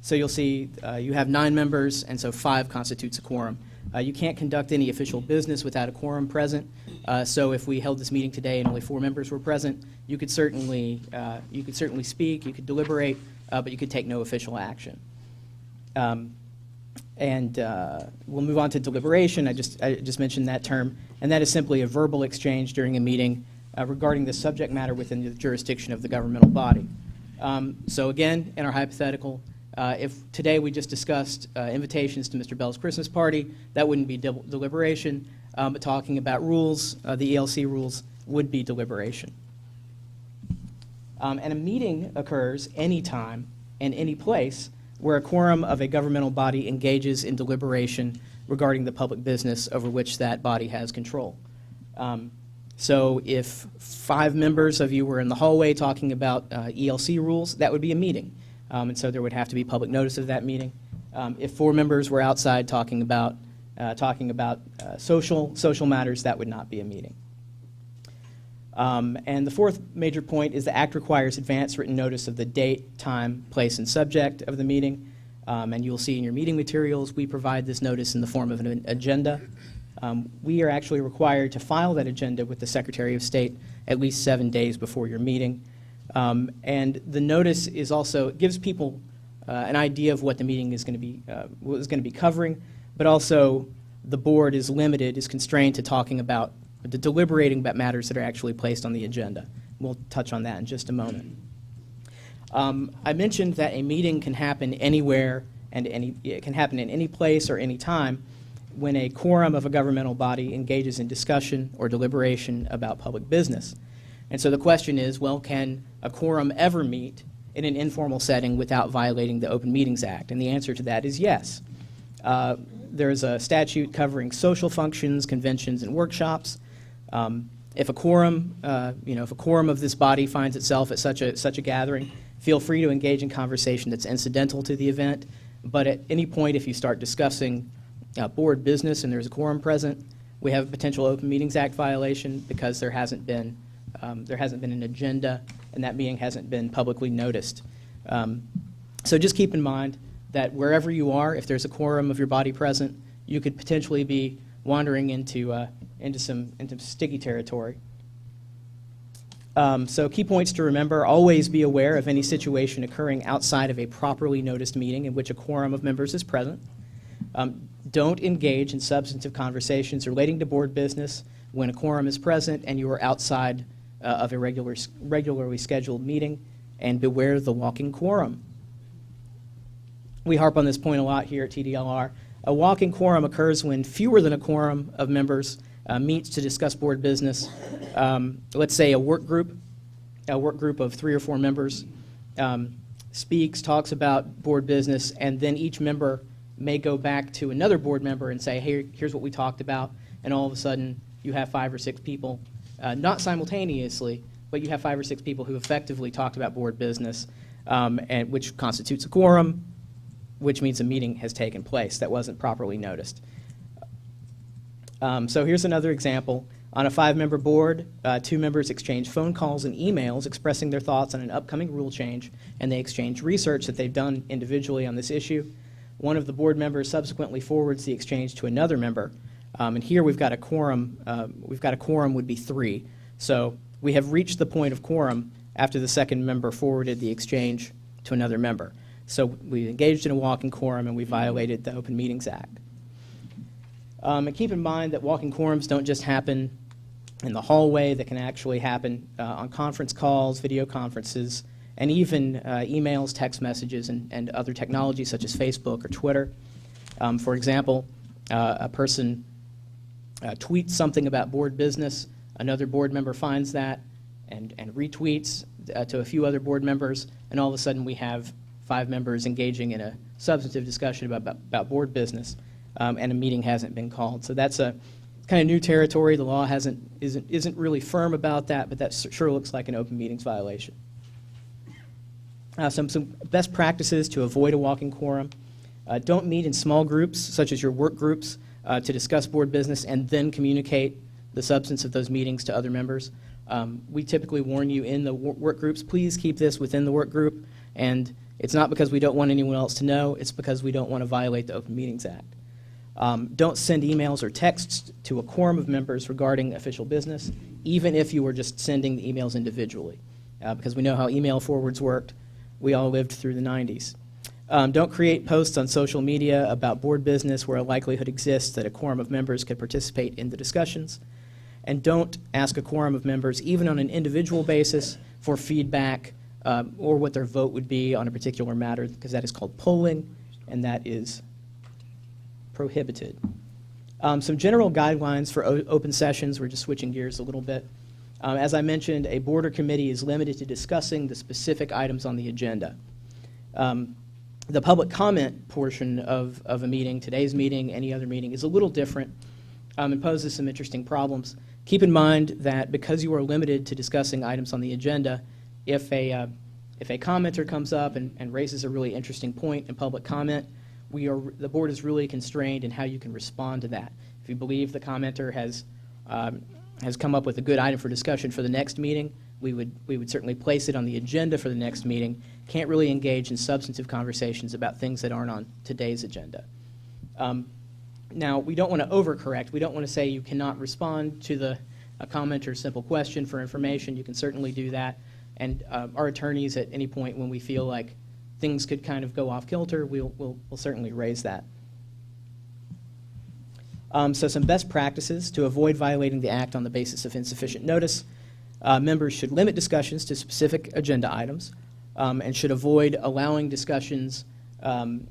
So you'll see you have 9 members, and so 5 constitutes a quorum. You can't conduct any official business without a quorum present. So if we held this meeting today and only 4 members were present, you could certainly speak, you could deliberate, but you could take no official action. And we'll move on to deliberation. I just mentioned that term, and that is simply a verbal exchange during a meeting regarding the subject matter within the jurisdiction of the governmental body. So again, in our hypothetical, if today we just discussed invitations to Mr. Bell's Christmas party, that wouldn't be deliberation, but talking about rules, the ELC rules, would be deliberation. And a meeting occurs anytime and any place where a quorum of a governmental body engages in deliberation regarding the public business over which that body has control. So if 5 members of you were in the hallway talking about ELC rules, that would be a meeting. And so there would have to be public notice of that meeting. If 4 members were outside talking about social matters, that would not be a meeting. And the 4th major point is the Act requires advance written notice of the date, time, place, and subject of the meeting. And you'll see in your meeting materials, we provide this notice in the form of an agenda. We are actually required to file that agenda with the Secretary of State at least 7 days before your meeting. And the notice is also gives people an idea of what the meeting is going to be covering, but also the board is constrained to talking about deliberating about matters that are actually placed on the agenda. We'll touch on that in just a moment. I mentioned that a meeting can happen anywhere and it can happen in any place or any time when a quorum of a governmental body engages in discussion or deliberation about public business. And so the question is, well, can a quorum ever meet in an informal setting without violating the Open Meetings Act? And the answer to that is yes. There's a statute covering social functions, conventions, and workshops. If a quorum, if a quorum of this body finds itself at such a gathering, feel free to engage in conversation that's incidental to the event. But at any point, if you start discussing board business and there's a quorum present, we have a potential Open Meetings Act violation because there hasn't been an agenda and that meeting hasn't been publicly noticed. So just keep in mind that wherever you are, if there's a quorum of your body present, you could potentially be wandering into some sticky territory. So key points to remember: always be aware of any situation occurring outside of a properly noticed meeting in which a quorum of members is present. Don't engage in substantive conversations relating to board business when a quorum is present and you are outside of a regularly scheduled meeting, and beware the walking quorum. We harp on this point a lot here at TDLR. A walking quorum occurs when fewer than a quorum of members meets to discuss board business. Let's say a work group of 3 or 4 members talks about board business, and then each member may go back to another board member and say, hey, here's what we talked about, and all of a sudden you have 5 or 6 people, not simultaneously, but you have 5 or 6 people who effectively talked about board business, and which constitutes a quorum, which means a meeting has taken place that wasn't properly noticed. So here's another example. On a 5-member board, 2 members exchange phone calls and emails expressing their thoughts on an upcoming rule change, and they exchange research that they've done individually on this issue. One of the board members subsequently forwards the exchange to another member, and here we've got a quorum. Would be 3. So we have reached the point of quorum after the second member forwarded the exchange to another member. So we engaged in a walking quorum and we violated the Open Meetings Act. And keep in mind that walking quorums don't just happen in the hallway. They can actually happen on conference calls, video conferences, and even emails, text messages, and other technologies such as Facebook or Twitter. For example, a person tweets something about board business, another board member finds that and retweets to a few other board members, and all of a sudden we have 5 members engaging in a substantive discussion about board business, and a meeting hasn't been called. So that's a kind of new territory. The law isn't really firm about that, but that sure looks like an open meetings violation. Some best practices to avoid a walking quorum. Don't meet in small groups, such as your work groups, to discuss board business and then communicate the substance of those meetings to other members. We typically warn you in the work groups, please keep this within the work group, and It's not because we don't want anyone else to know, it's because we don't want to violate the Open Meetings Act. Don't send emails or texts to a quorum of members regarding official business, even if you were just sending the emails individually, because we know how email forwards worked. We all lived through the 90s. Don't create posts on social media about board business where a likelihood exists that a quorum of members could participate in the discussions. And don't ask a quorum of members, even on an individual basis, for feedback or what their vote would be on a particular matter, because that is called polling, and that is prohibited. Some general guidelines for open sessions. We're just switching gears a little bit. As I mentioned, a board or committee is limited to discussing the specific items on the agenda. The public comment portion of a meeting, today's meeting, any other meeting, is a little different and poses some interesting problems. Keep in mind that because you are limited to discussing items on the agenda, if a commenter comes up and raises a really interesting point in public comment, the board is really constrained in how you can respond to that. If you believe the commenter has come up with a good item for discussion for the next meeting, we would certainly place it on the agenda for the next meeting. Can't really engage in substantive conversations about things that aren't on today's agenda. Now, we don't want to overcorrect. We don't want to say you cannot respond to a commenter's simple question for information. You can certainly do that. And our attorneys, at any point when we feel like things could kind of go off kilter, we'll certainly raise that. So some best practices to avoid violating the act on the basis of insufficient notice. Members should limit discussions to specific agenda items and should avoid allowing discussions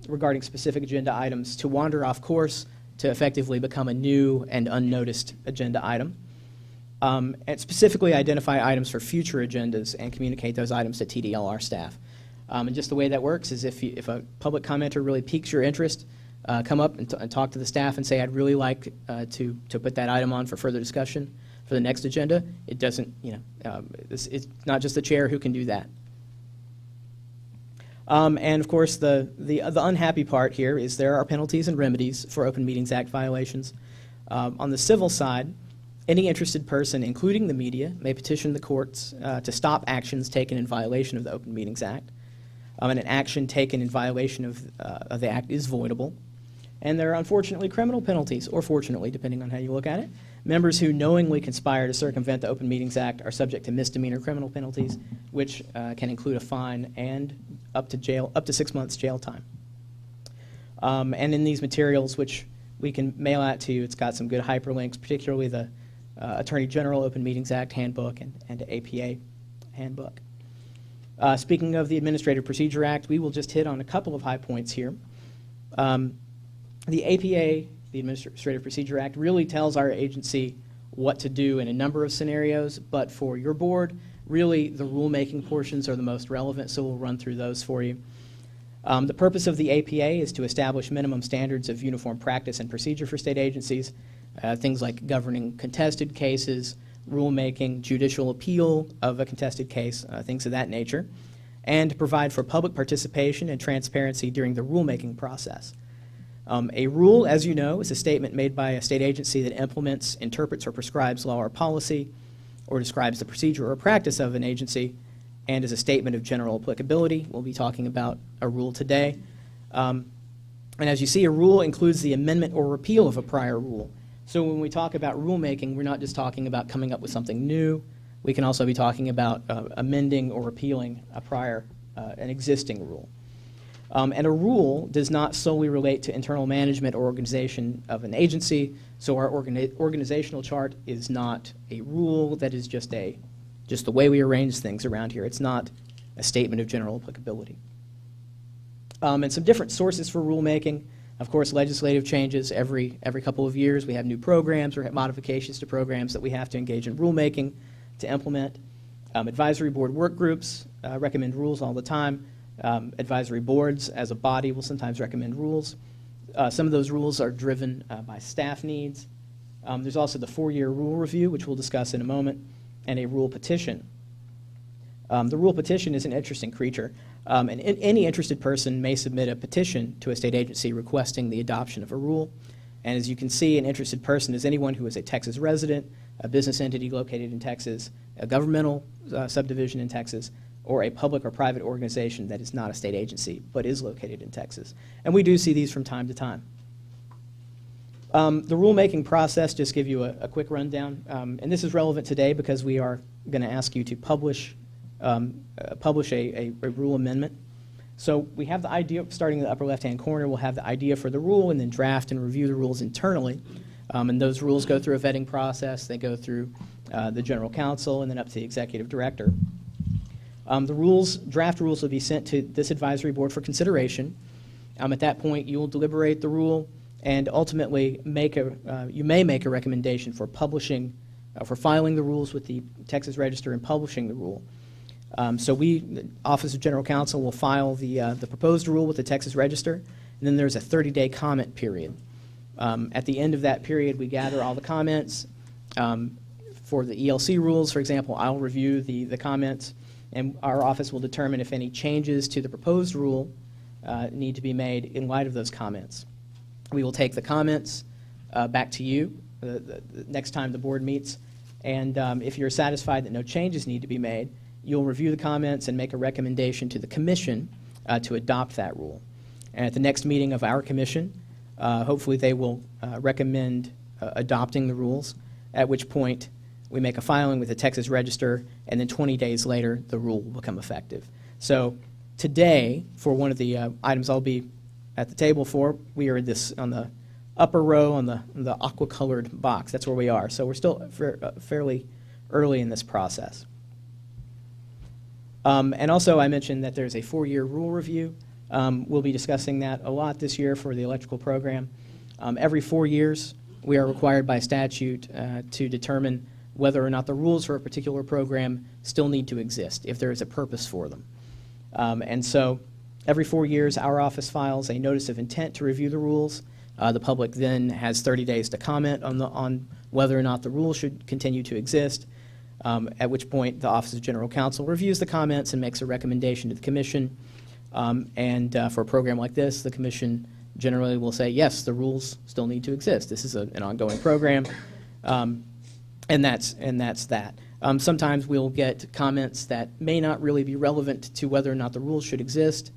regarding specific agenda items to wander off course to effectively become a new and unnoticed agenda item. And specifically identify items for future agendas and communicate those items to TDLR staff. And just the way that works is if a public commenter really piques your interest, come up and talk to the staff and say, I'd really like to put that item on for further discussion for the next agenda. It doesn't, it's not just the chair who can do that. And of course, the unhappy part here is there are penalties and remedies for Open Meetings Act violations. On the civil side, any interested person, including the media, may petition the courts to stop actions taken in violation of the Open Meetings Act. And an action taken in violation of the act is voidable. And there are unfortunately criminal penalties, or fortunately, depending on how you look at it. Members who knowingly conspire to circumvent the Open Meetings Act are subject to misdemeanor criminal penalties, which can include a fine and up to 6 months jail time. And in these materials, which we can mail out to you, it's got some good hyperlinks, particularly the Attorney General Open Meetings Act handbook and APA handbook. Speaking of the Administrative Procedure Act, we will just hit on a couple of high points here. The APA, the Administrative Procedure Act, really tells our agency what to do in a number of scenarios, but for your board, really the rulemaking portions are the most relevant, so we'll run through those for you. The purpose of the APA is to establish minimum standards of uniform practice and procedure for state agencies, things like governing contested cases, rulemaking, judicial appeal of a contested case, things of that nature, and to provide for public participation and transparency during the rulemaking process. A rule, as you know, is a statement made by a state agency that implements, interprets, or prescribes law or policy, or describes the procedure or practice of an agency, and is a statement of general applicability. We'll be talking about a rule today. And as you see, a rule includes the amendment or repeal of a prior rule. So when we talk about rulemaking, we're not just talking about coming up with something new. We can also be talking about amending or repealing an existing rule. And a rule does not solely relate to internal management or organization of an agency, so our organizational chart is not a rule. That is just the way we arrange things around here. It's not a statement of general applicability. And some different sources for rulemaking. Of course, legislative changes every couple of years. We have new programs or modifications to programs that we have to engage in rulemaking to implement. Advisory board work groups recommend rules all the time. Advisory boards as a body will sometimes recommend rules. Some of those rules are driven by staff needs. There's also the 4-year rule review, which we'll discuss in a moment, and a rule petition. The rule petition is an interesting creature, and any interested person may submit a petition to a state agency requesting the adoption of a rule. And as you can see, an interested person is anyone who is a Texas resident, a business entity located in Texas, a governmental subdivision in Texas, or a public or private organization that is not a state agency but is located in Texas. And we do see these from time to time. The rulemaking process, just give you a quick rundown, and this is relevant today because we are going to ask you to publish a rule amendment. So we have the idea, starting in the upper left-hand corner, we'll have the idea for the rule and then draft and review the rules internally. And those rules go through a vetting process. They go through the general counsel and then up to the executive director. The draft rules will be sent to this advisory board for consideration. At that point, you will deliberate the rule and ultimately you may make a recommendation for publishing, for filing the rules with the Texas Register and publishing the rule. So the Office of General Counsel will file the proposed rule with the Texas Register, and then there's a 30-day comment period. At the end of that period, we gather all the comments. For the ELC rules, for example, I'll review the comments, and our office will determine if any changes to the proposed rule need to be made in light of those comments. We will take the comments back to you the next time the board meets, and if you're satisfied that no changes need to be made, you'll review the comments and make a recommendation to the commission to adopt that rule. And at the next meeting of our commission, hopefully they will recommend adopting the rules, at which point we make a filing with the Texas Register, and then 20 days later, the rule will become effective. So today, for one of the items I'll be at the table for, we are on the upper row on the aqua-colored box. That's where we are. So we're still fairly early in this process. And also, I mentioned that there's a 4-year rule review. We'll be discussing that a lot this year for the electrical program. Every 4 years, we are required by statute to determine whether or not the rules for a particular program still need to exist, if there is a purpose for them. And so every 4 years, our office files a notice of intent to review the rules. The public then has 30 days to comment on whether or not the rules should continue to exist, at which point the Office of General Counsel reviews the comments and makes a recommendation to the Commission. For a program like this, the Commission generally will say, yes, the rules still need to exist. This is an ongoing program, and that's that. Sometimes we'll get comments that may not really be relevant to whether or not the rules should exist,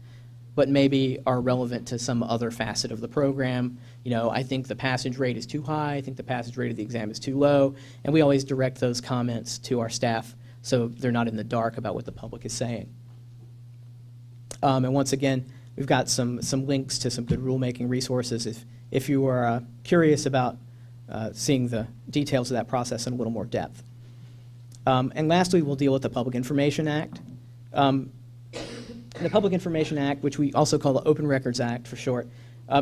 but maybe are relevant to some other facet of the program. You know, I think the passage rate is too high, I think the passage rate of the exam is too low, and we always direct those comments to our staff so they're not in the dark about what the public is saying. And once again, we've got some links to some good rulemaking resources if you are curious about seeing the details of that process in a little more depth. And lastly, we'll deal with the Public Information Act. The Public Information Act, which we also call the Open Records Act for short,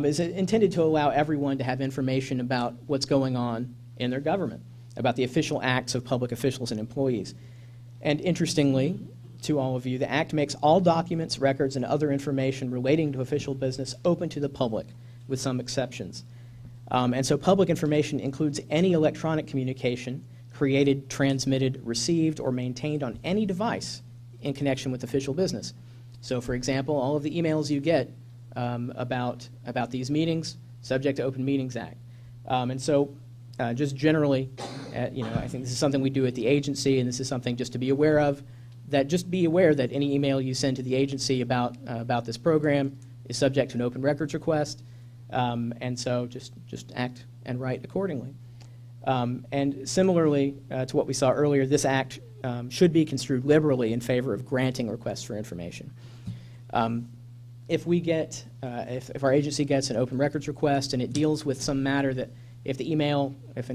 is intended to allow everyone to have information about what's going on in their government, about the official acts of public officials and employees. And interestingly, to all of you, the Act makes all documents, records, and other information relating to official business open to the public, with some exceptions. And so public information includes any electronic communication created, transmitted, received, or maintained on any device in connection with official business. So, for example, all of the emails you get about these meetings, subject to Open Meetings Act. And so, just generally, you know, I think this is something we do at the agency, and this is something just to be aware of. That just be aware that any email you send to the agency about this program is subject to an open records request, and so just act and write accordingly. And similarly to what we saw earlier, this act should be construed liberally in favor of granting requests for information. If we get, if our agency gets an open records request and it deals with some matter that if an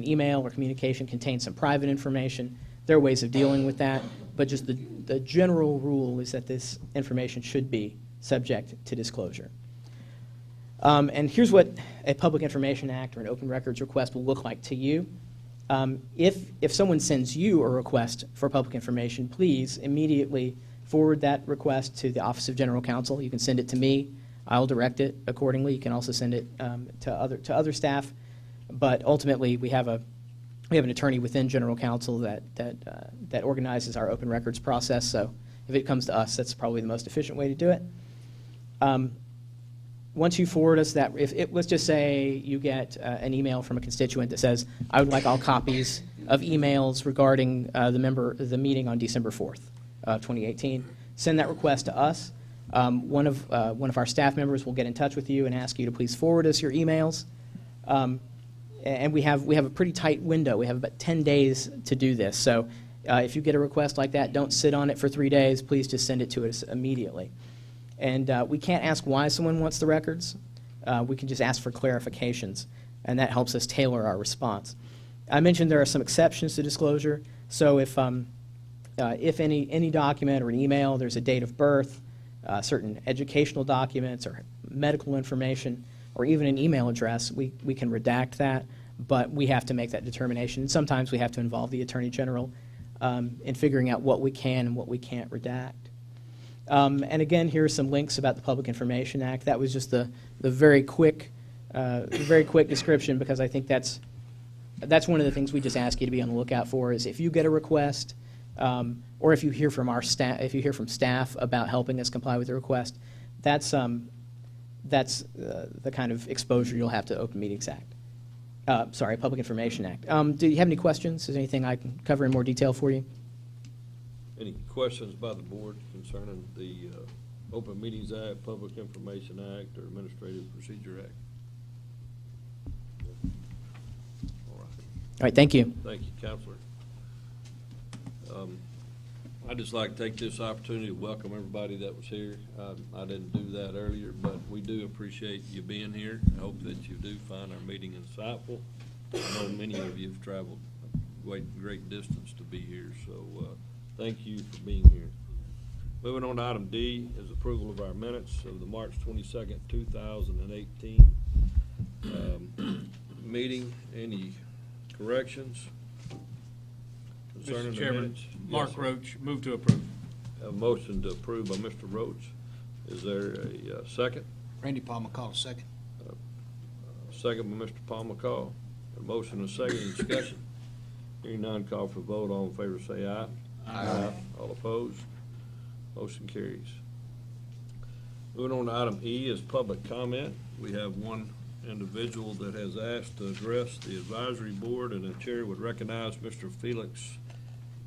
email or communication contains some private information, there are ways of dealing with that, but just the general rule is that this information should be subject to disclosure. And here's what a Public Information Act or an open records request will look like to you. If someone sends you a request for public information, please immediately forward that request to the Office of General Counsel. You can send it to me. I'll direct it accordingly. You can also send it to other staff. But ultimately, we have an attorney within General Counsel that organizes our open records process. So if it comes to us, that's probably the most efficient way to do it. Once you forward us that, let's just say you get an email from a constituent that says, I would like all copies of emails regarding the meeting on December 4th, 2018. send that request to us. One of our staff members will get in touch with you and ask you to please forward us your emails. And we have a pretty tight window. We have about 10 days to do this. So if you get a request like that, don't sit on it for 3 days. Please just send it to us immediately. And we can't ask why someone wants the records. We can just ask for clarifications, and that helps us tailor our response. I mentioned there are some exceptions to disclosure. So if any document or an email, there's a date of birth, certain educational documents or medical information, or even an email address, we can redact that, but we have to make that determination. And sometimes we have to involve the Attorney General in figuring out what we can and what we can't redact. And again, here are some links about the Public Information Act. That was just the very quick description, because I think that's one of the things we just ask you to be on the lookout for, is if you get a request, or if you hear from our staff, if you hear from staff about helping us comply with the request, that's the kind of exposure you'll have to Open Meetings Act. Public Information Act. Do you have any questions? Is there anything I can cover in more detail for you? Any questions by the board concerning the Open Meetings Act, Public Information Act, or Administrative Procedure Act? All right, thank you. Thank you, Counselor. I'd just like to take this opportunity to welcome everybody that was here. I didn't do that earlier, but we do appreciate you being here. I hope that you do find our meeting insightful. I know many of you have traveled a great distance to be here, so thank you for being here. Moving on to item D is approval of our minutes of the March 22nd, 2018 meeting. Any corrections concerning Mr. the Chairman, minutes? Mark Yes, sir. Roach, move to approve. A motion to approve by Mr. Roach. Is there a second? Randy Paul McCall, second. Second by Mr. Paul McCall. A motion and a second. Any discussion? Hearing none, call for vote. All in favor say aye. Aye. All opposed? Motion carries. Moving on to item E is public comment. We have one individual that has asked to address the advisory board, and the chair would recognize Mr. Felix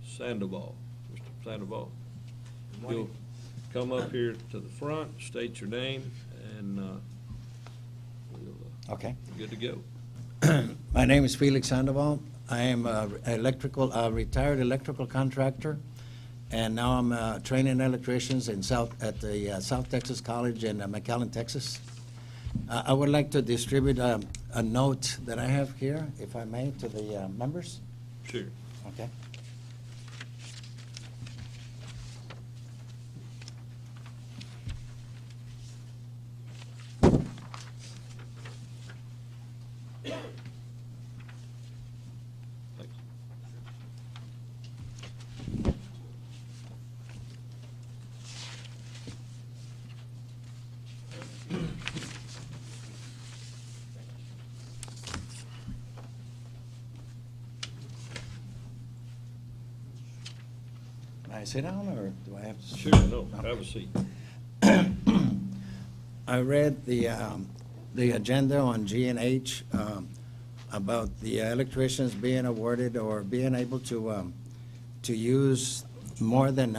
Sandoval. Mr. Sandoval, you'll come up here to the front, state your name, and we'll Okay. good to go. My name is Felix Sandoval. I am a retired electrical contractor, and now I'm training electricians at the South Texas College in McAllen, Texas. I would like to distribute a note that I have here, if I may, to the members. Sure. Okay. Thanks. May I sit down, or do I have to? Sure, no, have a seat. I read the agenda on G and H about the electricians being awarded or being able to use more than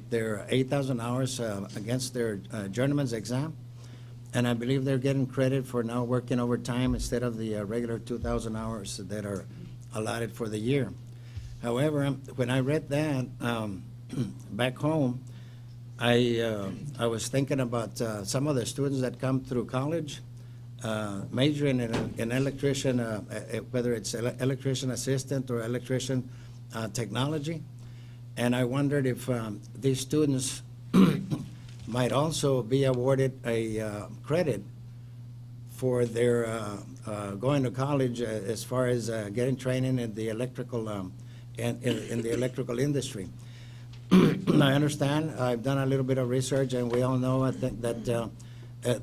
their 8,000 hours against their journeyman's exam, and I believe they're getting credit for now working overtime instead of the regular 2,000 hours that are allotted for the year. However, when I read that back home, I was thinking about some of the students that come through college, majoring in electrician, whether it's electrician assistant or electrician technology, and I wondered if these students might also be awarded a credit for their going to college as far as getting training in the electrical in the electrical industry. I understand. I've done a little bit of research, and we all know, I think, that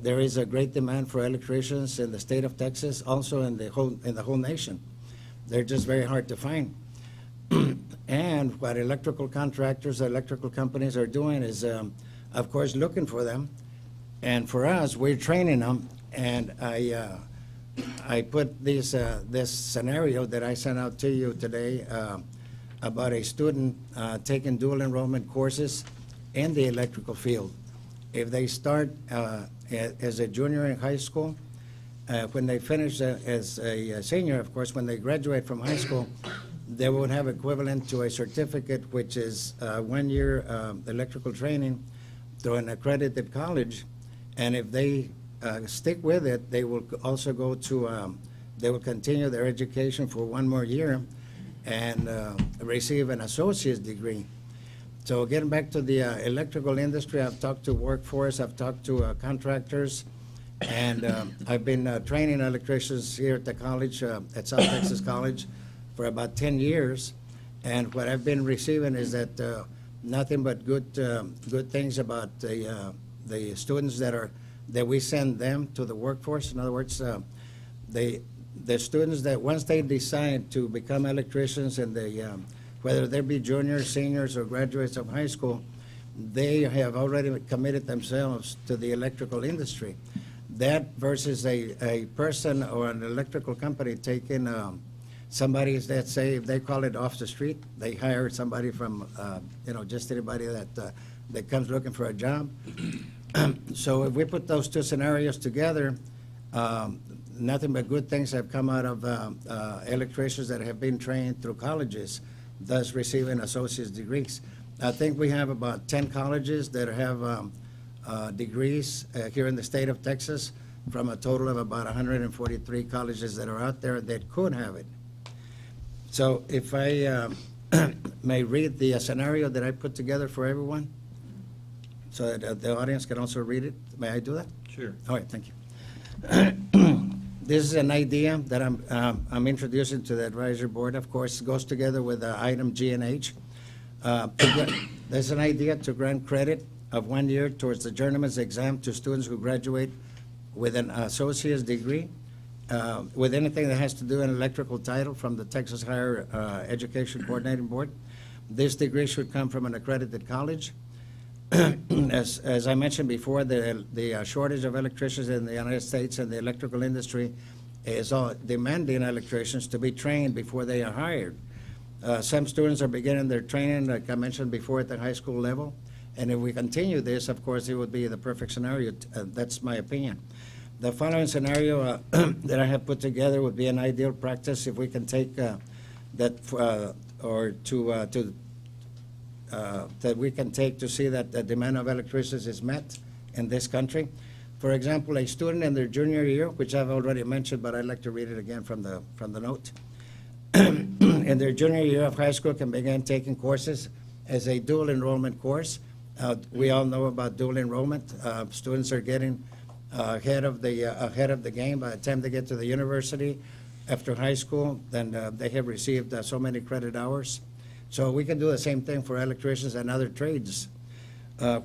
there is a great demand for electricians in the state of Texas, also in the whole nation. They're just very hard to find. And what electrical contractors, electrical companies are doing is, of course, looking for them. And for us, we're training them. And I put this scenario that I sent out to you today about a student taking dual enrollment courses in the electrical field. If they start as a junior in high school, when they finish as a senior, of course, when they graduate from high school, they would have equivalent to a certificate, which is 1 year electrical training through an accredited college. And if they stick with it, they will also go to, they will continue their education for 1 more year and receive an associate's degree. So getting back to the electrical industry, I've talked to workforce, I've talked to contractors, and I've been training electricians here at the college, at South Texas College, for about 10 years. And what I've been receiving is that nothing but good things about the students that we send them to the workforce. In other words, the students that once they decide to become electricians, and they whether they be juniors, seniors, or graduates of high school, they have already committed themselves to the electrical industry. That versus a person or an electrical company taking somebody that, say, if they call it off the street, they hire somebody from, just anybody that comes looking for a job. So if we put those two scenarios together, nothing but good things have come out of electricians that have been trained through colleges, thus receiving associate's degrees. I think we have about 10 colleges that have degrees here in the state of Texas, from a total of about 143 colleges that are out there that could have it. So if I may read the scenario that I put together for everyone, so that the audience can also read it. May I do that? Sure. All right, thank you. This is an idea that I'm introducing to the advisory board. Of course, it goes together with item G and H. There's an idea to grant credit of 1 year towards the journeyman's exam to students who graduate with an associate's degree with anything that has to do with an electrical title from the Texas Higher Education Coordinating Board. This degree should come from an accredited college. As I mentioned before, the shortage of electricians in the United States and the electrical industry is demanding electricians to be trained before they are hired. Some students are beginning their training, like I mentioned before, at the high school level. And if we continue this, of course, it would be the perfect scenario. That's my opinion. The following scenario that I have put together would be an ideal practice if we can take that we can take to see that the demand of electricians is met in this country. For example, a student in their junior year, which I've already mentioned, but I'd like to read it again from the note. In their junior year of high school can begin taking courses as a dual enrollment course. We all know about dual enrollment. Students are getting ahead of the game by the time they get to the university after high school. Then they have received so many credit hours. So we can do the same thing for electricians and other trades.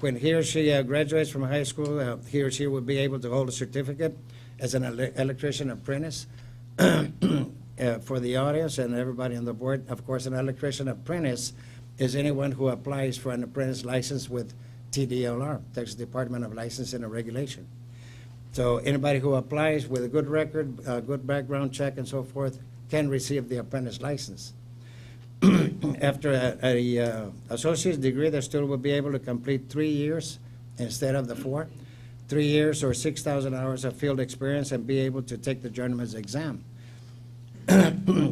When he or she graduates from high school, he or she will be able to hold a certificate as an electrician apprentice. For the audience and everybody on the board, of course, an electrician apprentice is anyone who applies for an apprentice license with TDLR, Texas Department of Licensing and Regulation. So anybody who applies with a good record, a good background check and so forth can receive the apprentice license. After a associate's degree, the student will be able to complete 3 years instead of the 4. 3 years or 6,000 hours of field experience and be able to take the journeyman's exam.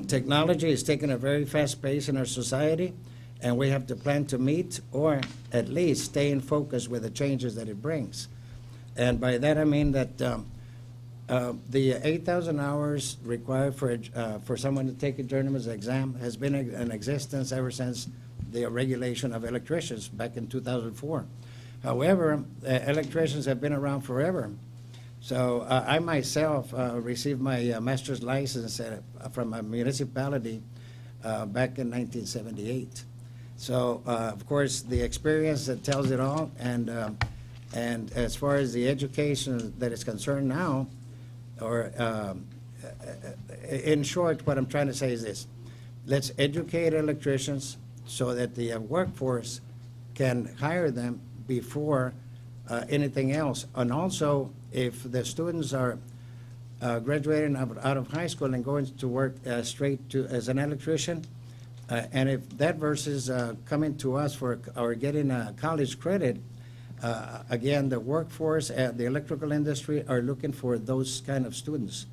Technology is taking a very fast pace in our society, and we have to plan to meet or at least stay in focus with the changes that it brings. And by that I mean that the 8,000 hours required for someone to take a journeyman's exam has been in existence ever since the regulation of electricians back in 2004. However, electricians have been around forever. So I myself received my master's license from a municipality back in 1978. So of course the experience that tells it all, and as far as the education that is concerned now, or in short, what I'm trying to say is this: let's educate electricians so that the workforce can hire them before anything else. And also, if the students are graduating out of high school and going to work straight to as an electrician, And if that versus coming to us for, or getting a college credit, again, the workforce at the electrical industry are looking for those kind of students.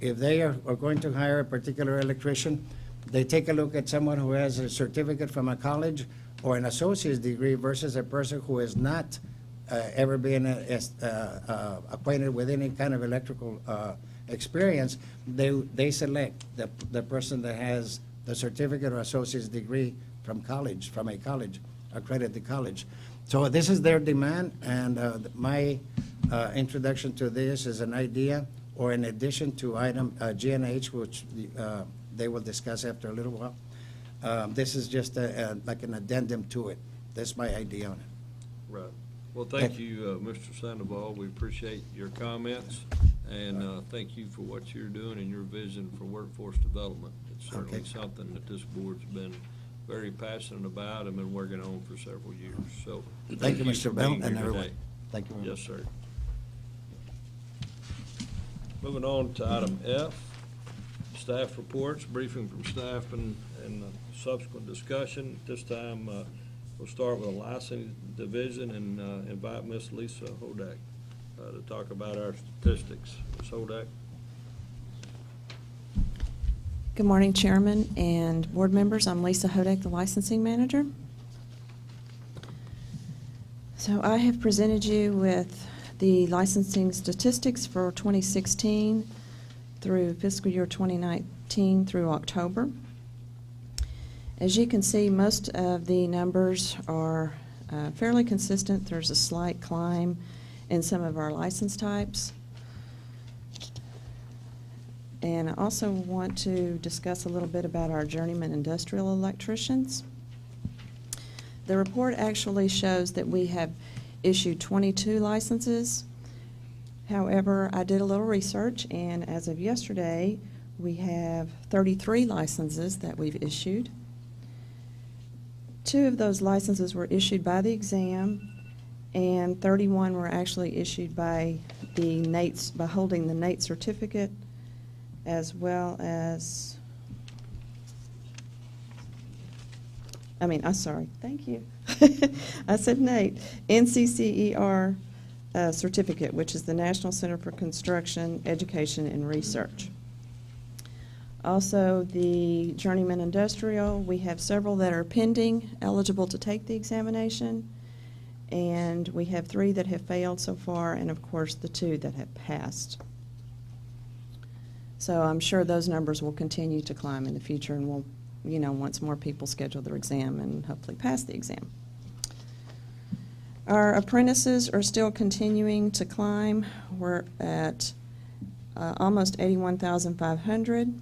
If they are going to hire a particular electrician, they take a look at someone who has a certificate from a college or an associate's degree versus a person who has not ever been acquainted with any kind of electrical experience. They select the person that has the certificate or associate's degree from college, from a college, accredited college. So this is their demand, and my introduction to this is an idea, or in addition to item G and H, which they will discuss after a little while. This is just like an addendum to it. That's my idea on it. Right. Well, thank you, Mr. Sandoval. We appreciate your comments, and thank you for what you're doing and your vision for workforce development. It's certainly Okay. something that this board's been very passionate about and been working on for several years. So Thank you, for Mr. Bell, being and here everyone. today. Thank you. Yes, sir. Moving on to item F, staff reports, briefing from staff and subsequent discussion. At this time, we'll start with a licensing division and invite Ms. Lisa Hodak to talk about our statistics. Ms. Hodak? Good morning, Chairman and board members. I'm Lisa Hodak, the licensing manager. So I have presented you with the licensing statistics for 2016 through fiscal year 2019 through October. As you can see, most of the numbers are fairly consistent. There's a slight climb in some of our license types. And I also want to discuss a little bit about our journeyman industrial electricians. The report actually shows that we have issued 22 licenses. However, I did a little research, and as of yesterday, we have 33 licenses that we've issued. 2 of those licenses were issued by the exam, and 31 were actually issued by the NATE, by holding the NATE certificate, as well as, thank you. I said NATE, NCCER certificate, which is the National Center for Construction, Education, and Research. Also, the journeyman industrial, we have several that are pending, eligible to take the examination, and we have 3 that have failed so far, and of course the 2 that have passed. So I'm sure those numbers will continue to climb in the future, and we'll, once more people schedule their exam and hopefully pass the exam. Our apprentices are still continuing to climb. We're at almost 81,500.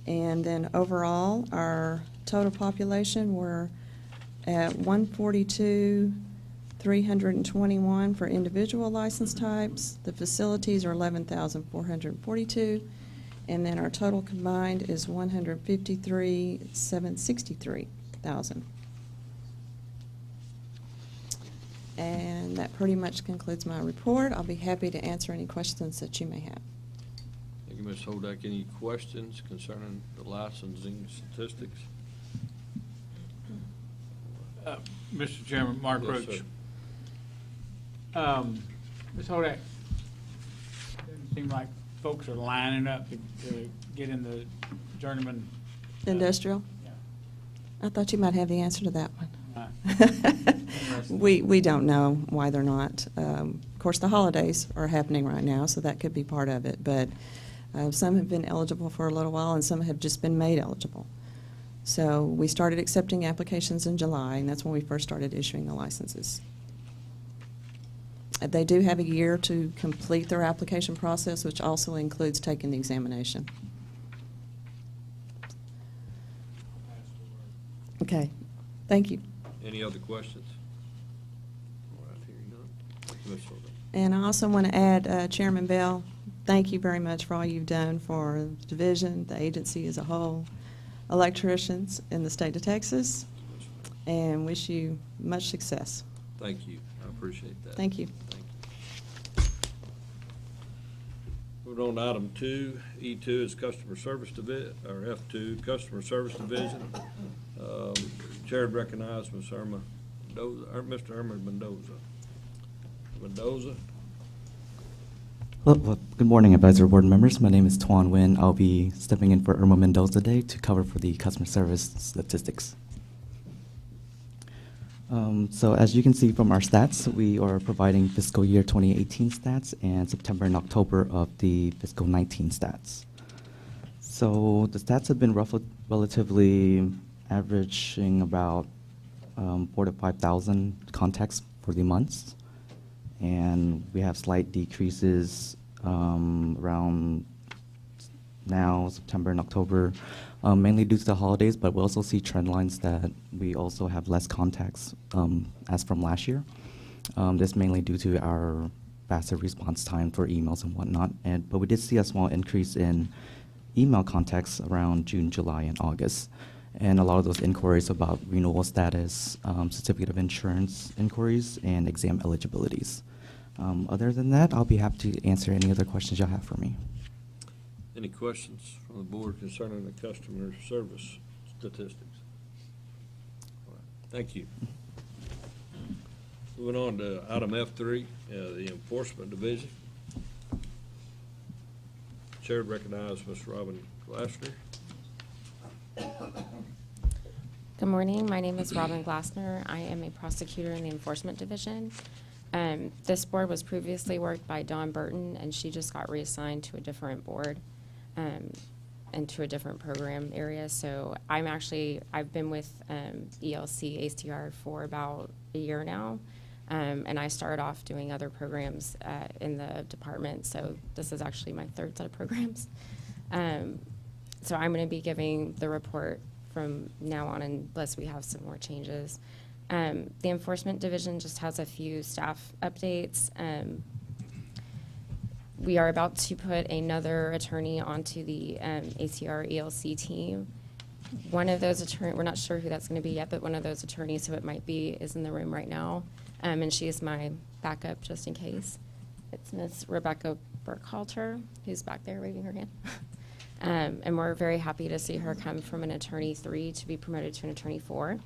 And then overall, our total population, we're at 142,321 for individual license types. The facilities are 11,442. And then our total combined is 153,763,000. And that pretty much concludes my report. I'll be happy to answer any questions that you may have. Thank you, Ms. Hodak. Any questions concerning the licensing statistics? Mr. Chairman, Mark Yes, Roach. sir. Ms. Hodak, doesn't seem like folks are lining up to get in the journeyman. Industrial? Yeah. I thought you might have the answer to that one. Interesting. We don't know why they're not. Of course, the holidays are happening right now, so that could be part of it. But some have been eligible for a little while, and some have just been made eligible. So we started accepting applications in July, and that's when we first started issuing the licenses. They do have a year to complete their application process, which also includes taking the examination. Okay, thank you. Any other questions? All right, hearing none. Ms. Hodak. And I also want to add, Chairman Bell, thank you very much for all you've done for the division, the agency as a whole, electricians in the state of Texas, and wish you much success. Thank you. I appreciate that. Thank you. Thank you. Moving on to item 2, E2 is Customer Service Division, or F2, Customer Service Division. Chair would recognize Ms. Irma Mendoza, or Mr. Irma Mendoza. Mendoza? Well, good morning, advisory board members. My name is Tuan Nguyen. I'll be stepping in for Irma Mendoza today to cover for the customer service statistics. So as you can see from our stats, we are providing fiscal year 2018 stats and September and October of the fiscal 19 stats. So the stats have been relatively averaging about 4,000 to 5,000 contacts for the months. And we have slight decreases around now, September and October, mainly due to the holidays, but we also see trend lines that we also have less contacts as from last year. This mainly due to our faster response time for emails and whatnot. But we did see a small increase in email contacts around June, July, and August. And a lot of those inquiries about renewal status, certificate of insurance inquiries, and exam eligibilities. Other than that, I'll be happy to answer any other questions you'll have for me. Any questions from the board concerning the customer service statistics? All right, thank you. Moving on to item F3, the Enforcement Division. Chair would recognize Ms. Robin Glassner. Good morning. My name is Robin Glassner. I am a prosecutor in the Enforcement Division. This board was previously worked by Dawn Burton, and she just got reassigned to a different board and to a different program area. So I've been with ELC ACR for about a year now, and I started off doing other programs in the department. So this is actually my third set of programs. So I'm going to be giving the report from now on unless we have some more changes. The Enforcement Division just has a few staff updates. We are about to put another attorney onto the ACR ELC team. One of those attorneys, we're not sure who that's going to be yet, but one of those attorneys who it might be is in the room right now, and she is my backup just in case. It's Ms. Rebecca Burkhalter, who's back there waving her hand. And we're very happy to see her come from an attorney 3 to be promoted to an attorney 4.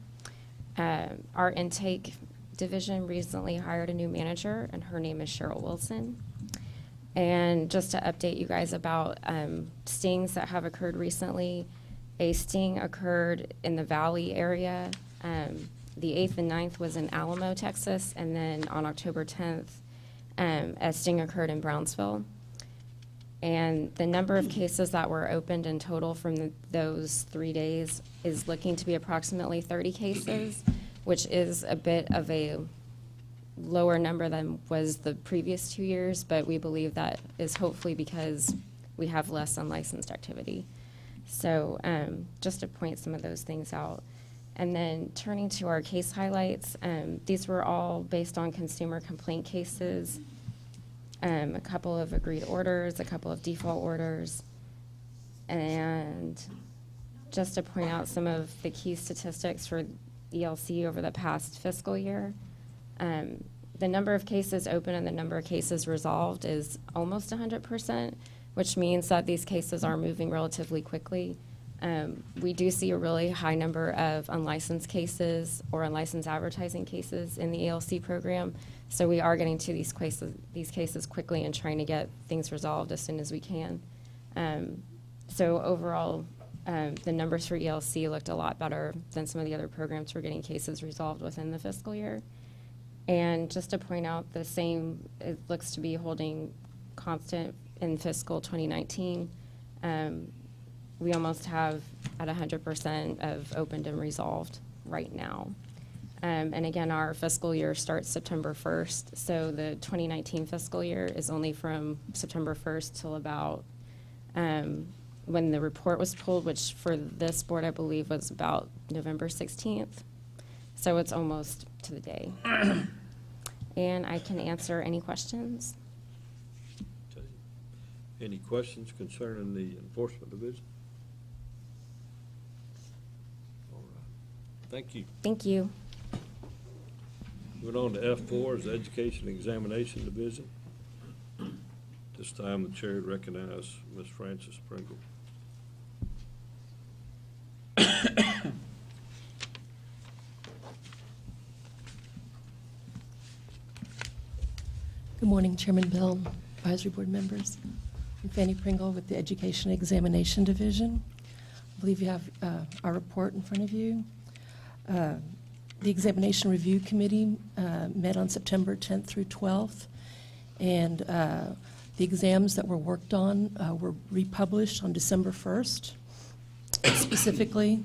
Our intake division recently hired a new manager, and her name is Cheryl Wilson. And just to update you guys about stings that have occurred recently, a sting occurred in the Valley area. The 8th and 9th was in Alamo, Texas, and then on October 10th, a sting occurred in Brownsville. And the number of cases that were opened in total from those 3 days is looking to be approximately 30 cases, which is a bit of a lower number than was the previous 2 years, but we believe that is hopefully because we have less unlicensed activity. So just to point some of those things out. And then turning to our case highlights, these were all based on consumer complaint cases. A couple of agreed orders, a couple of default orders, and just to point out some of the key statistics for ELC over the past fiscal year. The number of cases open and the number of cases resolved is almost 100%, which means that these cases are moving relatively quickly. We do see a really high number of unlicensed cases or unlicensed advertising cases in the ELC program. So we are getting to these cases quickly and trying to get things resolved as soon as we can. So overall, the numbers for ELC looked a lot better than some of the other programs for getting cases resolved within the fiscal year. And just to point out, the same, it looks to be holding constant in fiscal 2019. We almost have at 100% of opened and resolved right now. And again, our fiscal year starts September 1st, so the 2019 fiscal year is only from September 1st till about when the report was pulled, which for this board, I believe, was about November 16th. So it's almost to the day. And I can answer any questions. Okay. Any questions concerning the Enforcement Division? All right. Thank you. Thank you. Moving on to F4 is the Education Examination Division. This time, the chair would recognize Ms. Frances Pringle. Good morning, Chairman Bill, Advisory Board members. I'm Fanny Pringle with the Education Examination Division. I believe you have our report in front of you. The Examination Review Committee met on September 10th through 12th, and the exams that were worked on were republished on December 1st. Specifically,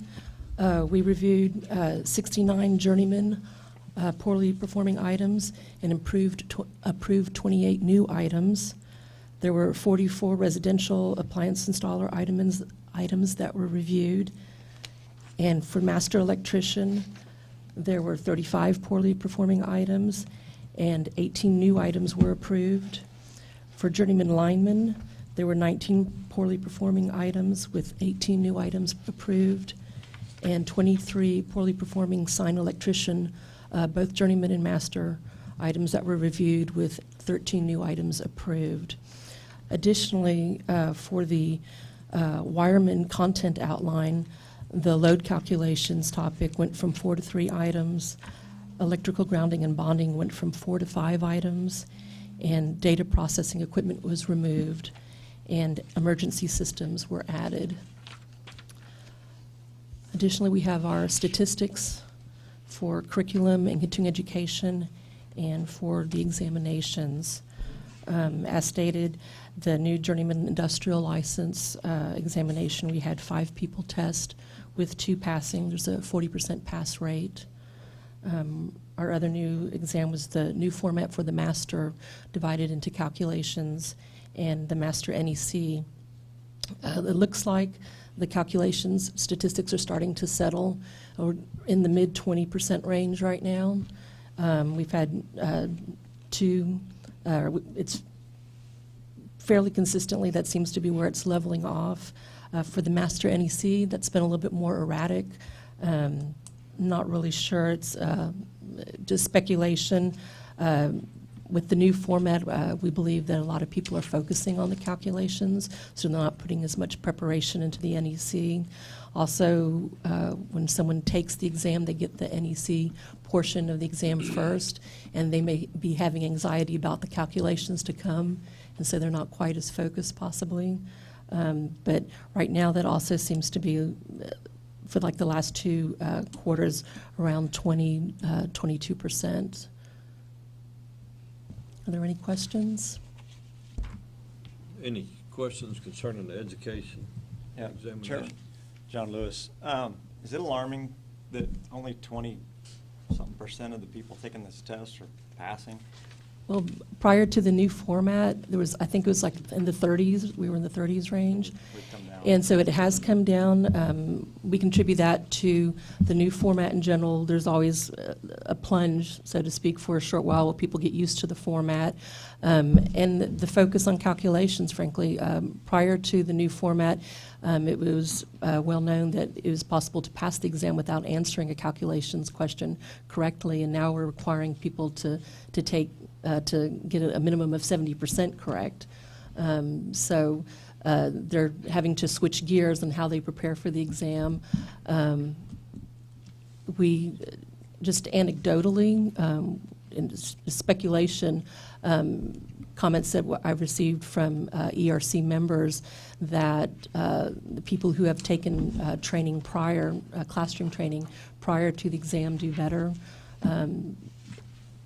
we reviewed 69 journeyman poorly performing items and approved 28 new items. There were 44 residential appliance installer items that were reviewed. And for master electrician, there were 35 poorly performing items and 18 new items were approved. For journeyman lineman, there were 19 poorly performing items with 18 new items approved, and 23 poorly performing sign electrician, both journeyman and master items that were reviewed with 13 new items approved. Additionally, for the wireman content outline, the load calculations topic went from 4 to 3 items, electrical grounding and bonding went from 4 to 5 items, and data processing equipment was removed, and emergency systems were added. Additionally, we have our statistics for curriculum and continuing education and for the examinations. As stated, the new journeyman industrial license examination, we had 5 people test with 2 passing. There's a 40% pass rate. Our other new exam was the new format for the master, divided into calculations and the master NEC. It looks like the calculations statistics are starting to settle in the mid 20% range right now. We've had 2, it's fairly consistently, that seems to be where it's leveling off. For the master NEC, that's been a little bit more erratic. Not really sure, it's just speculation. With the new format, we believe that a lot of people are focusing on the calculations, so they're not putting as much preparation into the NEC. Also, when someone takes the exam, they get the NEC portion of the exam first, and they may be having anxiety about the calculations to come, and so they're not quite as focused possibly. But right now, that also seems to be, for like the last 2 quarters, around 22%. Are there any questions? Any questions concerning the education Yeah, examination? Chairman John Lewis. Is it alarming that only 20-something% of the people taking this test are passing? Well, prior to the new format, there was, I think it was like in the 30s, we were in the 30s range. We've come down. And so it has come down. We contribute that to the new format in general. There's always a plunge, so to speak, for a short while while people get used to the format. And the focus on calculations, frankly, prior to the new format, it was well known that it was possible to pass the exam without answering a calculations question correctly, and now we're requiring people to get a minimum of 70% correct. So they're having to switch gears on how they prepare for the exam. We just anecdotally, in speculation, comments that I've received from ERC members that the people who have taken training prior, classroom training prior to the exam do better.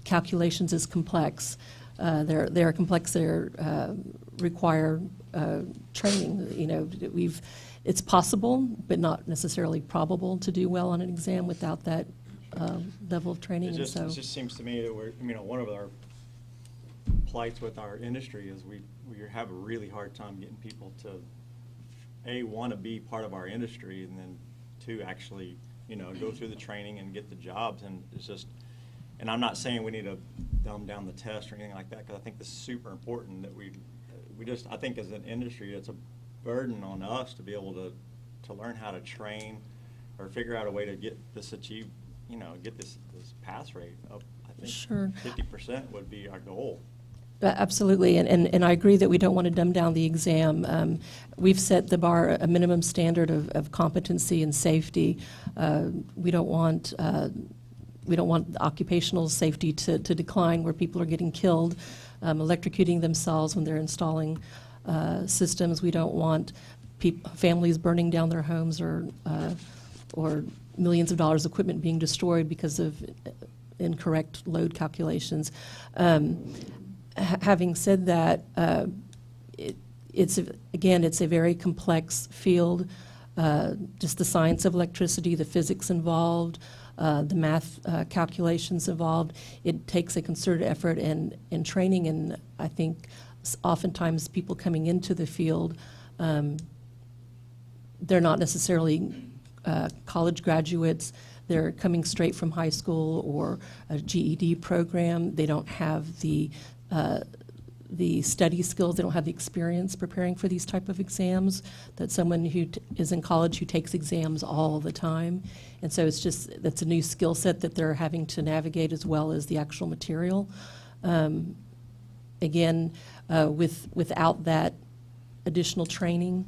Calculations is complex. They're complex. They require training. You know, it's possible, but not necessarily probable to do well on an exam without that level of training. It just seems to me that one of our plights with our industry is we have a really hard time getting people to want to be part of our industry, and then 2, actually, go through the training and get the jobs. And it's just, and I'm not saying we need to dumb down the test or anything like that, because I think this is super important that we just, I think as an industry, it's a burden on us to be able to learn how to train or figure out a way to get this achieved, get this pass rate up. I think Sure. 50% would be our goal. Absolutely, and I agree that we don't want to dumb down the exam. We've set the bar a minimum standard of competency and safety. We don't want occupational safety to decline where people are getting killed, electrocuting themselves when they're installing systems. We don't want families burning down their homes or millions of dollars of equipment being destroyed because of incorrect load calculations. Having said that, it's a very complex field. Just the science of electricity, the physics involved, the math calculations involved. It takes a concerted effort and training, and I think oftentimes people coming into the field, they're not necessarily college graduates. They're coming straight from high school or a GED program. They don't have the study skills. They don't have the experience preparing for these type of exams that someone who is in college who takes exams all the time. And so that's a new skill set that they're having to navigate as well as the actual material. Again, without that additional training,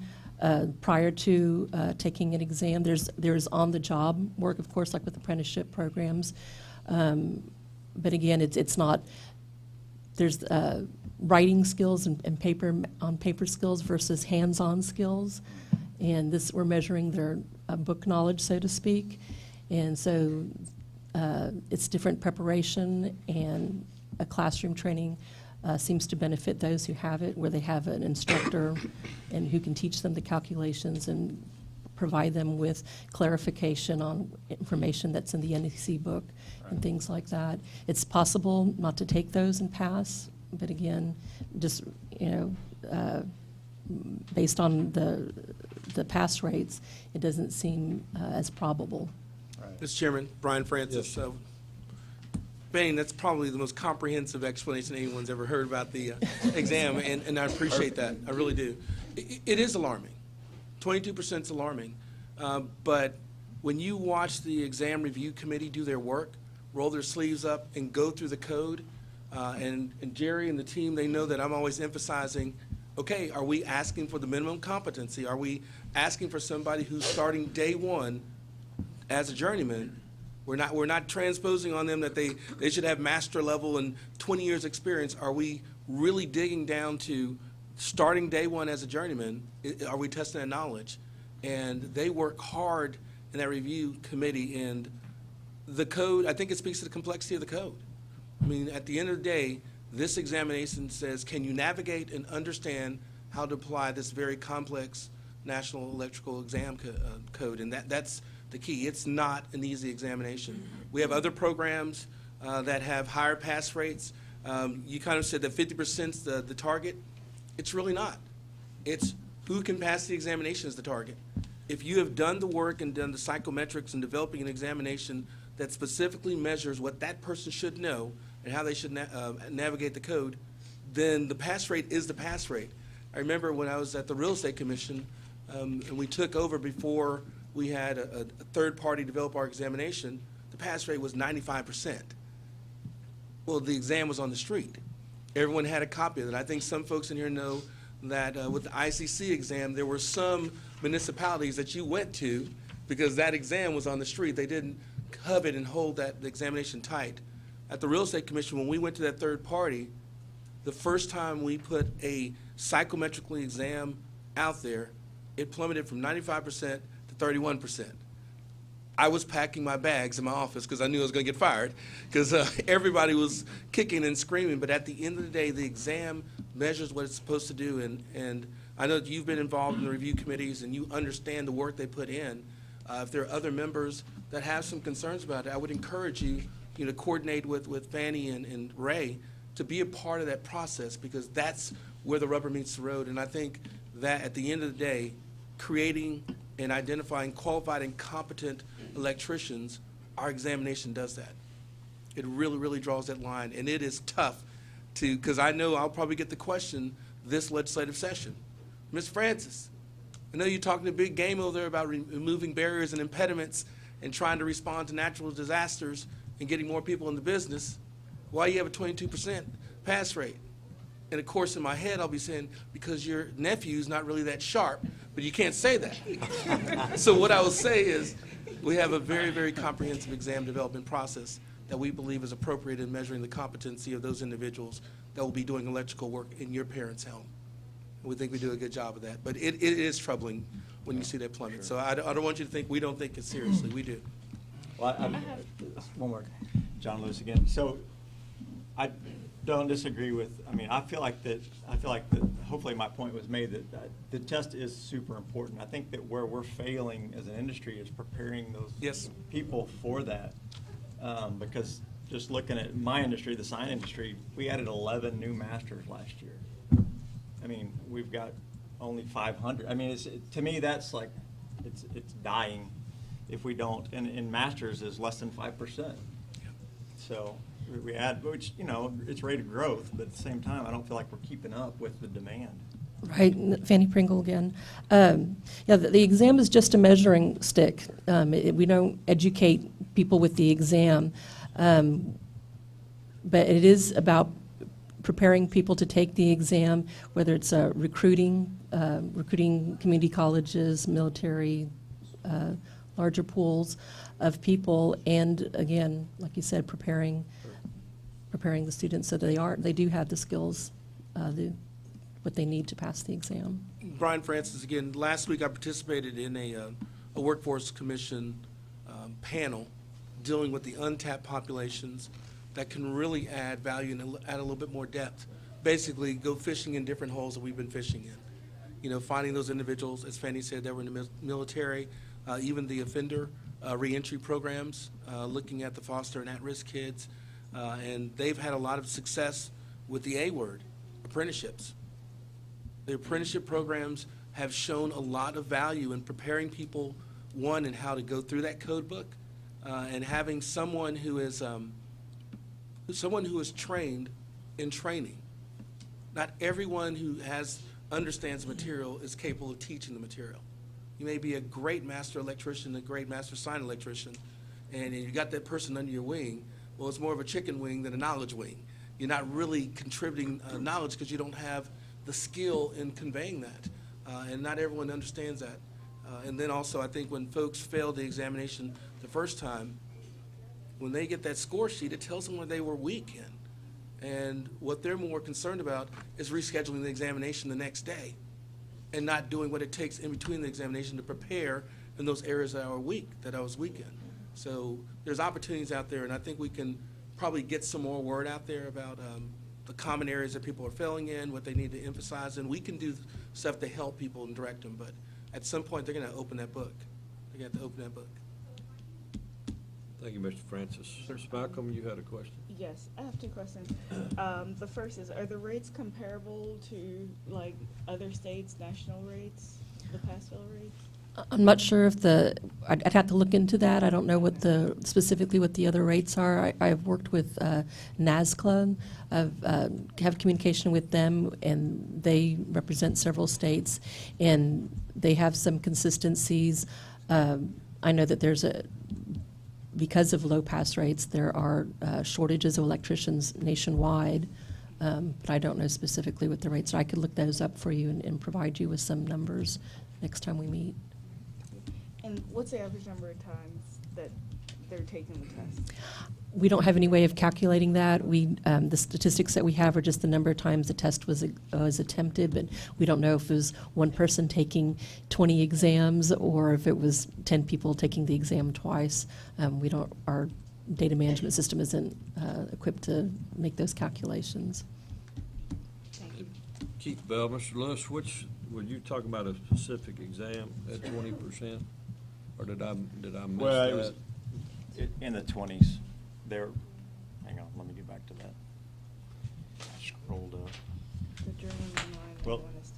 prior to taking an exam, there's on-the-job work, of course, like with apprenticeship programs. But again, it's not. There's writing skills and paper skills versus hands-on skills, and we're measuring their book knowledge, so to speak. And so it's different preparation, and a classroom training seems to benefit those who have it, where they have an instructor and who can teach them the calculations and provide them with clarification on information that's in the NEC book and things like that. It's possible not to take those and pass, but again, just, based on the pass rates, it doesn't seem as probable. Mr. Chairman, Brian Francis. Yes. So, Bane, that's probably the most comprehensive explanation anyone's ever heard about the exam, and I appreciate that. I really do. It is alarming. 22% is alarming. But when you watch the exam review committee do their work, roll their sleeves up and go through the code, and Jerry and the team, they know that I'm always emphasizing, okay, are we asking for the minimum competency? Are we asking for somebody who's starting day one as a journeyman? We're not transposing on them that they should have master level and 20 years experience. Are we really digging down to starting day one as a journeyman? Are we testing that knowledge? And they work hard in that review committee, and the code, I think it speaks to the complexity of the code. I mean, at the end of the day, this examination says, can you navigate and understand how to apply this very complex National Electrical Exam Code? And that's the key. It's not an easy examination. We have other programs that have higher pass rates. You kind of said that 50% is the target. It's really not. It's who can pass the examination is the target. If you have done the work and done the psychometrics and developing an examination that specifically measures what that person should know and how they should navigate the code, then the pass rate is the pass rate. I remember when I was at the Real Estate Commission, and we took over before we had a third party develop our examination, the pass rate was 95%. Well, the exam was on the street. Everyone had a copy of it. I think some folks in here know that with the ICC exam, there were some municipalities that you went to because that exam was on the street. They didn't covet and hold the examination tight. At the Real Estate Commission, when we went to that third party, the first time we put a psychometrically exam out there, it plummeted from 95% to 31%. I was packing my bags in my office because I knew I was going to get fired because everybody was kicking and screaming. But at the end of the day, the exam measures what it's supposed to do. And I know that you've been involved in the review committees and you understand the work they put in. If there are other members that have some concerns about it, I would encourage you, to coordinate with Fannie and Ray to be a part of that process because that's where the rubber meets the road. And I think that at the end of the day, creating and identifying qualified and competent electricians, our examination does that. It really, really draws that line, and it is tough because I know I'll probably get the question this legislative session. Ms. Francis, I know you're talking a big game over there about removing barriers and impediments and trying to respond to natural disasters and getting more people in the business. Why you have a 22% pass rate? And of course, in my head, I'll be saying, because your nephew's not really that sharp, but you can't say that. So what I will say is, we have a very, very comprehensive exam development process that we believe is appropriate in measuring the competency of those individuals that will be doing electrical work in your parents' home. And we think we do a good job of that. But it is troubling when you see that plummet. So I don't want you to think we don't take it seriously. We do. Well, one more, John Lewis again. So I don't disagree with, I feel like that, hopefully my point was made that the test is super important. I think that where we're failing as an industry is preparing those Yes. people for that. Because just looking at my industry, the sign industry, we added 11 new masters last year. We've got only 500. To me, that's like, it's dying if we don't, and masters is less than 5%. So we add, which, it's rate of growth, but at the same time, I don't feel like we're keeping up with the demand. Right, Fanny Pringle again. Yeah, the exam is just a measuring stick. We don't educate people with the exam, but it is about preparing people to take the exam, whether it's recruiting community colleges, military, larger pools of people, and again, like you said, preparing the students so they do have the skills, what they need to pass the exam. Brian Francis again. Last week I participated in a workforce commission panel dealing with the untapped populations that can really add value and add a little bit more depth. Basically, go fishing in different holes that we've been fishing in. Finding those individuals, as Fanny said, that were in the military, even the offender reentry programs, looking at the foster and at-risk kids, and they've had a lot of success with the A word, apprenticeships. The apprenticeship programs have shown a lot of value in preparing people, one, in how to go through that code book, and having someone who is trained in training. Not everyone who understands the material is capable of teaching the material. You may be a great master electrician, a great master sign electrician, and you got that person under your wing. Well, it's more of a chicken wing than a knowledge wing. You're not really contributing knowledge because you don't have the skill in conveying that, and not everyone understands that. And then also, I think when folks fail the examination the first time, when they get that score sheet, it tells them where they were weak in. And what they're more concerned about is rescheduling the examination the next day and not doing what it takes in between the examination to prepare in those areas that I was weak in. So there's opportunities out there, and I think we can probably get some more word out there about the common areas that people are failing in, what they need to emphasize, and we can do stuff to help people and direct them. But at some point, they're going to open that book. They're going to have to open that book. Thank you, Mr. Francis. Mr. Malcolm, you had a question? Yes, I have two questions. The first is, are the rates comparable to like other states' national rates, the pass-fail rates? I'm not sure if I'd have to look into that. I don't know specifically what the other rates are. I've worked with NASCLA, have communication with them, and they represent several states, and they have some consistencies. I know that because of low pass rates, there are shortages of electricians nationwide, but I don't know specifically what the rates are. I could look those up for you and provide you with some numbers next time we meet. And what's the average number of times that they're taking the test? We don't have any way of calculating that. The statistics that we have are just the number of times the test was attempted, but we don't know if it was one person taking 20 exams or if it was 10 people taking the exam twice. Our data management system isn't equipped to make those calculations. Thank you. Keith Bell, Mr. Lewis, were you talking about a specific exam at 20%? Or did I miss Well, that? it was in the 20s. Hang on, let me get back to that. I scrolled up. The journeyman line, Well- one is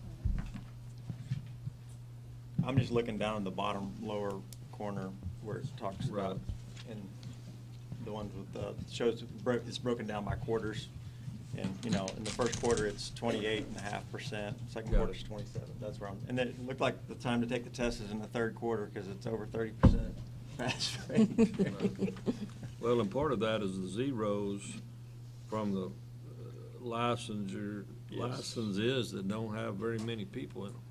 20. I'm just looking down in the bottom lower corner where it talks about, Right. and the ones with shows it's broken down by quarters. And, in the first quarter, it's 28.5%. Second Got quarter's it. 27. That's where and then it looked like the time to take the test is in the third quarter because it's over 30% pass rate. Well, and part of that is the zeros from the licensure, licenses that don't have very many people in them.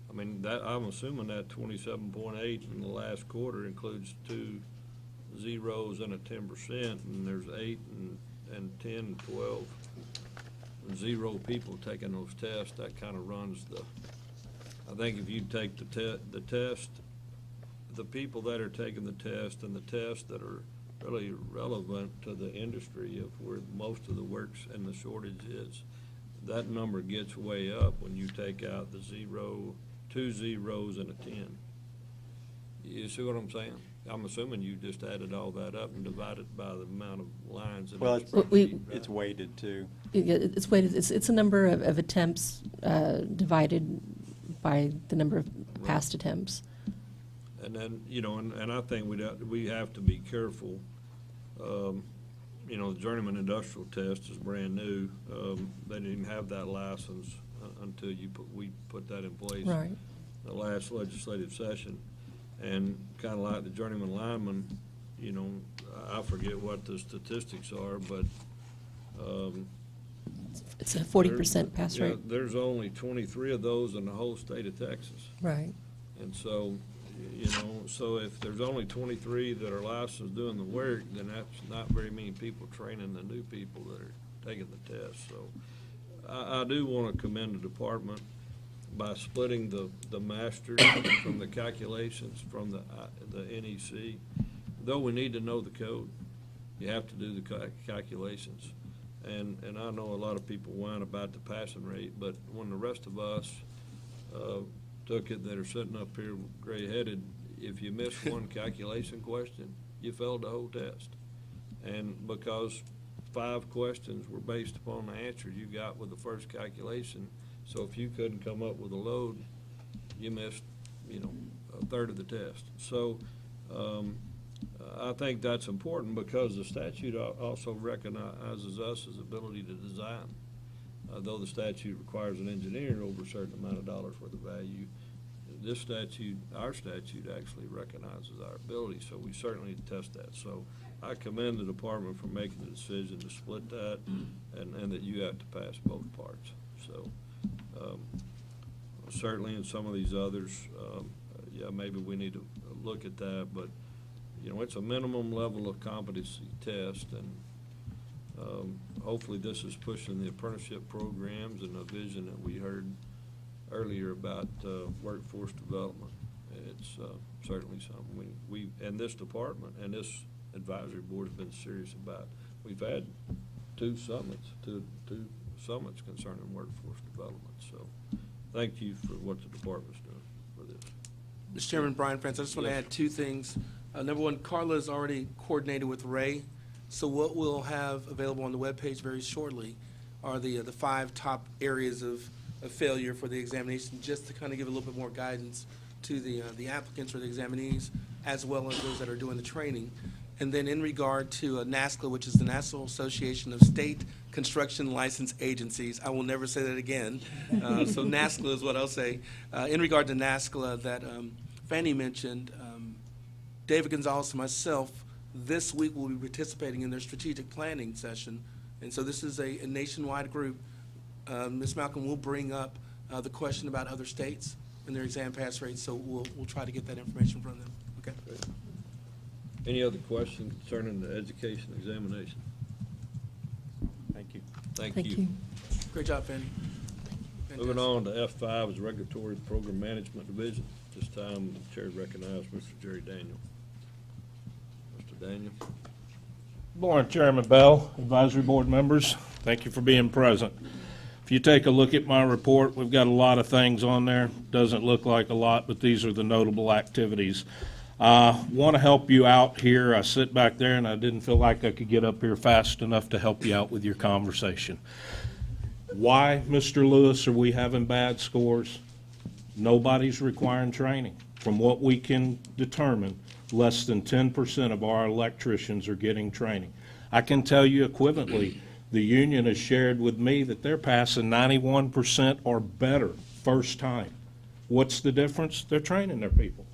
I mean, that, I'm assuming that 27.8 in the last quarter includes 2 zeros and a 10%, and there's 8 and 10 and 12 zero people taking those tests. That kind of runs the, I think if you take the test, the people that are taking the test and the tests that are really relevant to the industry of where most of the works and the shortage is, that number gets way up when you take out the 2 zeros and a 10. You see what I'm saying? I'm assuming you just added all that up and divided by the amount of lines. In Well, each it's, spreadsheet, right? it's weighted too. It's weighted, it's a number of attempts divided by the number of past attempts. And then, you know, and I think we have to be careful. You know, the journeyman industrial test is brand new. They didn't even have that license until we put that in place. Right. The last legislative session. And kind of like the journeyman lineman, you know, I forget what the statistics are, but It's a 40% pass yeah, rate. there's only 23 of those in the whole state of Texas. Right. And so, you know, so if there's only 23 that are licensed doing the work, then that's not very many people training the new people that are taking the test. So I do want to commend the department by splitting the masters from the calculations from the NEC. Though we need to know the code, you have to do the calculations. And I know a lot of people whine about the passing rate, but when the rest of us took it that are sitting up here gray-headed, if you miss one calculation question, you failed the whole test. And because 5 questions were based upon the answer you got with the first calculation, so if you couldn't come up with a load, you missed, you know, a third of the test. So I think that's important because the statute also recognizes us as ability to design. Though the statute requires an engineer over a certain amount of dollars worth of value, this statute, our statute actually recognizes our ability, so we certainly test that. So I commend the department for making the decision to split that and that you have to pass both parts. So certainly in some of these others, yeah, maybe we need to look at that, but you know, it's a minimum level of competency test, and hopefully this is pushing the apprenticeship programs and a vision that we heard earlier about workforce development. It's certainly something we and this department and this advisory board has been serious about. We've had two summits concerning workforce development. So thank you for what the department's doing for this. Mr. Chairman, Brian France, I just want to Yes. add 2 things. Number one, Carla has already coordinated with Ray, so what we'll have available on the webpage very shortly are the 5 top areas of failure for the examination, just to kind of give a little bit more guidance to the applicants or the examinees, as well as those that are doing the training. And then in regard to NASCLA, which is the National Association of State Construction License Agencies, I will never say that again, so NASCLA is what I'll say. In regard to NASCLA that Fanny mentioned, David Gonzalez and myself, this week will be participating in their strategic planning session. And so this is a nationwide group. Ms. Malcolm will bring up the question about other states and their exam pass rates, so we'll try to get that information from them. Okay? Any other questions concerning the education examination? Thank you. Thank Thank you. you. Great job, Fanny. Moving on to F5 is Regulatory Program Management Division. This time, the chair recognizes Mr. Jerry Daniel. Mr. Daniel. Morning, Chairman Bell, advisory board members. Thank you for being present. If you take a look at my report, we've got a lot of things on there. Doesn't look like a lot, but these are the notable activities. Want to help you out here. I sit back there and I didn't feel like I could get up here fast enough to help you out with your conversation. Why, Mr. Lewis, are we having bad scores? Nobody's requiring training. From what we can determine, less than 10% of our electricians are getting training. I can tell you equivalently, the union has shared with me that they're passing 91% or better first time. What's the difference? They're training their people.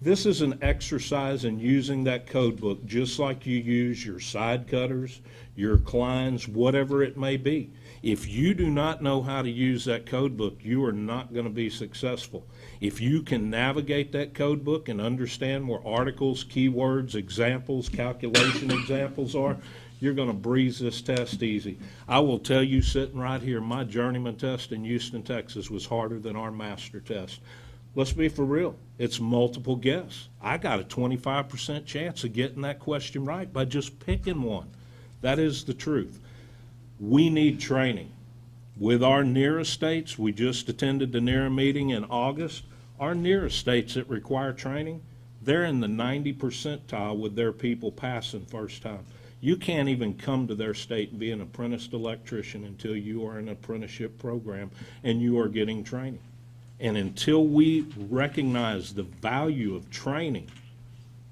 This is an exercise in using that code book just like you use your side cutters, your Kleins, whatever it may be. If you do not know how to use that code book, you are not going to be successful. If you can navigate that code book and understand where articles, keywords, examples, calculation examples are, you're going to breeze this test easy. I will tell you, sitting right here, my journeyman test in Houston, Texas was harder than our master test. Let's be for real. It's multiple guess. I got a 25% chance of getting that question right by just picking one. That is the truth. We need training. With our near states, we just attended the NERA meeting in August. Our near states that require training, they're in the 90 percentile with their people passing first time. You can't even come to their state and be an apprenticed electrician until you are in an apprenticeship program and you are getting training. And until we recognize the value of training,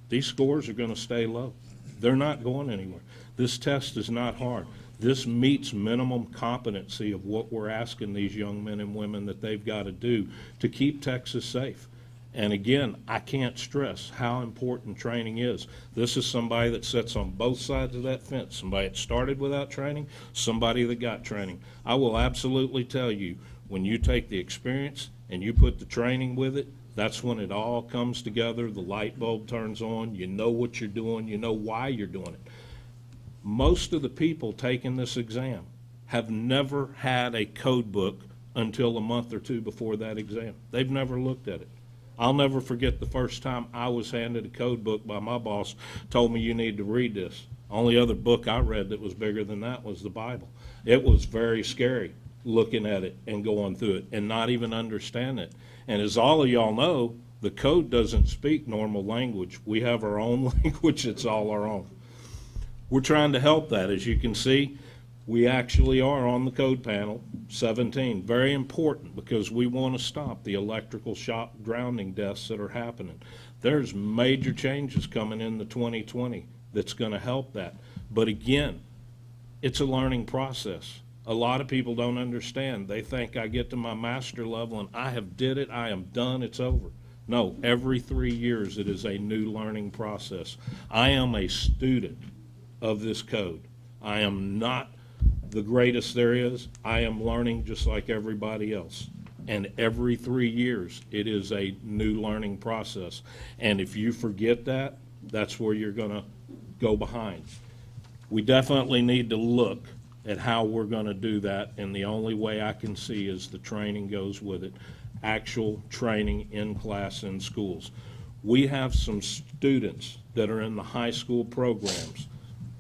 these scores are going to stay low. They're not going anywhere. This test is not hard. This meets minimum competency of what we're asking these young men and women that they've got to do to keep Texas safe. And again, I can't stress how important training is. This is somebody that sits on both sides of that fence, somebody that started without training, somebody that got training. I will absolutely tell you, when you take the experience and you put the training with it, that's when it all comes together, the light bulb turns on, you know what you're doing, you know why you're doing it. Most of the people taking this exam have never had a code book until a month or two before that exam. They've never looked at it. I'll never forget the first time I was handed a code book by my boss, told me you need to read this. Only other book I read that was bigger than that was the Bible. It was very scary looking at it and going through it and not even understand it. And as all of y'all know, the code doesn't speak normal language. We have our own language, it's all our own. We're trying to help that. As you can see, we actually are on the code panel 17. Very important because we want to stop the electrical shock drowning deaths that are happening. There's major changes coming in the 2020 that's going to help that. But again, it's a learning process. A lot of people don't understand. They think I get to my master level and I have did it, I am done, it's over. No, every 3 years it is a new learning process. I am a student of this code. I am not the greatest there is. I am learning just like everybody else. And every 3 years, it is a new learning process. And if you forget that, that's where you're going to go behind. We definitely need to look at how we're going to do that, and the only way I can see is the training goes with it. Actual training in class in schools. We have some students that are in the high school programs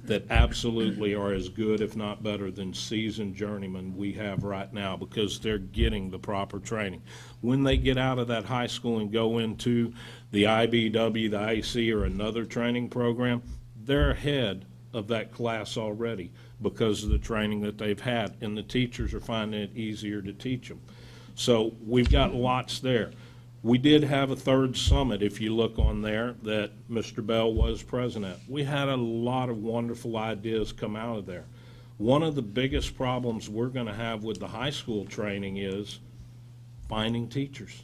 that absolutely are as good, if not better, than seasoned journeymen we have right now because they're getting the proper training. When they get out of that high school and go into the IBW, the IC, or another training program, they're ahead of that class already because of the training that they've had, and the teachers are finding it easier to teach them. So we've got lots there. We did have a third summit, if you look on there, that Mr. Bell was present at. We had a lot of wonderful ideas come out of there. One of the biggest problems we're going to have with the high school training is finding teachers.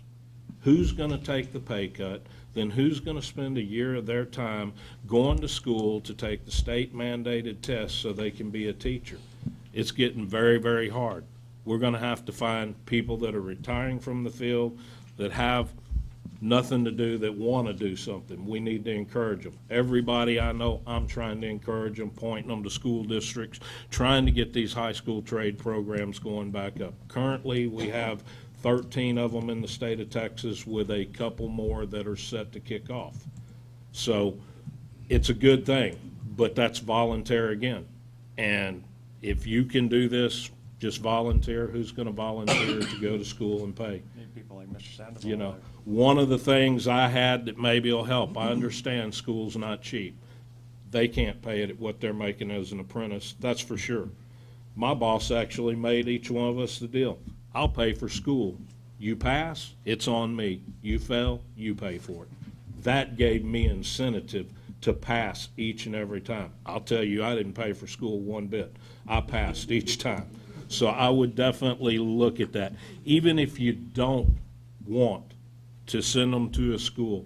Who's going to take the pay cut? Then who's going to spend a year of their time going to school to take the state mandated tests so they can be a teacher? It's getting very, very hard. We're going to have to find people that are retiring from the field, that have nothing to do, that want to do something. We need to encourage them. Everybody I know, I'm trying to encourage them, pointing them to school districts, trying to get these high school trade programs going back up. Currently, we have 13 of them in the state of Texas with a couple more that are set to kick off. So it's a good thing, but that's volunteer again. And if you can do this, just volunteer. Who's going to volunteer to go to school and pay? Need people like Mr. Sandoval. You know, one of the things I had that maybe will help, I understand school's not cheap. They can't pay it at what they're making as an apprentice, that's for sure. My boss actually made each one of us the deal. I'll pay for school. You pass, it's on me. You fail, you pay for it. That gave me incentive to pass each and every time. I'll tell you, I didn't pay for school one bit. I passed each time. So I would definitely look at that. Even if you don't want to send them to a school,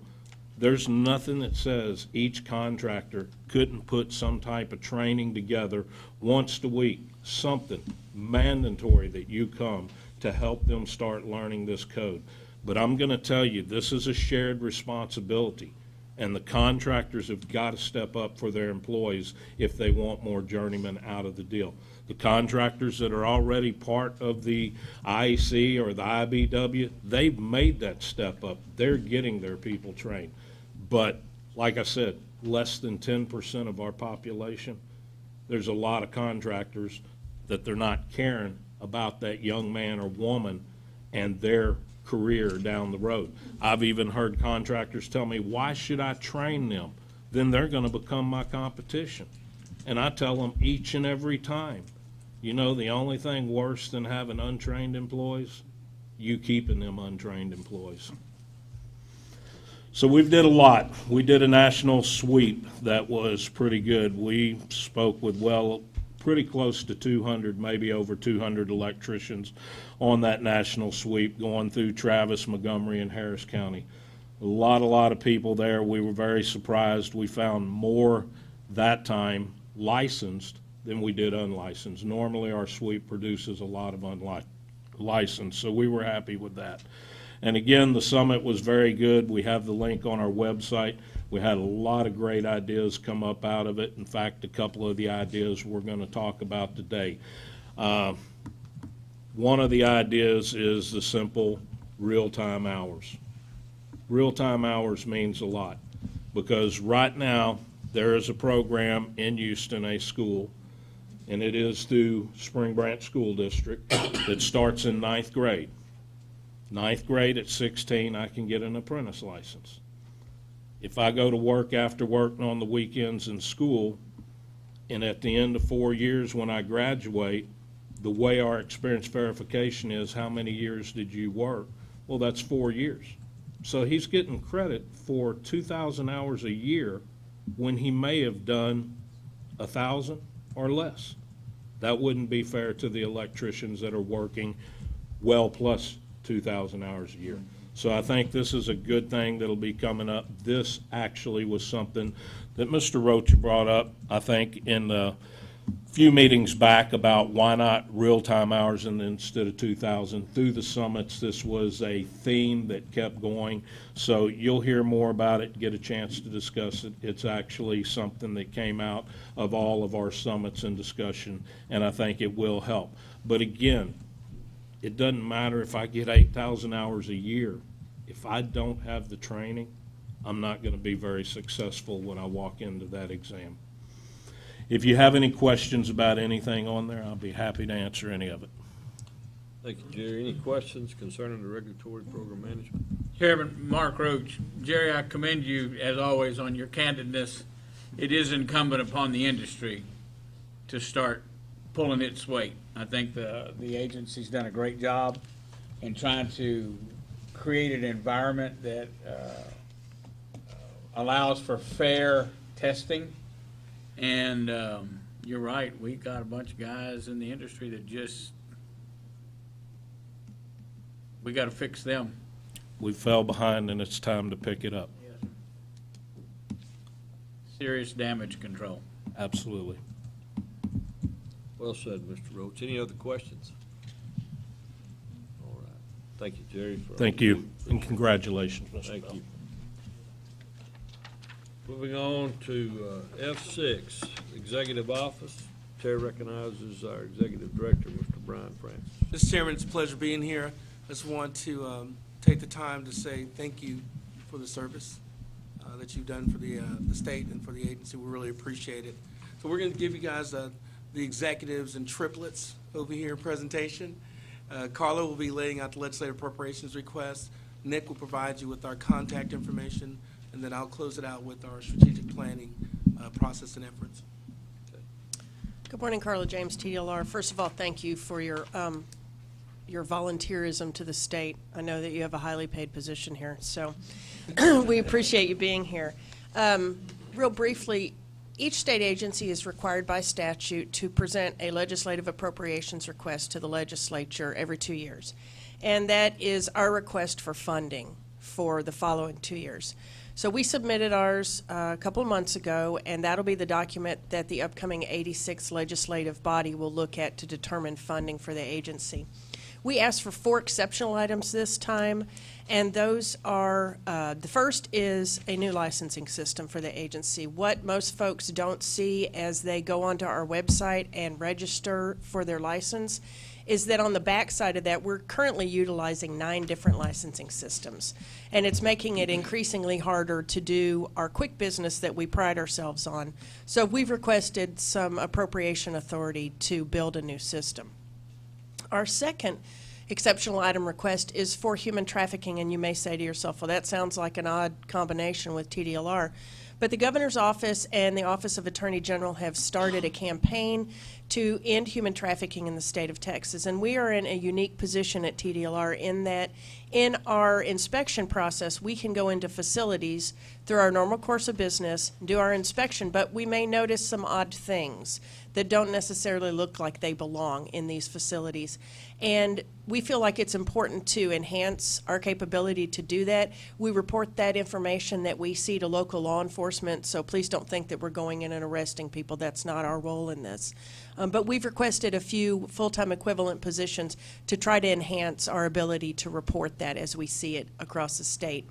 there's nothing that says each contractor couldn't put some type of training together once a week, something. mandatory that you come to help them start learning this code. But I'm going to tell you, this is a shared responsibility, and the contractors have got to step up for their employees if they want more journeymen out of the deal. The contractors that are already part of the IEC or the IBW, they've made that step up. They're getting their people trained. But like I said, less than 10% of our population, there's a lot of contractors that they're not caring about that young man or woman and their career down the road. I've even heard contractors tell me, why should I train them? Then they're going to become my competition. And I tell them each and every time, you know, the only thing worse than having untrained employees, you keeping them untrained employees. So we've did a lot. We did a national sweep that was pretty good. We spoke with, well, pretty close to 200, maybe over 200 electricians on that national sweep going through Travis, Montgomery, and Harris County. A lot of people there. We were very surprised. We found more that time licensed than we did unlicensed. Normally our sweep produces a lot of unlicensed, so we were happy with that. And again, the summit was very good. We have the link on our website. We had a lot of great ideas come up out of it. In fact, a couple of the ideas we're going to talk about today. One of the ideas is the simple real-time hours. Real-time hours means a lot because right now there is a program in Houston, a school, and it is through Spring Branch School District that starts in 9th grade. 9th grade at 16, I can get an apprentice license. If I go to work after work and on the weekends in school, and at the end of 4 years when I graduate, the way our experience verification is, how many years did you work? Well, that's 4 years. So he's getting credit for 2,000 hours a year when he may have done 1,000 or less. That wouldn't be fair to the electricians that are working well plus 2,000 hours a year. So I think this is a good thing that'll be coming up. This actually was something that Mr. Roach brought up, I think, in the few meetings back about why not real-time hours and instead of 2,000. Through the summits, this was a theme that kept going. So you'll hear more about it, get a chance to discuss it. It's actually something that came out of all of our summits and discussion, and I think it will help. But again, it doesn't matter if I get 8,000 hours a year. If I don't have the training, I'm not going to be very successful when I walk into that exam. If you have any questions about anything on there, I'll be happy to answer any of it. Thank you, Jerry. Any questions concerning the regulatory program management? Chairman Mark Roach, Jerry, I commend you, as always, on your candidness. It is incumbent upon the industry to start pulling its weight. I think the agency's done a great job in trying to create an environment that allows for fair testing. And you're right, we've got a bunch of guys in the industry that just, we got to fix them. We fell behind and it's time to pick it up. Serious damage control. Absolutely. Well said, Mr. Roach. Any other questions? All right. Thank you, Jerry. Thank you, and congratulations, Mr. Thank Bell. you. Moving on to F6, Executive Office. Chair recognizes our Executive Director, Mr. Brian Francis. Mr. Chairman, it's a pleasure being here. I just want to take the time to say thank you for the service that you've done for the state and for the agency. We really appreciate it. So we're going to give you guys the executives in triplets over here in presentation. Carla will be laying out the legislative appropriations request. Nick will provide you with our contact information, and then I'll close it out with our strategic planning process and efforts. Good morning, Carla James, TDLR. First of all, thank you for your volunteerism to the state. I know that you have a highly paid position here, so we appreciate you being here. Real briefly, each state agency is required by statute to present a legislative appropriations request to the legislature every 2 years. And that is our request for funding for the following 2 years. So we submitted ours a couple of months ago, and that'll be the document that the upcoming 86th legislative body will look at to determine funding for the agency. We asked for 4 exceptional items this time, and those are, the first is a new licensing system for the agency. What most folks don't see as they go onto our website and register for their license is that on the back side of that, we're currently utilizing 9 different licensing systems. And it's making it increasingly harder to do our quick business that we pride ourselves on. So we've requested some appropriation authority to build a new system. Our second exceptional item request is for human trafficking, and you may say to yourself, well, that sounds like an odd combination with TDLR. But the Governor's Office and the Office of Attorney General have started a campaign to end human trafficking in the state of Texas. And we are in a unique position at TDLR in that in our inspection process, we can go into facilities through our normal course of business, do our inspection, but we may notice some odd things that don't necessarily look like they belong in these facilities. And we feel like it's important to enhance our capability to do that. We report that information that we see to local law enforcement, so please don't think that we're going in and arresting people. That's not our role in this. But we've requested a few full-time equivalent positions to try to enhance our ability to report that as we see it across the state.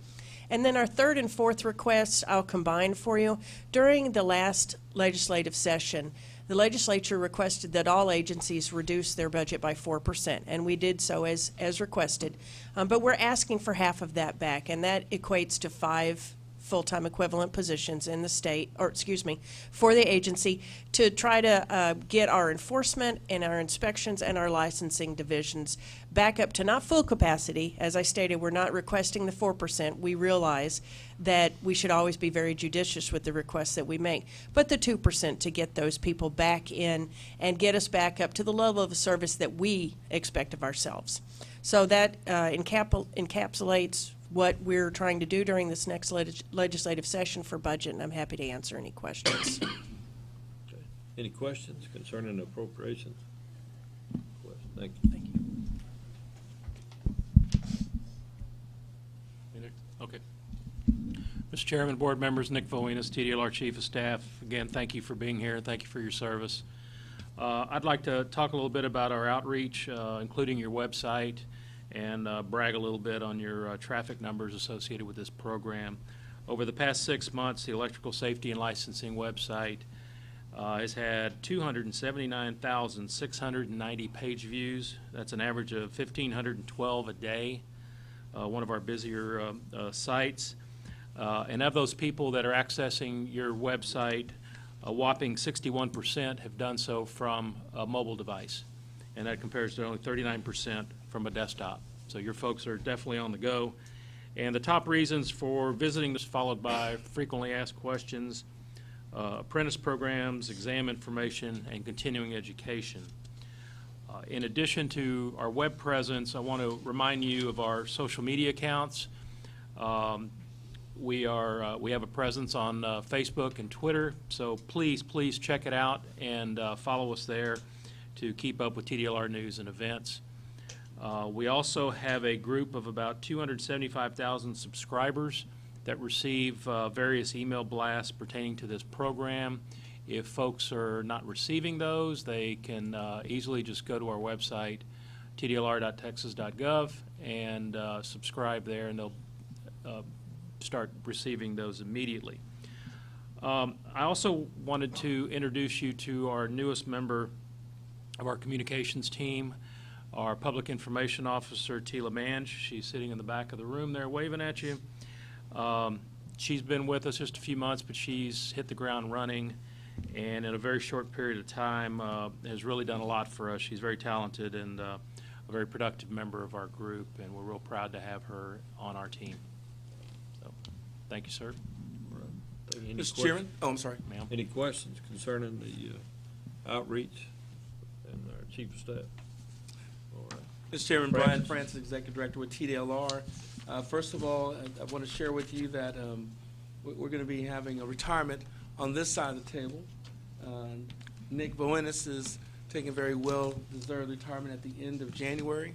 And then our third and fourth requests I'll combine for you. During the last legislative session, the legislature requested that all agencies reduce their budget by 4%, and we did so as requested. But we're asking for half of that back, and that equates to 5 full-time equivalent positions in the state, or excuse me, for the agency to try to get our enforcement and our inspections and our licensing divisions back up to not full capacity. As I stated, we're not requesting the 4%. We realize that we should always be very judicious with the requests that we make, but the 2% to get those people back in and get us back up to the level of service that we expect of ourselves. So that encapsulates what we're trying to do during this next legislative session for budget, and I'm happy to answer any questions. Okay. Any questions concerning the appropriations? Thank you. Thank you. Okay. Mr. Chairman, board members, Nick Voinas, TDLR Chief of Staff. Again, thank you for being here. Thank you for your service. I'd like to talk a little bit about our outreach, including your website, and brag a little bit on your traffic numbers associated with this program. Over the past 6 months, the Electrical Safety and Licensing website has had 279,690 page views. That's an average of 1,512 a day, one of our busier sites. And of those people that are accessing your website, a whopping 61% have done so from a mobile device, and that compares to only 39% from a desktop. So your folks are definitely on the go. And the top reasons for visiting is followed by frequently asked questions, apprentice programs, exam information, and continuing education. In addition to our web presence, I want to remind you of our social media accounts. We have a presence on Facebook and Twitter, so please check it out and follow us there to keep up with TDLR news and events. We also have a group of about 275,000 subscribers that receive various email blasts pertaining to this program. If folks are not receiving those, they can easily just go to our website, tdlr.texas.gov, and subscribe there, and they'll start receiving those immediately. I also wanted to introduce you to our newest member of our communications team, our Public Information Officer, Tila Mange. She's sitting in the back of the room there waving at you. She's been with us just a few months, but she's hit the ground running, and in a very short period of time has really done a lot for us. She's very talented and a very productive member of our group, and we're real proud to have her on our team. So, thank you, sir. Any Mr. Chairman? Oh, I'm sorry. Ma'am. Any questions concerning the outreach and our Chief of Staff? All right. Mr. Chairman, Francis. Brian Francis, Executive Director with TDLR. First of all, I want to share with you that we're going to be having a retirement on this side of the table. Nick Voinas is taking a very well-deserved retirement at the end of January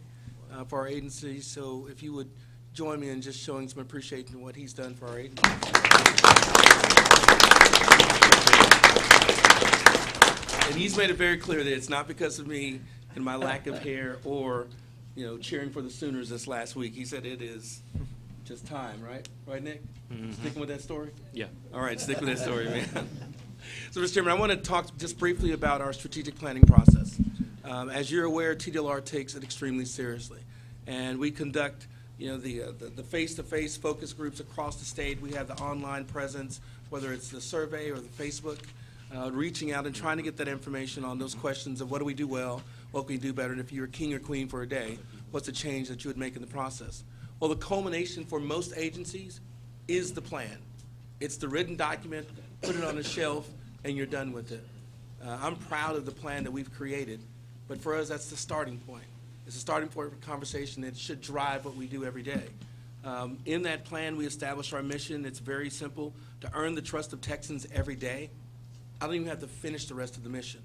for our agency. So if you would join me in just showing some appreciation of what he's done for our agency. And he's made it very clear that it's not because of me and my lack of hair or, cheering for the Sooners this last week. He said it is just time, right? Right, Nick? Sticking with that story? Yeah. All right, stick with that story, man. So, Mr. Chairman, I want to talk just briefly about our strategic planning process. As you're aware, TDLR takes it extremely seriously, and we conduct, the face-to-face focus groups across the state. We have the online presence, whether it's the survey or the Facebook, reaching out and trying to get that information on those questions of what do we do well, what can we do better, and if you're king or queen for a day, what's the change that you would make in the process? Well, the culmination for most agencies is the plan. It's the written document, put it on a shelf, and you're done with it. I'm proud of the plan that we've created, but for us, that's the starting point. It's a starting point for conversation that should drive what we do every day. In that plan, we established our mission. It's very simple, to earn the trust of Texans every day. I don't even have to finish the rest of the mission,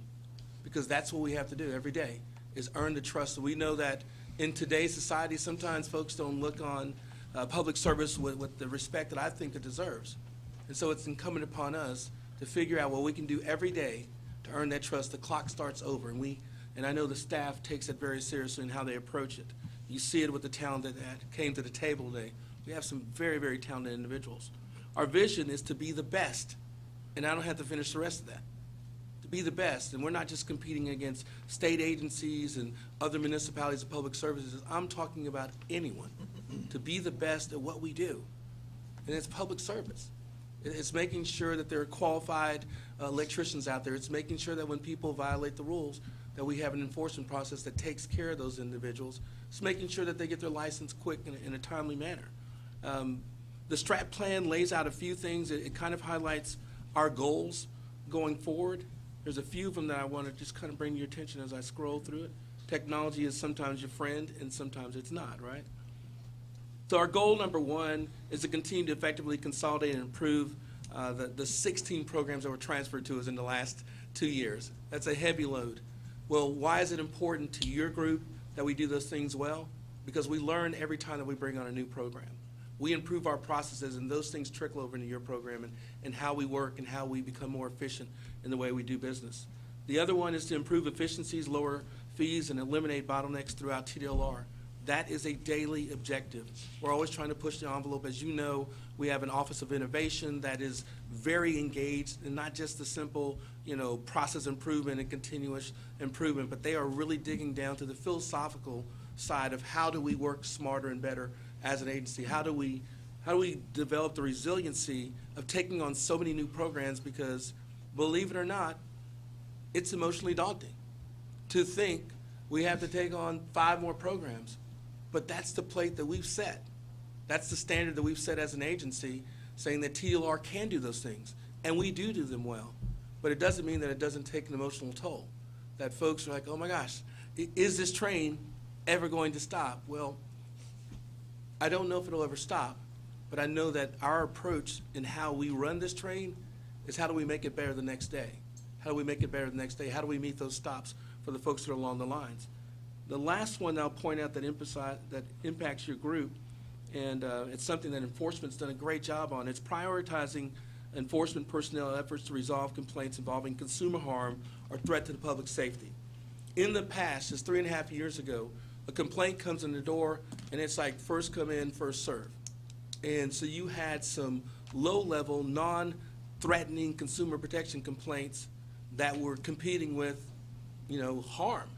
because that's what we have to do every day, is earn the trust. We know that in today's society, sometimes folks don't look on public service with the respect that I think it deserves. And so it's incumbent upon us to figure out what we can do every day to earn that trust. The clock starts over, and I know the staff takes it very seriously in how they approach it. You see it with the talent that came to the table today. We have some very, very talented individuals. Our vision is to be the best, and I don't have to finish the rest of that. To be the best, and we're not just competing against state agencies and other municipalities and public services. I'm talking about anyone. To be the best at what we do, and it's public service. It's making sure that there are qualified electricians out there. It's making sure that when people violate the rules, that we have an enforcement process that takes care of those individuals. It's making sure that they get their license quick in a timely manner. The strat plan lays out a few things. It kind of highlights our goals going forward. There's a few of them that I want to just kind of bring to your attention as I scroll through it. Technology is sometimes your friend and sometimes it's not, right? So our goal number one is to continue to effectively consolidate and improve the 16 programs that were transferred to us in the last 2 years. That's a heavy load. Well, why is it important to your group that we do those things well? Because we learn every time that we bring on a new program. We improve our processes, and those things trickle over into your program and how we work and how we become more efficient in the way we do business. The other one is to improve efficiencies, lower fees, and eliminate bottlenecks throughout TDLR. That is a daily objective. We're always trying to push the envelope. As you know, we have an Office of Innovation that is very engaged in not just the simple, process improvement and continuous improvement, but they are really digging down to the philosophical side of how do we work smarter and better as an agency? How do we develop the resiliency of taking on so many new programs? Because believe it or not, it's emotionally daunting to think we have to take on 5 more programs. But that's the plate that we've set. That's the standard that we've set as an agency, saying that TDLR can do those things, and we do them well. But it doesn't mean that it doesn't take an emotional toll, that folks are like, oh my gosh, is this train ever going to stop? Well, I don't know if it'll ever stop, but I know that our approach in how we run this train is how do we make it better the next day? How do we make it better the next day? How do we meet those stops for the folks that are along the lines? The last one I'll point out that impacts your group, and it's something that enforcement's done a great job on. It's prioritizing enforcement personnel efforts to resolve complaints involving consumer harm or threat to the public safety. In the past, just 3.5 years ago, a complaint comes in the door, and it's like first come in, first serve. And so you had some low-level, non-threatening consumer protection complaints that were competing with, harm.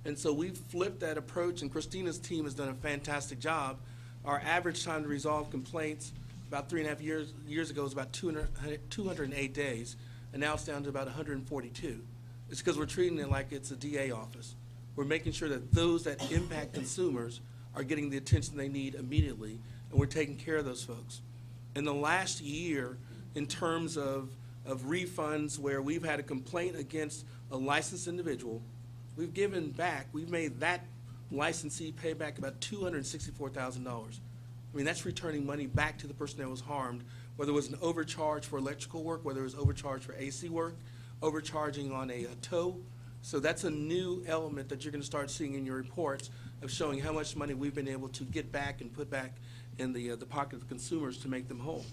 And so we've flipped that approach, and Christina's team has done a fantastic job. Our average time to resolve complaints about 3.5 years ago was about 208 days, and now it's down to about 142. It's because we're treating it like it's a DA office. We're making sure that those that impact consumers are getting the attention they need immediately, and we're taking care of those folks. In the last year, in terms of refunds where we've had a complaint against a licensed individual, we've made that licensee pay back about $264,000. I mean, that's returning money back to the person that was harmed, whether it was an overcharge for electrical work, whether it was overcharge for AC work, overcharging on a tow. So that's a new element that you're going to start seeing in your reports of showing how much money we've been able to get back and put back in the pocket of consumers to make them whole.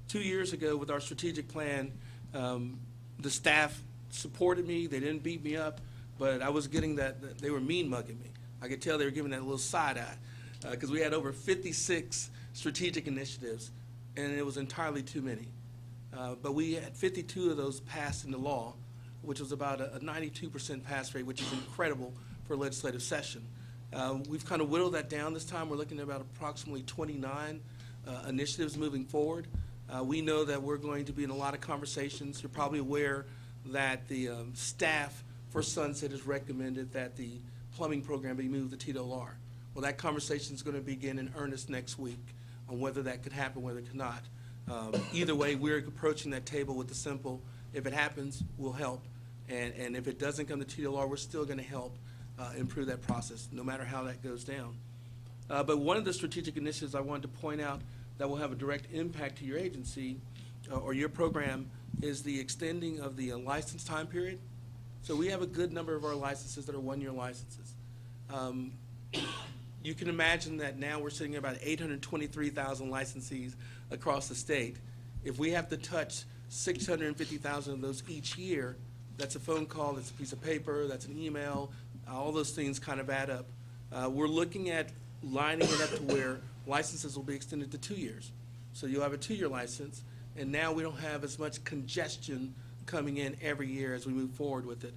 2 years ago, with our strategic plan, the staff supported me. They didn't beat me up, but I was getting that they were mean mugging me. I could tell they were giving that little side eye because we had over 56 strategic initiatives, and it was entirely too many. But we had 52 of those passed into law, which was about a 92% pass rate, which is incredible for a legislative session. We've kind of whittled that down this time. We're looking at about approximately 29 initiatives moving forward. We know that we're going to be in a lot of conversations. You're probably aware that the staff for Sunset has recommended that the plumbing program be moved to TDLR. Well, that conversation is going to begin in earnest next week on whether that could happen, whether it could not. Either way, we're approaching that table with the simple, if it happens, we'll help. And if it doesn't come to TDLR, we're still going to help improve that process, no matter how that goes down. But one of the strategic initiatives I wanted to point out that will have a direct impact to your agency or your program is the extending of the license time period. So we have a good number of our licenses that are one-year licenses. You can imagine that now we're sitting at about 823,000 licensees across the state. If we have to touch 650,000 of those each year, that's a phone call, that's a piece of paper, that's an email, all those things kind of add up. We're looking at lining it up to where licenses will be extended to 2 years. So you'll have a 2-year license, and now we don't have as much congestion coming in every year as we move forward with it.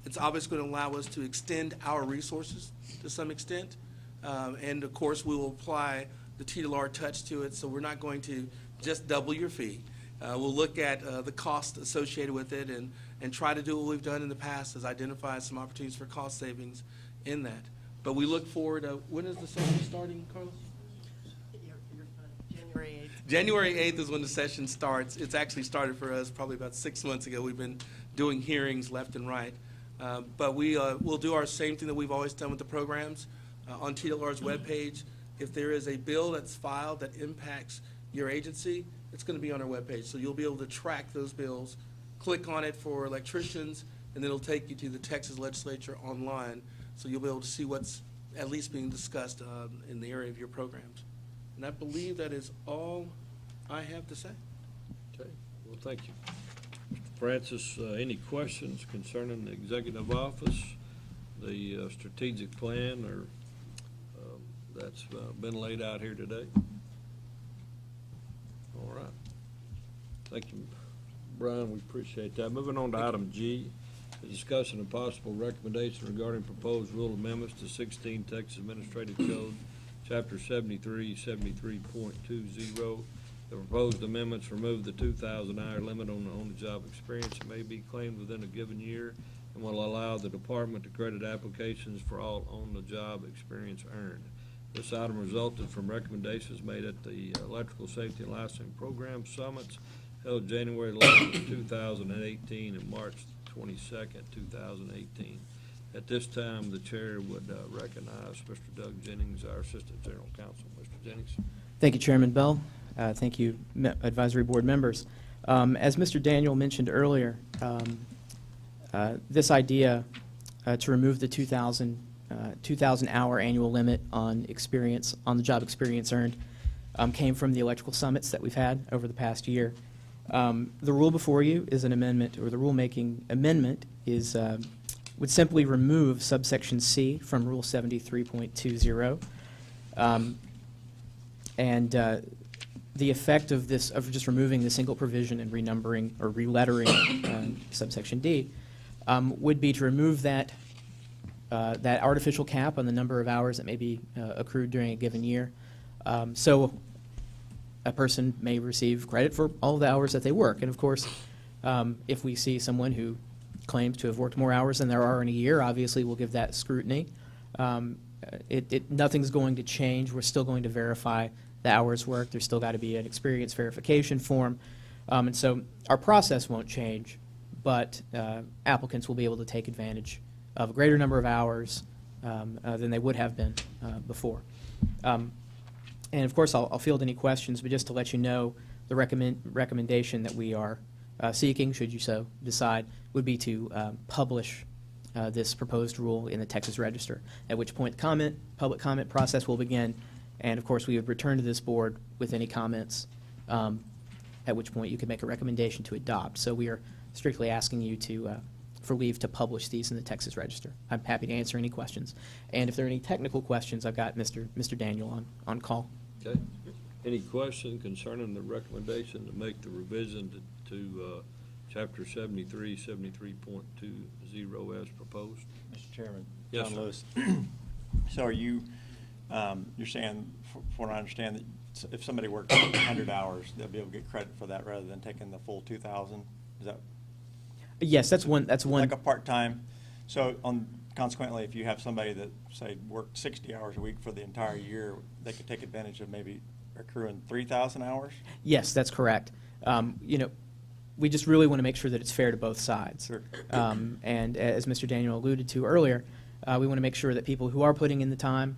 It's obviously going to allow us to extend our resources to some extent, and of course we will apply the TDLR touch to it, so we're not going to just double your fee. We'll look at the cost associated with it and try to do what we've done in the past, is identify some opportunities for cost savings in that. But we look forward, when is the session starting, Carlos? January 8th. January 8th is when the session starts. It's actually started for us probably about 6 months ago. We've been doing hearings left and right. But we'll do our same thing that we've always done with the programs. On TDLR's webpage, if there is a bill that's filed that impacts your agency, it's going to be on our webpage. So you'll be able to track those bills, click on it for electricians, and it'll take you to the Texas legislature online. So you'll be able to see what's at least being discussed in the area of your programs. And I believe that is all I have to say. Okay, well, thank you. Mr. Francis, any questions concerning the executive office, the strategic plan, or that's been laid out here today? All right. Thank you, Brian. We appreciate that. Moving on to item G, the discussion of possible recommendation regarding proposed rule amendments to 16 Texas Administrative Code, Chapter 73, 73.20. The proposed amendments remove the 2,000-hour limit on the on-the-job experience that may be claimed within a given year and will allow the department to credit applications for all on-the-job experience earned. This item resulted from recommendations made at the Electrical Safety and Licensing Program Summits held January 11, 2018 and March 22nd, 2018. At this time, the chair would recognize Mr. Doug Jennings, our Assistant General Counsel. Mr. Jennings. Thank you, Chairman Bell. Thank you, advisory board members. As Mr. Daniel mentioned earlier, this idea to remove the 2,000-hour annual limit on the-job experience earned came from the electrical summits that we've had over the past year. The rule before you is an amendment, or the rulemaking amendment is would simply remove subsection C from Rule 73.20. The effect of this, of just removing the single provision and renumbering or relettering subsection D, would be to remove that artificial cap on the number of hours that may be accrued during a given year. So a person may receive credit for all the hours that they work. And of course, if we see someone who claims to have worked more hours than there are in a year, obviously we'll give that scrutiny. Nothing's going to change. We're still going to verify the hours worked. There's still got to be an experience verification form. And so our process won't change, but applicants will be able to take advantage of a greater number of hours than they would have been before. And of course, I'll field any questions, but just to let you know, the recommendation that we are seeking, should you so decide, would be to publish this proposed rule in the Texas Register, at which point the public comment process will begin, and of course, we would return to this board with any comments, at which point you could make a recommendation to adopt. So we are strictly asking you for leave to publish these in the Texas Register. I'm happy to answer any questions. And if there are any technical questions, I've got Mr. Daniel on call. Okay. Any question concerning the recommendation to make the revision to Chapter 73, 73.20 as proposed? Mr. Chairman. Yes, John sir. Lewis. So are you, you're saying, from what I understand, that if somebody works 100 hours, they'll be able to get credit for that rather than taking the full 2,000? Is that Yes, that's one. like a part-time? So consequently, if you have somebody that, say, worked 60 hours a week for the entire year, they could take advantage of maybe accruing 3,000 hours? Yes, that's correct. We just really want to make sure that it's fair to both sides. Sure. And as Mr. Daniel alluded to earlier, we want to make sure that people who are putting in the time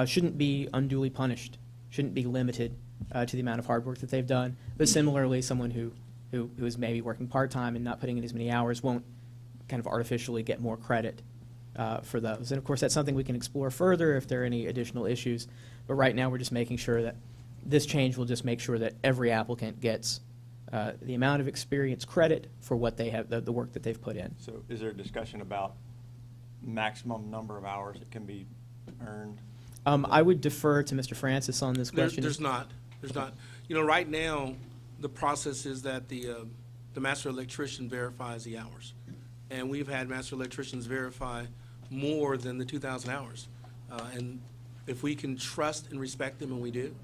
shouldn't be unduly punished, shouldn't be limited to the amount of hard work that they've done. But similarly, someone who is maybe working part-time and not putting in as many hours won't kind of artificially get more credit for those. And of course, that's something we can explore further if there are any additional issues. But right now, we're just making sure that this change will just make sure that every applicant gets the amount of experience credit for what they have, the work that they've put in. So is there a discussion about maximum number of hours that can be earned? I would defer to Mr. Francis on this question. There's not. You know, right now, the process is that the master electrician verifies the hours. And we've had master electricians verify more than the 2,000 hours. And if we can trust and respect them, and we do,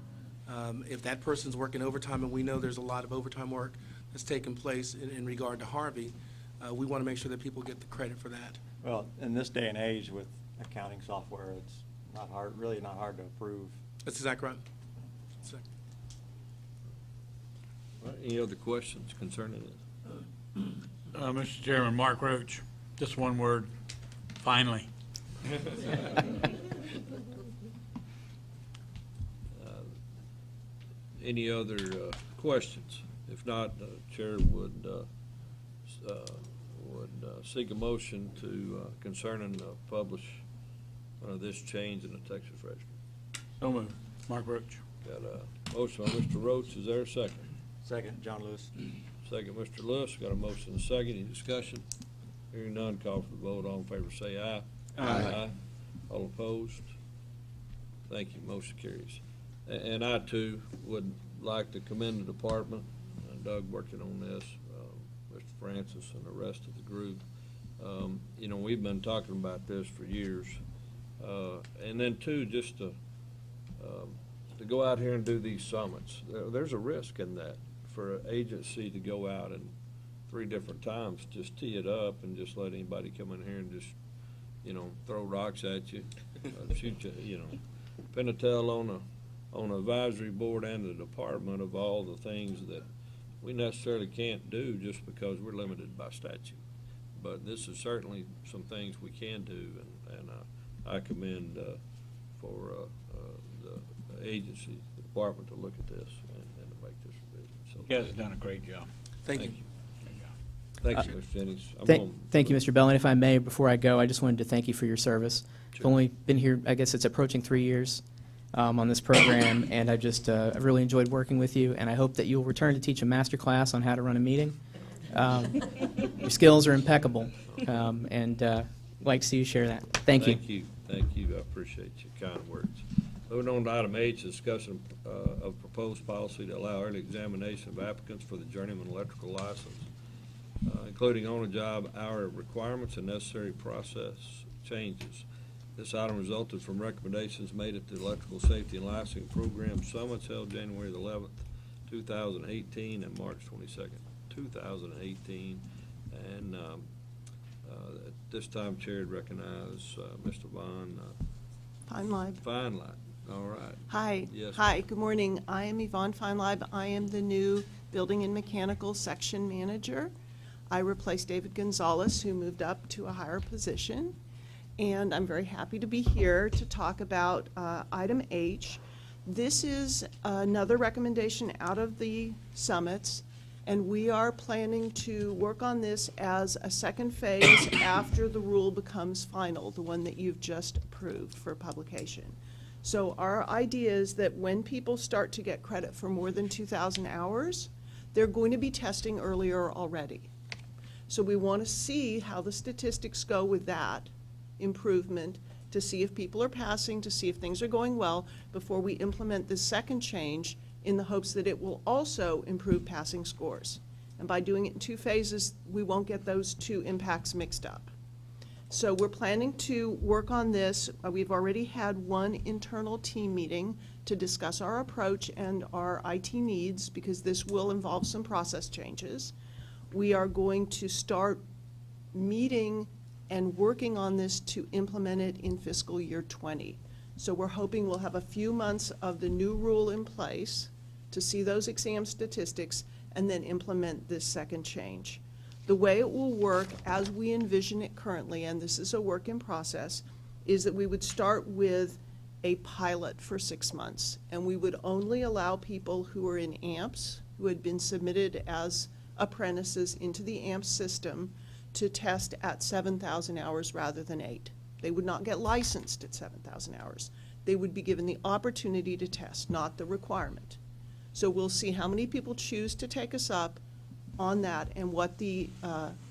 if that person's working overtime, and we know there's a lot of overtime work that's taking place in regard to Harvey, we want to make sure that people get the credit for that. Well, in this day and age with accounting software, it's not hard, really not hard to approve. That's exactly right. That's exactly. All right, any other questions concerning it? Mr. Chairman, Mark Roach, just one word, finally. Any other questions? If not, Chair would seek a motion to concerning publish this change in the Texas Register. So moved. Mark Roach. Got a motion by Mr. Roach. Is there a second? Second, John Lewis. Second, Mr. Lewis. Got a motion and a second. Any discussion? Hearing none, call for the vote. All in favor say aye. Aye. All opposed? Thank you. Motion carries. And I, too, would like to commend the department, Doug working on this, Mr. Francis and the rest of the group. You know, we've been talking about this for years. And then, too, just to go out here and do these summits. There's a risk in that for an agency to go out and 3 different times, just tee it up and just let anybody come in here and just, you know, throw rocks at you, shoot you, you know. Penalties on an advisory board and the department of all the things that we necessarily can't do just because we're limited by statute. But this is certainly some things we can do, and I commend for the agency, the department, to look at this and to make this revision. So You guys have done a great job. Thank you. Thank you, Mr. Jennings. Thank you, Mr. Bell. And if I may, before I go, I just wanted to thank you for your service. I've only been here, I guess it's approaching 3 years on this program, and I've really enjoyed working with you, and I hope that you'll return to teach a master class on how to run a meeting. Your skills are impeccable, and I'd like to see you share that. Thank you. Thank you. I appreciate your kind words. Moving on to item H, discussion of proposed policy to allow early examination of applicants for the journeyman electrical license, including on-the-job hour requirements and necessary process changes. This item resulted from recommendations made at the Electrical Safety and Licensing Program Summits held January the 11th, 2018 and March 22nd, 2018. And at this time, Chair would recognize Mr. Von Feinleib. All right. Hi. Yes. Hi, good morning. I am Yvonne Feinleib. I am the new Building and Mechanical Section Manager. I replaced David Gonzalez, who moved up to a higher position. And I'm very happy to be here to talk about item H. This is another recommendation out of the summits, And we are planning to work on this as a second phase after the rule becomes final, the one that you've just approved for publication. So our idea is that when people start to get credit for more than 2,000 hours, they're going to be testing earlier already. So we want to see how the statistics go with that improvement, to see if people are passing, to see if things are going well, before we implement this second change in the hopes that it will also improve passing scores. And by doing it in 2 phases, we won't get those 2 impacts mixed up. So we're planning to work on this. We've already had 1 internal team meeting to discuss our approach and our IT needs, because this will involve some process changes. We are going to start meeting and working on this to implement it in fiscal year 20. So we're hoping we'll have a few months of the new rule in place to see those exam statistics and then implement this second change. The way it will work as we envision it currently, and this is a work in process, is that we would start with a pilot for 6 months, and we would only allow people who are in AMPS, who had been submitted as apprentices into the AMPS system, to test at 7,000 hours rather than 8. They would not get licensed at 7,000 hours. They would be given the opportunity to test, not the requirement. So we'll see how many people choose to take us up on that and what the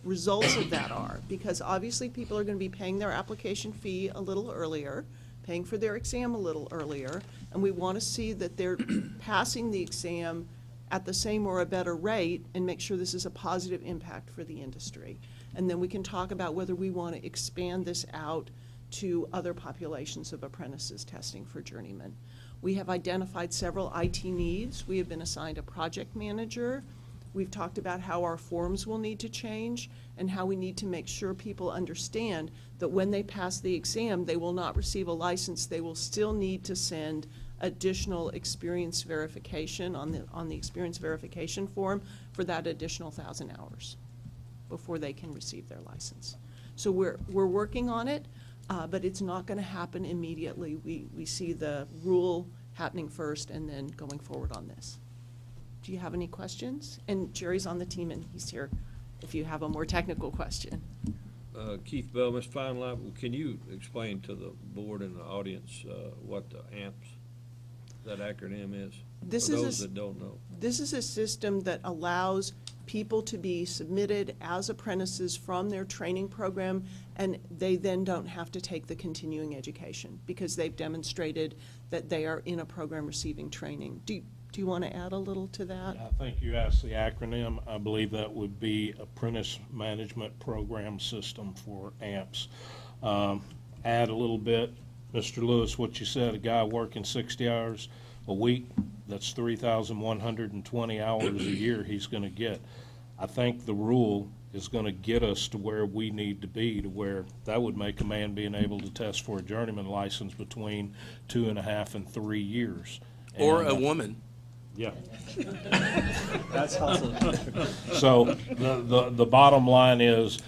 results of that are, because obviously people are going to be paying their application fee a little earlier, paying for their exam a little earlier, and we want to see that they're passing the exam at the same or a better rate and make sure this is a positive impact for the industry. And then we can talk about whether we want to expand this out to other populations of apprentices testing for journeymen. We have identified several IT needs. We have been assigned a project manager. We've talked about how our forms will need to change and how we need to make sure people understand that when they pass the exam, they will not receive a license. They will still need to send additional experience verification on the experience verification form for that additional 1,000 hours before they can receive their license. So we're working on it, but it's not going to happen immediately. We see the rule happening first and then going forward on this. Do you have any questions? And Jerry's on the team and he's here if you have a more technical question. Keith Bell, Ms. Feinlein, can you explain to the board and the audience what the AMPS, that acronym is? This for is those that don't know. This is a system that allows people to be submitted as apprentices from their training program, and they then don't have to take the continuing education because they've demonstrated that they are in a program receiving training. Do you want to add a little to that? I think you asked the acronym. I believe that would be Apprentice Management Program System for AMPS. Add a little bit, Mr. Lewis, what you said, a guy working 60 hours a week, that's 3,120 hours a year he's going to get. I think the rule is going to get us to where we need to be, to where that would make a man being able to test for a journeyman license between 2.5 and 3 years. Or And, a woman. Yeah. That's also. So the bottom line is,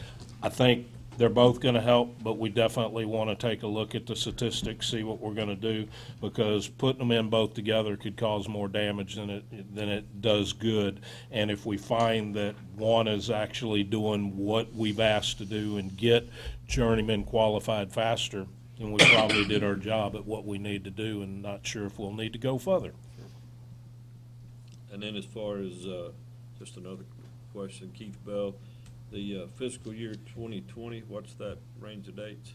I think they're both going to help, but we definitely want to take a look at the statistics, see what we're going to do, because putting them in both together could cause more damage than it does good. And if we find that one is actually doing what we've asked to do and get journeymen qualified faster, then we probably did our job at what we need to do, and not sure if we'll need to go further. And then as far as, just another question, Keith Bell, the fiscal year 2020, what's that range of dates?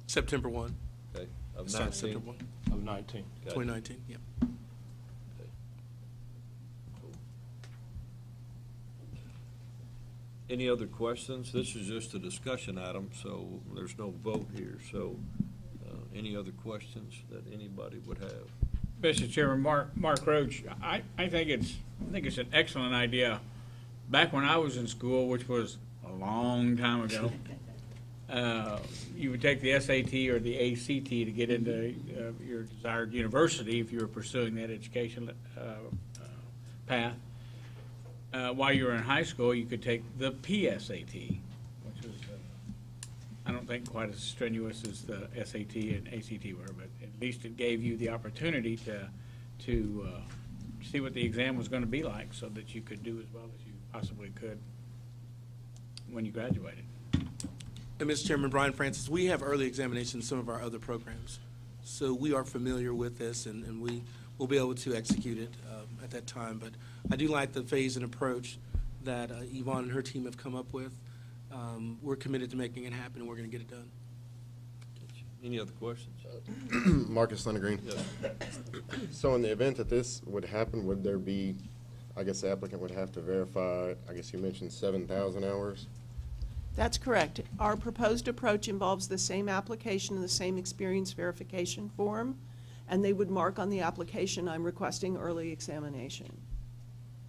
September 1. Okay, of Starts 19? September 1, Of 19. Got it. 2019, yep. Okay. Cool. Any other questions? This is just a discussion item, so there's no vote here. So any other questions that anybody would have? Mr. Chairman, Mark Roach, I think it's an excellent idea. Back when I was in school, which was a long time ago, you would take the SAT or the ACT to get into your desired university if you were pursuing that education path. While you were in high school, you could take the PSAT, which was, I don't think quite as strenuous as the SAT and ACT were, but at least it gave you the opportunity to see what the exam was going to be like so that you could do as well as you possibly could when you graduated. And Mr. Chairman, Brian Francis, we have early examinations in some of our other programs. So we are familiar with this, and we will be able to execute it at that time. But I do like the phase and approach that Yvonne and her team have come up with. We're committed to making it happen, and we're going to get it done. Any other questions? Marcus Thundergreen. Yes. So in the event that this would happen, would there be, I guess the applicant would have to verify, I guess you mentioned 7,000 hours? That's correct. Our proposed approach involves the same application and the same experience verification form, and they would mark on the application, I'm requesting early examination.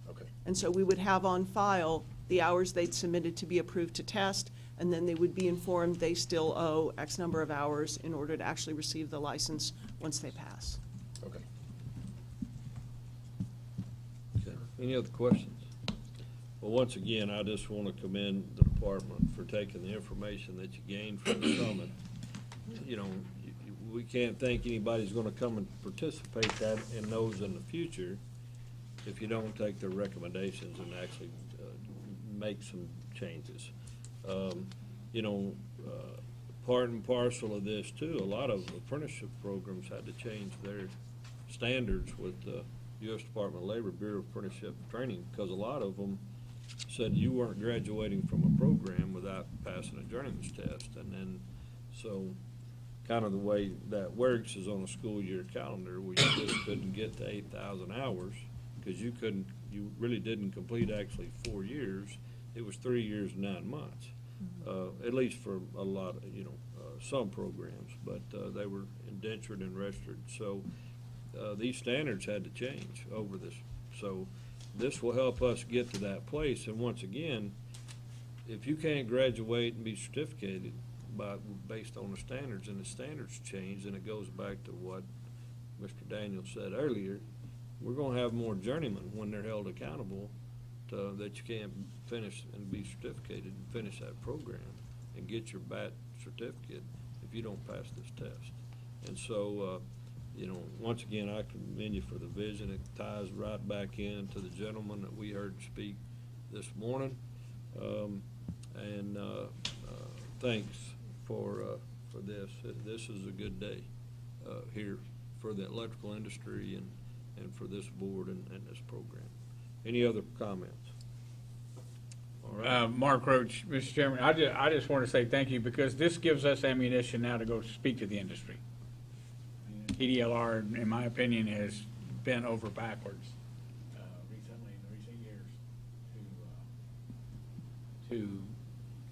Okay. And so we would have on file the hours they'd submitted to be approved to test, and then they would be informed they still owe X number of hours in order to actually receive the license once they pass. Okay. Okay. Any other questions? Well, once again, I just want to commend the department for taking the information that you gained from the summit. You know, we can't think anybody's going to come and participate in those in the future if you don't take their recommendations and actually make some changes. You know, part and parcel of this too, a lot of apprenticeship programs had to change their standards with the U.S. Department of Labor Bureau of Apprenticeship Training, because a lot of them said you weren't graduating from a program without passing a journeyman's test. And then, so kind of the way that works is on a school year calendar where you just couldn't get to 8,000 hours because you really didn't complete actually 4 years. It was 3 years and 9 months, at least for a lot of, some programs, but they were indentured and registered. So these standards had to change over this. So this will help us get to that place. And once again, if you can't graduate and be certificated based on the standards, and the standards change, and it goes back to what Mr. Daniel said earlier, we're going to have more journeymen when they're held accountable that you can't finish and be certificated and finish that program and get your BAT certificate if you don't pass this test. And so, once again, I commend you for the vision. It ties right back into the gentleman that we heard speak this morning. Thanks for this. This is a good day here for the electrical industry and for this board and this program. Any other comments? All right. Mark Roach, Mr. Chairman, I just want to say thank you, because this gives us ammunition now to go speak to the industry. TDLR, in my opinion, has bent over backwards recently, in recent years, to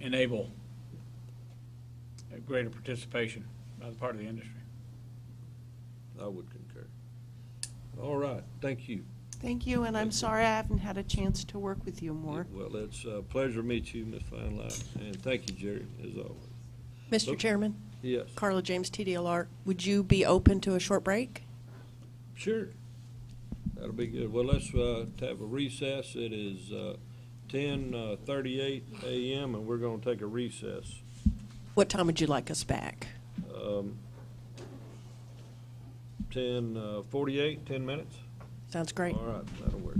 enable a greater participation by the part of the industry. I would concur. All right, thank you. Thank you, and I'm sorry I haven't had a chance to work with you more. Well, it's a pleasure to meet you, Ms. Fine Line, and thank you, Jerry, as always. Mr. Look- Chairman, Yes, Carla James, TDLR, would you be open to a short break? sure. That'll be good. Well, let's have a recess. It is 10:38 a.m., and we're going to take a recess. What time would you like us back? 10:48, 10 minutes? Sounds great. All right, that'll work.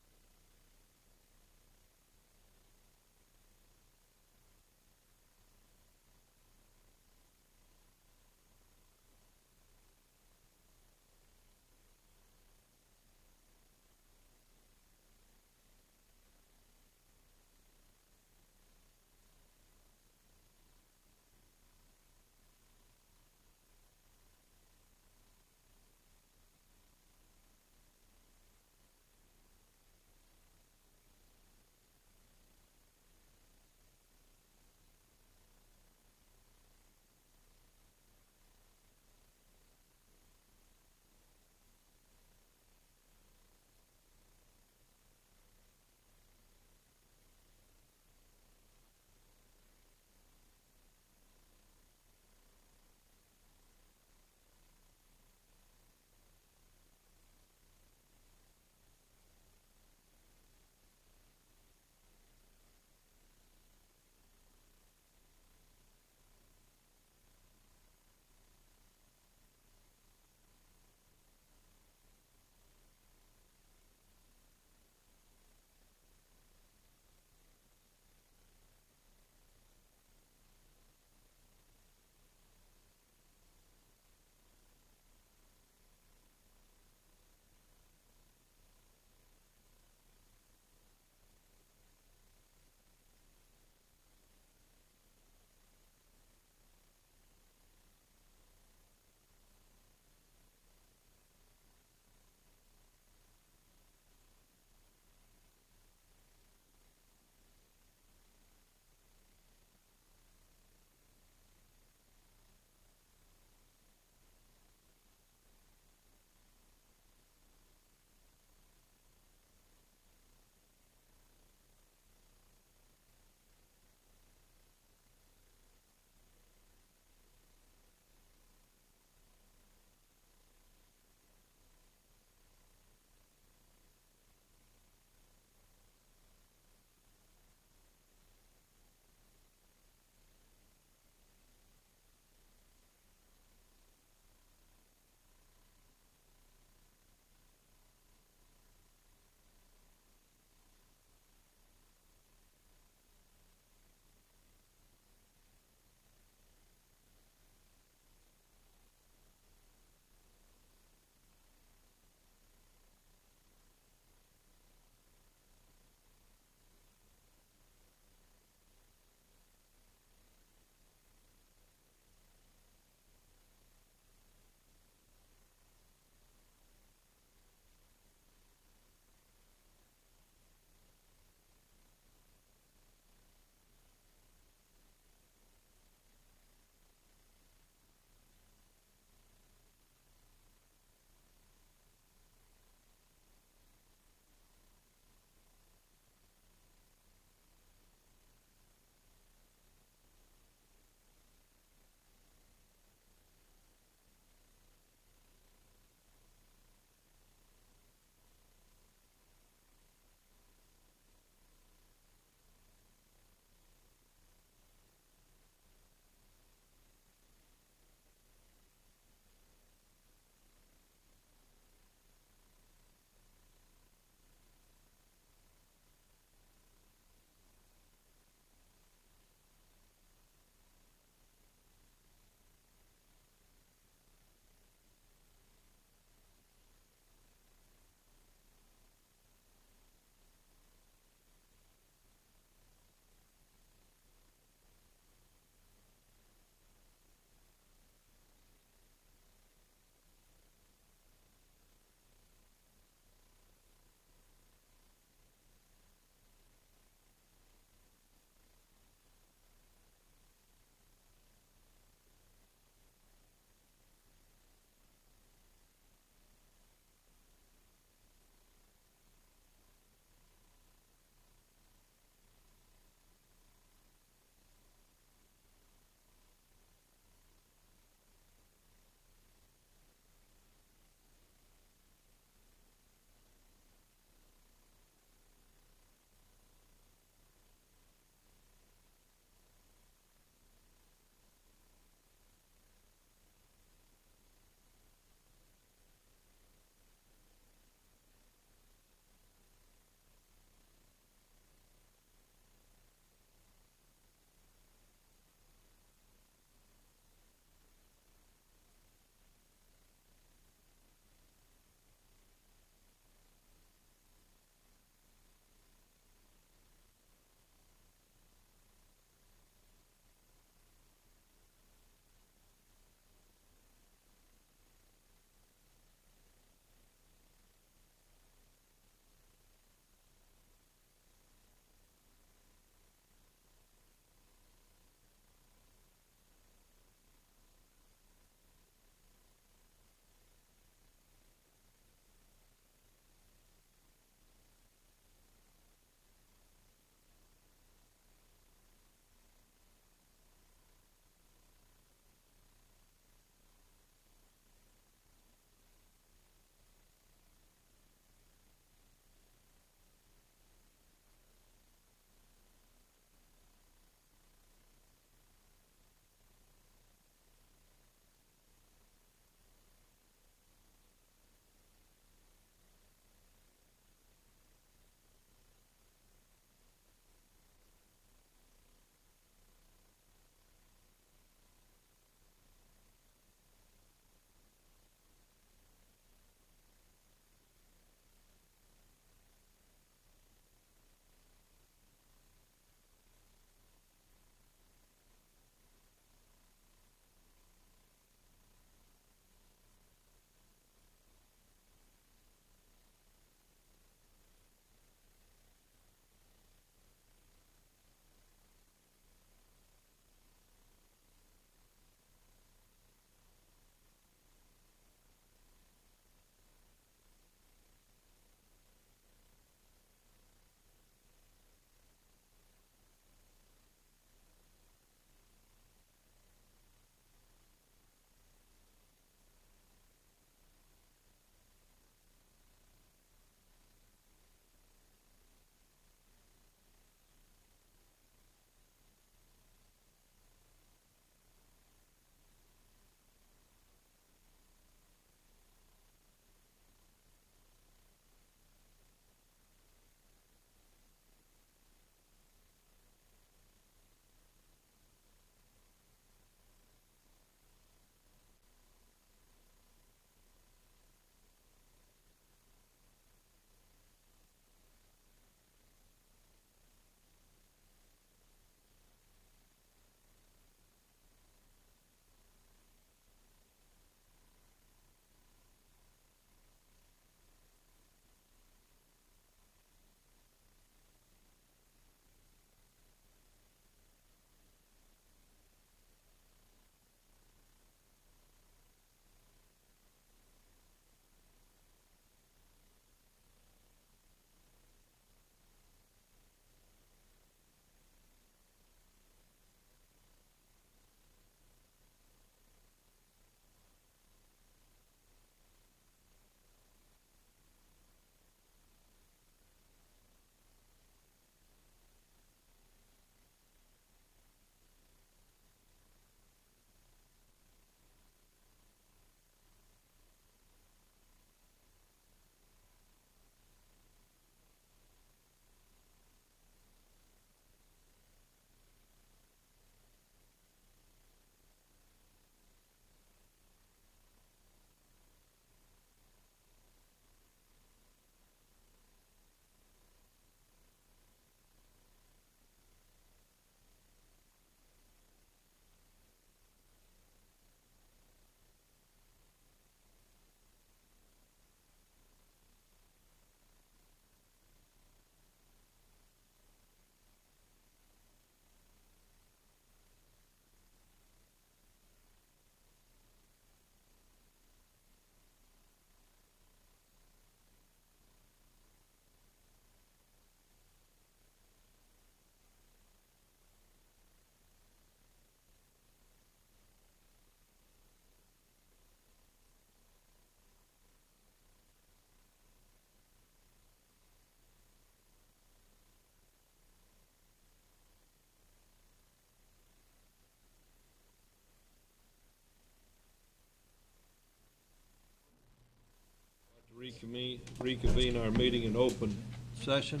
reconvene our meeting in open session.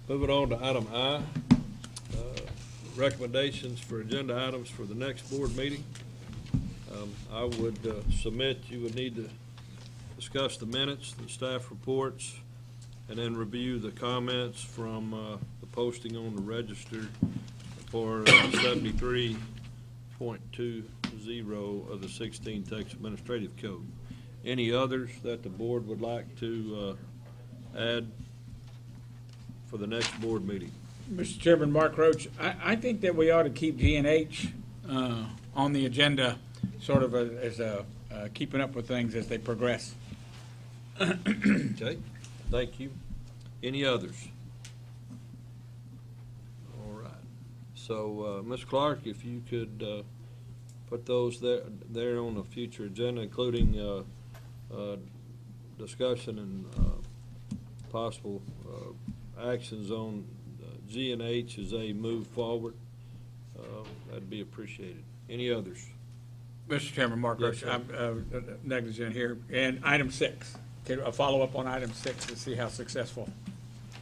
Moving on to item I, recommendations for agenda items for the next board meeting. I would submit you would need to discuss the minutes, the staff reports, and then review the comments from the posting on the register for 73.20 of the 16 Texas Administrative Code. Any others that the board would like to add for the next board meeting? Mr. Chairman, Mark Roach, I think that we ought to keep G&H on the agenda, sort of as a keeping up with things as they progress. Okay, thank you. Any others? All right. So, Ms. Clark, if you could put those there on a future agenda, including discussion and possible actions on G&H as they move forward, that'd be appreciated. Any others? Mr. Chairman, Mark Yes, Roach, sir. I'm negligent here. And item 6, a follow-up on item 6 to see how successful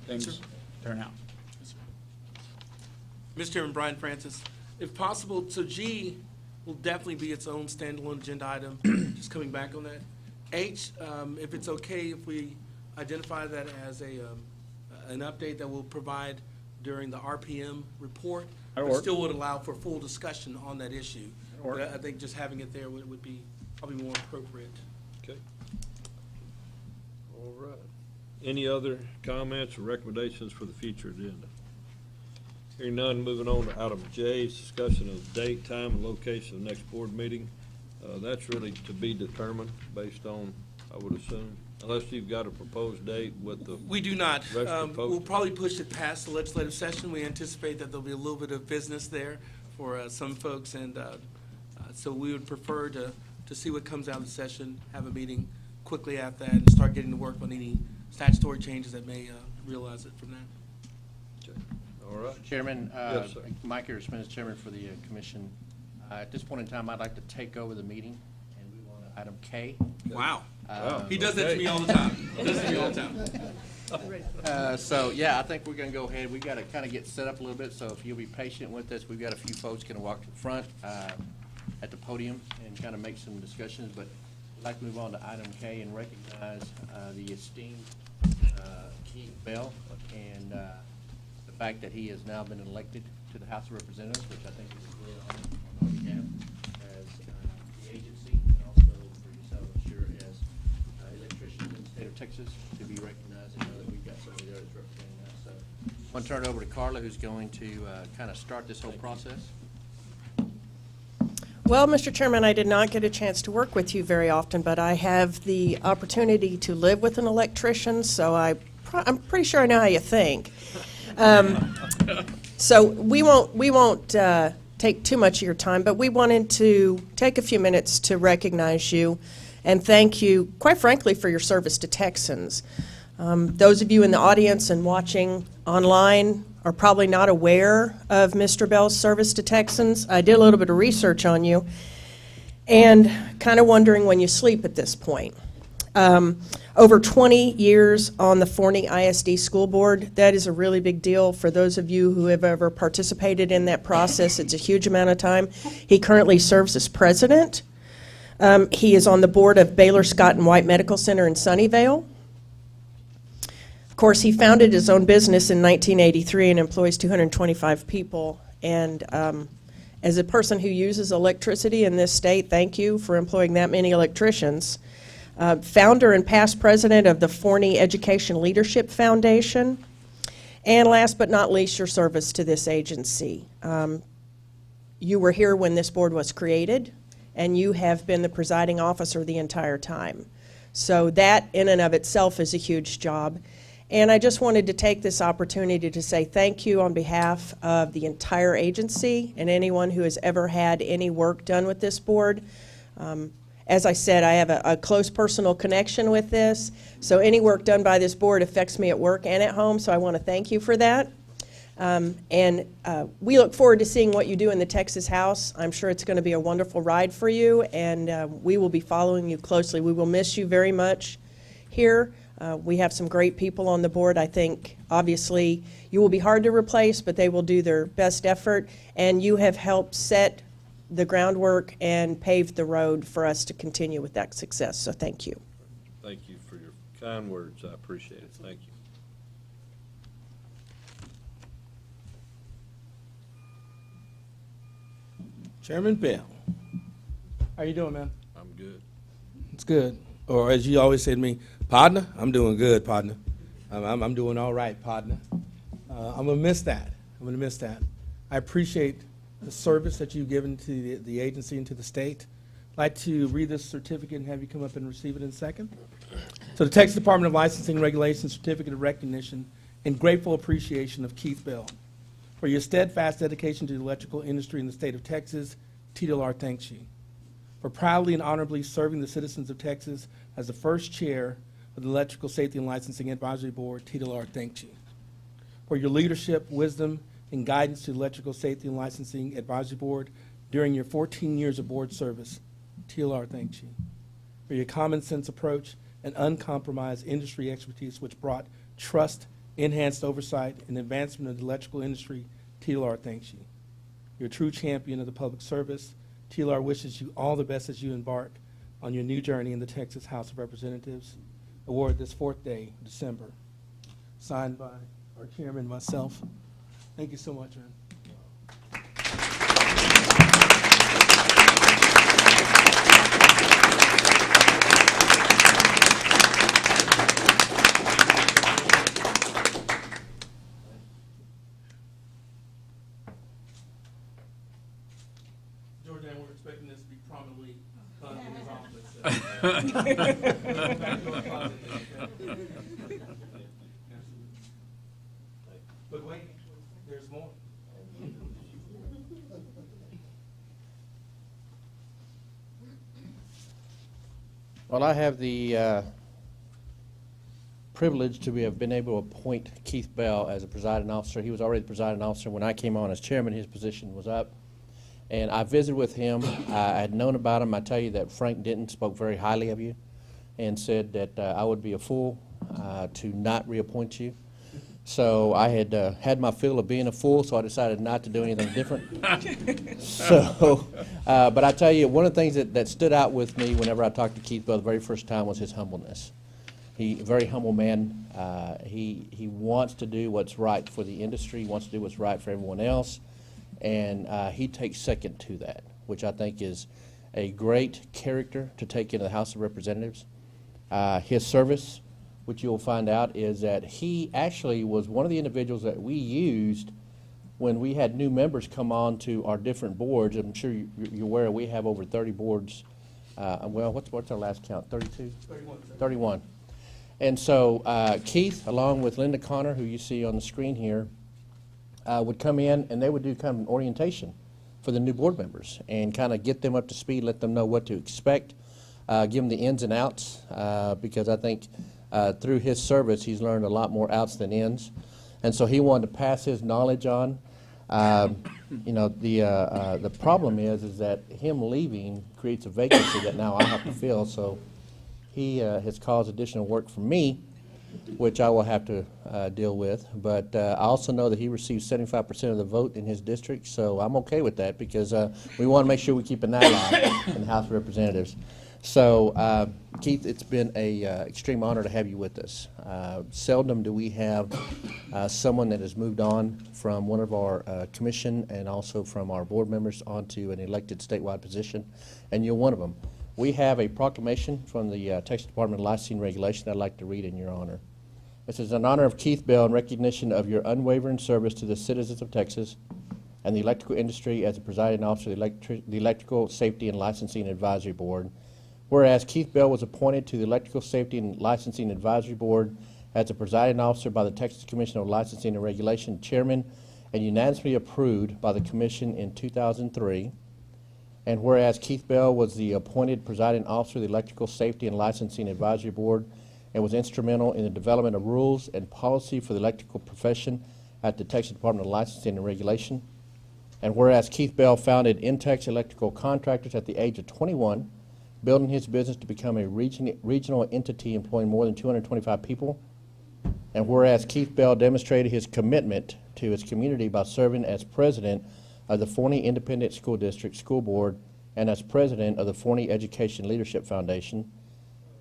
things turn out. Mr. Chairman, Brian Francis, if possible, so G will definitely be its own standalone agenda item, just coming back on that. H, if it's okay if we identify that as an update that we'll provide during the RPM report, That'll but work. still would allow for full discussion on that issue. That'll work. But I think just having it there would be probably more appropriate. Okay. All right. Any other comments or recommendations for the future agenda? Hearing none, moving on to item J, discussion of date, time, and location of next board meeting. That's really to be determined based on, I would assume, unless you've got a proposed date with the. We do not. rest of the folks. We'll probably push it past the legislative session. We anticipate that there'll be a little bit of business there for some folks, and so we would prefer to see what comes out of the session, have a meeting quickly after that, and start getting to work on any statutory changes that may realize it from that. Okay. All right. Chairman, Yes, sir. Mike Harrison is chairman for the commission. At this point in time, I'd like to take over the meeting and move on to item K. Wow. Wow. He does that to me all the time. He does that to me all the time. So, yeah, I think we're going to go ahead. We've got to kind of get set up a little bit, so if you'll be patient with us, we've got a few folks going to walk to the front at the podium and kind of make some discussions, but I'd like to move on to item K and recognize the esteemed Keith Bell and the fact that he has now been elected to the House of Representatives, which I think is a great honor on our behalf as the agency and also for yourself, I'm sure, as electricians in the state of Texas to be recognized and know that we've got somebody there that's representing us. So I'm going to turn it over to Carla, who's going to kind of start this whole process. Well, Mr. Chairman, I did not get a chance to work with you very often, but I have the opportunity to live with an electrician, so I'm pretty sure I know how you think. So we won't take too much of your time, but we wanted to take a few minutes to recognize you and thank you, quite frankly, for your service to Texans. Those of you in the audience and watching online are probably not aware of Mr. Bell's service to Texans. I did a little bit of research on you and kind of wondering when you sleep at this point. Over 20 years on the Forney ISD School Board, that is a really big deal for those of you who have ever participated in that process. It's a huge amount of time. He currently serves as president. He is on the board of Baylor Scott and White Medical Center in Sunnyvale. Of course, he founded his own business in 1983 and employs 225 people. And as a person who uses electricity in this state, thank you for employing that many electricians. Founder and past president of the Forney Education Leadership Foundation. And last but not least, your service to this agency. You were here when this board was created, and you have been the presiding officer the entire time. So that in and of itself is a huge job. And I just wanted to take this opportunity to say thank you on behalf of the entire agency and anyone who has ever had any work done with this board. As I said, I have a close personal connection with this, so any work done by this board affects me at work and at home, so I want to thank you for that. We look forward to seeing what you do in the Texas House. I'm sure it's going to be a wonderful ride for you, and we will be following you closely. We will miss you very much here. We have some great people on the board. I think, obviously, you will be hard to replace, but they will do their best effort, and you have helped set the groundwork and pave the road for us to continue with that success, so thank you. Thank you for your kind words. I appreciate it. Thank you. Chairman Bell, How you doing, man? I'm good. it's good. Or as you always say to me, partner, I'm doing good, partner. I'm doing all right, partner. I'm gonna miss that. I'm gonna miss that. I appreciate the service that you've given to the agency and to the state. I'd like to read this certificate and have you come up and receive it in a second. So the Texas Department of Licensing and Regulation Certificate of Recognition and grateful appreciation of Keith Bell. For your steadfast dedication to the electrical industry in the state of Texas, TDLR thanks you. For proudly and honorably serving the citizens of Texas as the first chair of the Electrical Safety and Licensing Advisory Board, TDLR thanks you. For your leadership, wisdom, and guidance to the Electrical Safety and Licensing Advisory Board during your 14 years of board service, TDLR thanks you. For your common sense approach and uncompromised industry expertise which brought trust, enhanced oversight, and advancement of the electrical industry, TDLR thanks you. You're a true champion of the public service. TDLR wishes you all the best as you embark on your new journey in the Texas House of Representatives. Award this 4th day of December. Signed by our chairman and myself. Thank you so much, man. Jordan, we're expecting this to be prominently hung in his office. But wait, there's more. Well, I have the privilege to have been able to appoint Keith Bell as a presiding officer. He was already the presiding officer when I came on as chairman. His position was up. And I visited with him. I had known about him. I tell you that Frank Denton spoke very highly of you and said that I would be a fool to not reappoint you. So I had had my fill of being a fool, so I decided not to do anything different. So, but I tell you, one of the things that stood out with me whenever I talked to Keith Bell the very first time was his humbleness. He's a very humble man. He wants to do what's right for the industry, wants to do what's right for everyone else, and he takes second to that, which I think is a great character to take into the House of Representatives. His service, which you'll find out, is that he actually was one of the individuals that we used when we had new members come on to our different boards. I'm sure you're aware we have over 30 boards. Well, what's our last count? 32? 31. 31. And so Keith, along with Linda Connor, who you see on the screen here, would come in and they would do kind of an orientation for the new board members and kind of get them up to speed, let them know what to expect, give them the ins and outs, because I think through his service he's learned a lot more outs than ins. And so he wanted to pass his knowledge on. You know, the problem is that him leaving creates a vacancy that now I have to fill, so he has caused additional work for me, which I will have to deal with. But I also know that he receives 75% of the vote in his district, so I'm okay with that because we want to make sure we keep an eye on in the House of Representatives. So, Keith, it's been a extreme honor to have you with us. Seldom do we have someone that has moved on from one of our commission and also from our board members onto an elected statewide position, and you're one of them. We have a proclamation from the Texas Department of Licensing and Regulation I'd like to read in your honor. This is in honor of Keith Bell in recognition of your unwavering service to the citizens of Texas and the electrical industry as the presiding officer of the Electrical Safety and Licensing Advisory Board. Whereas Keith Bell was appointed to the Electrical Safety and Licensing Advisory Board as the presiding officer by the Texas Commission on Licensing and Regulation chairman and unanimously approved by the commission in 2003. And whereas Keith Bell was the appointed presiding officer of the Electrical Safety and Licensing Advisory Board and was instrumental in the development of rules and policy for the electrical profession at the Texas Department of Licensing and Regulation. And whereas Keith Bell founded Intex Electrical Contractors at the age of 21, building his business to become a regional entity employing more than 225 people. And whereas Keith Bell demonstrated his commitment to his community by serving as president of the Forney Independent School District School Board and as president of the Forney Education Leadership Foundation.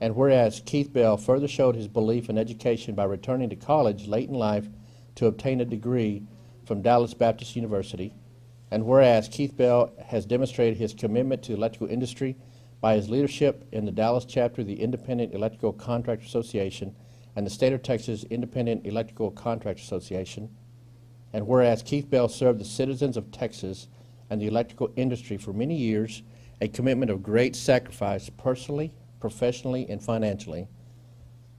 And whereas Keith Bell further showed his belief in education by returning to college late in life to obtain a degree from Dallas Baptist University. And whereas Keith Bell has demonstrated his commitment to the electrical industry by his leadership in the Dallas chapter of the Independent Electrical Contractor Association and the State of Texas Independent Electrical Contractor Association. And whereas Keith Bell served the citizens of Texas and the electrical industry for many years, a commitment of great sacrifice personally, professionally, and financially.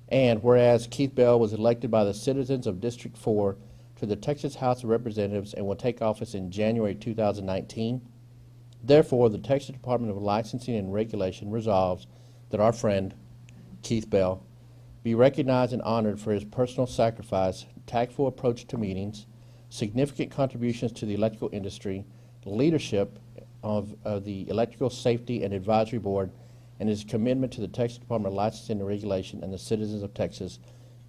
And whereas Keith Bell was elected by the citizens of District 4 to the Texas House of Representatives and will take office in January 2019, therefore, the Texas Department of Licensing and Regulation resolves that our friend, Keith Bell, be recognized and honored for his personal sacrifice, tactful approach to meetings, significant contributions to the electrical industry, leadership of the Electrical Safety and Advisory Board, and his commitment to the Texas Department of Licensing and Regulation and the citizens of Texas,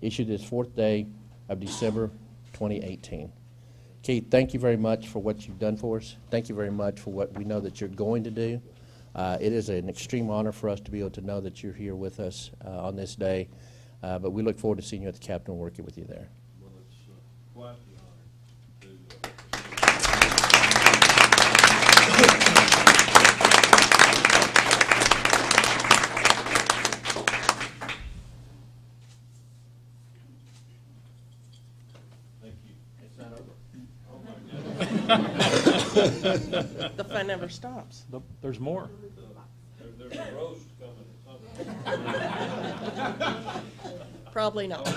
issued this 4th day of December 2018. Keith, thank you very much for what you've done for us. Thank you very much for what we know that you're going to do. It is an extreme honor for us to be able to know that you're here with us on this day, but we look forward to seeing you at the Capitol and working with you there. Well, it's quite the honor The fun never stops. There's more. There's a roast coming. Probably not.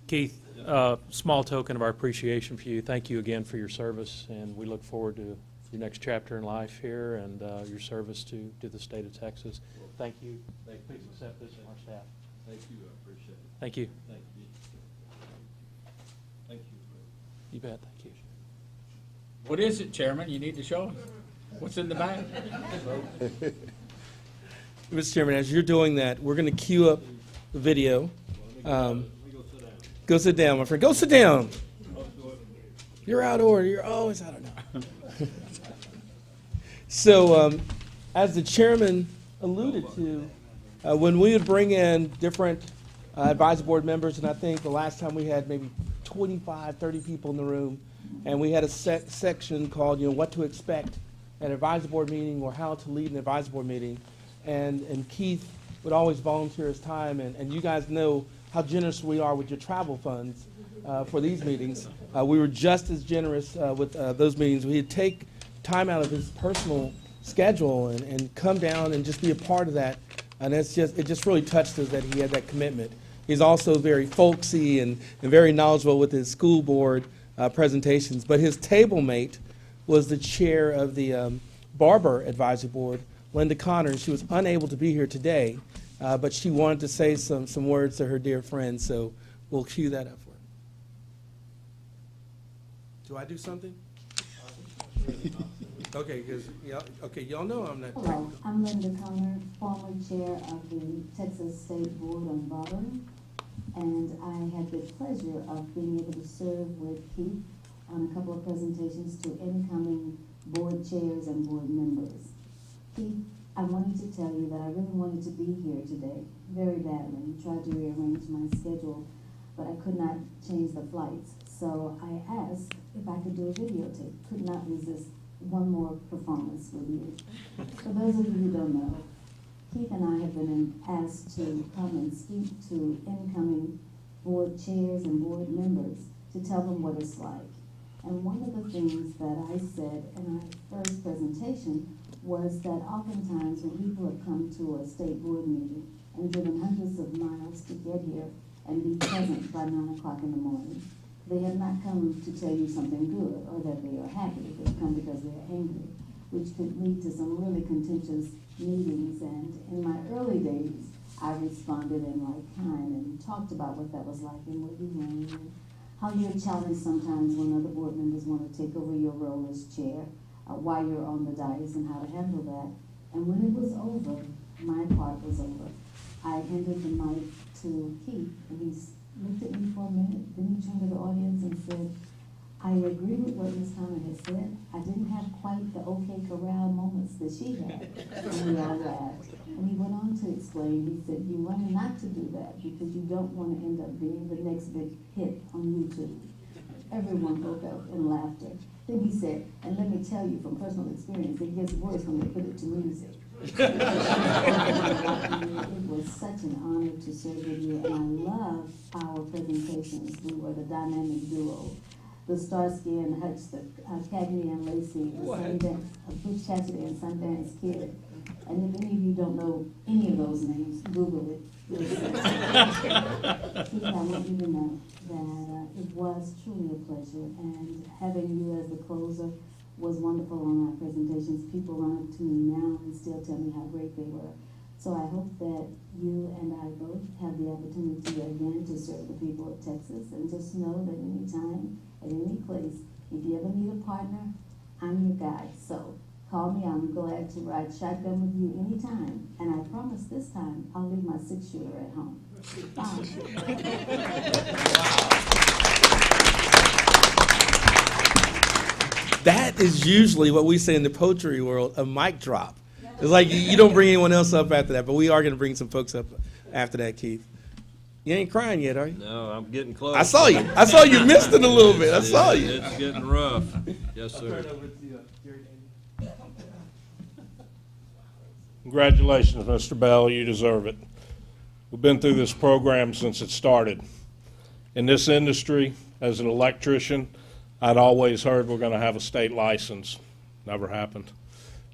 Keith, small token of our appreciation for you. Thank you again for your service, and we look forward to your next chapter in life here and your service to the state of Texas. Thank you. Please accept this from our staff. Thank you, I appreciate it. Thank you. Thank you. Thank you. You bet. Thank you. What is it, Chairman? You need to show us. What's in the bag? Mr. Chairman, as you're doing that, we're going to queue up the video. Go sit down, my friend. Go sit down. You're out of order. You're always out of order. So, as the chairman alluded to, when we would bring in different advisory board members, and I think the last time we had maybe 25, 30 people in the room, and we had a section called, what to expect at an advisory board meeting or how to lead an advisory board meeting. And Keith would always volunteer his time, and you guys know how generous we are with your travel funds for these meetings. We were just as generous with those meetings. He'd take time out of his personal schedule and come down and just be a part of that. And it just really touched us that he had that commitment. He's also very folksy and very knowledgeable with his school board presentations. But his table mate was the chair of the Barber Advisory Board, Linda Connor. She was unable to be here today, but she wanted to say some words to her dear friend, so we'll cue that up for her. Do I do something? Okay, because y'all know I'm not. Hello, I'm Linda Connor, former chair of the Texas State Board on Barber, and I had the pleasure of being able to serve with Keith on a couple of presentations to incoming board chairs and board members. Keith, I wanted to tell you that I really wanted to be here today, very badly. I tried to rearrange my schedule, but I could not change the flights. So I asked if I could do a videotape. Could not resist one more performance with you. For those of you who don't know, Keith and I have been asked to come and speak to incoming board chairs and board members to tell them what it's like. And one of the things that I said in our first presentation was that oftentimes when people have come to a state board meeting and driven hundreds of miles to get here and be present by 9 o'clock in the morning, they have not come to tell you something good or that they are happy. They've come because they're angry, which could lead to some really contentious meetings. And in my early days, I responded in like kind and talked about what that was like in what you ran. how you're challenged sometimes when other board members want to take over your role as chair, while you're on the dais, and how to handle that. And when it was over, my part was over, I handed the mic to Keith, and he looked at me for a minute, then he turned to the audience and said, I agree with what Ms. Connor has said. I didn't have quite the OK Corral moments that she had. And we all laughed. And he went on to explain, he said, you learn not to do that because you don't want to end up being the next big hit on YouTube. Everyone broke out in laughter. Then he said, and let me tell you from personal experience, it gets worse when they put it to music. It was such an honor to serve with you, and I loved our presentations. We were the dynamic duo. The Starsky and Hutch, the Cagney and Lacey, the Sundance, Bruce Cassidy and Sundance Kid. And if any of you don't know any of those names, Google it. Keith, I want you to know that it was truly a pleasure, and having you as the closer was wonderful on our presentations. People run up to me now and still tell me how great they were. So I hope that you and I both have the opportunity again to serve the people of Texas, and just know that anytime, at any place, if you ever need a partner, I'm your guy. So call me, I'm glad to ride shotgun with you anytime. And I promise this time, I'll leave my 6-shooter at home. Bye. That is usually what we say in the poetry world, a mic drop. It's like you don't bring anyone else up after that, but we are going to bring some folks up after that, Keith. You ain't crying yet, are you? No, I'm getting close. I saw you. I saw you missed it a little bit. I saw you. It's getting rough. Yes, sir. Congratulations, Mr. Bell. You deserve it. We've been through this program since it started. In this industry, as an electrician, I'd always heard we're going to have a state license. Never happened.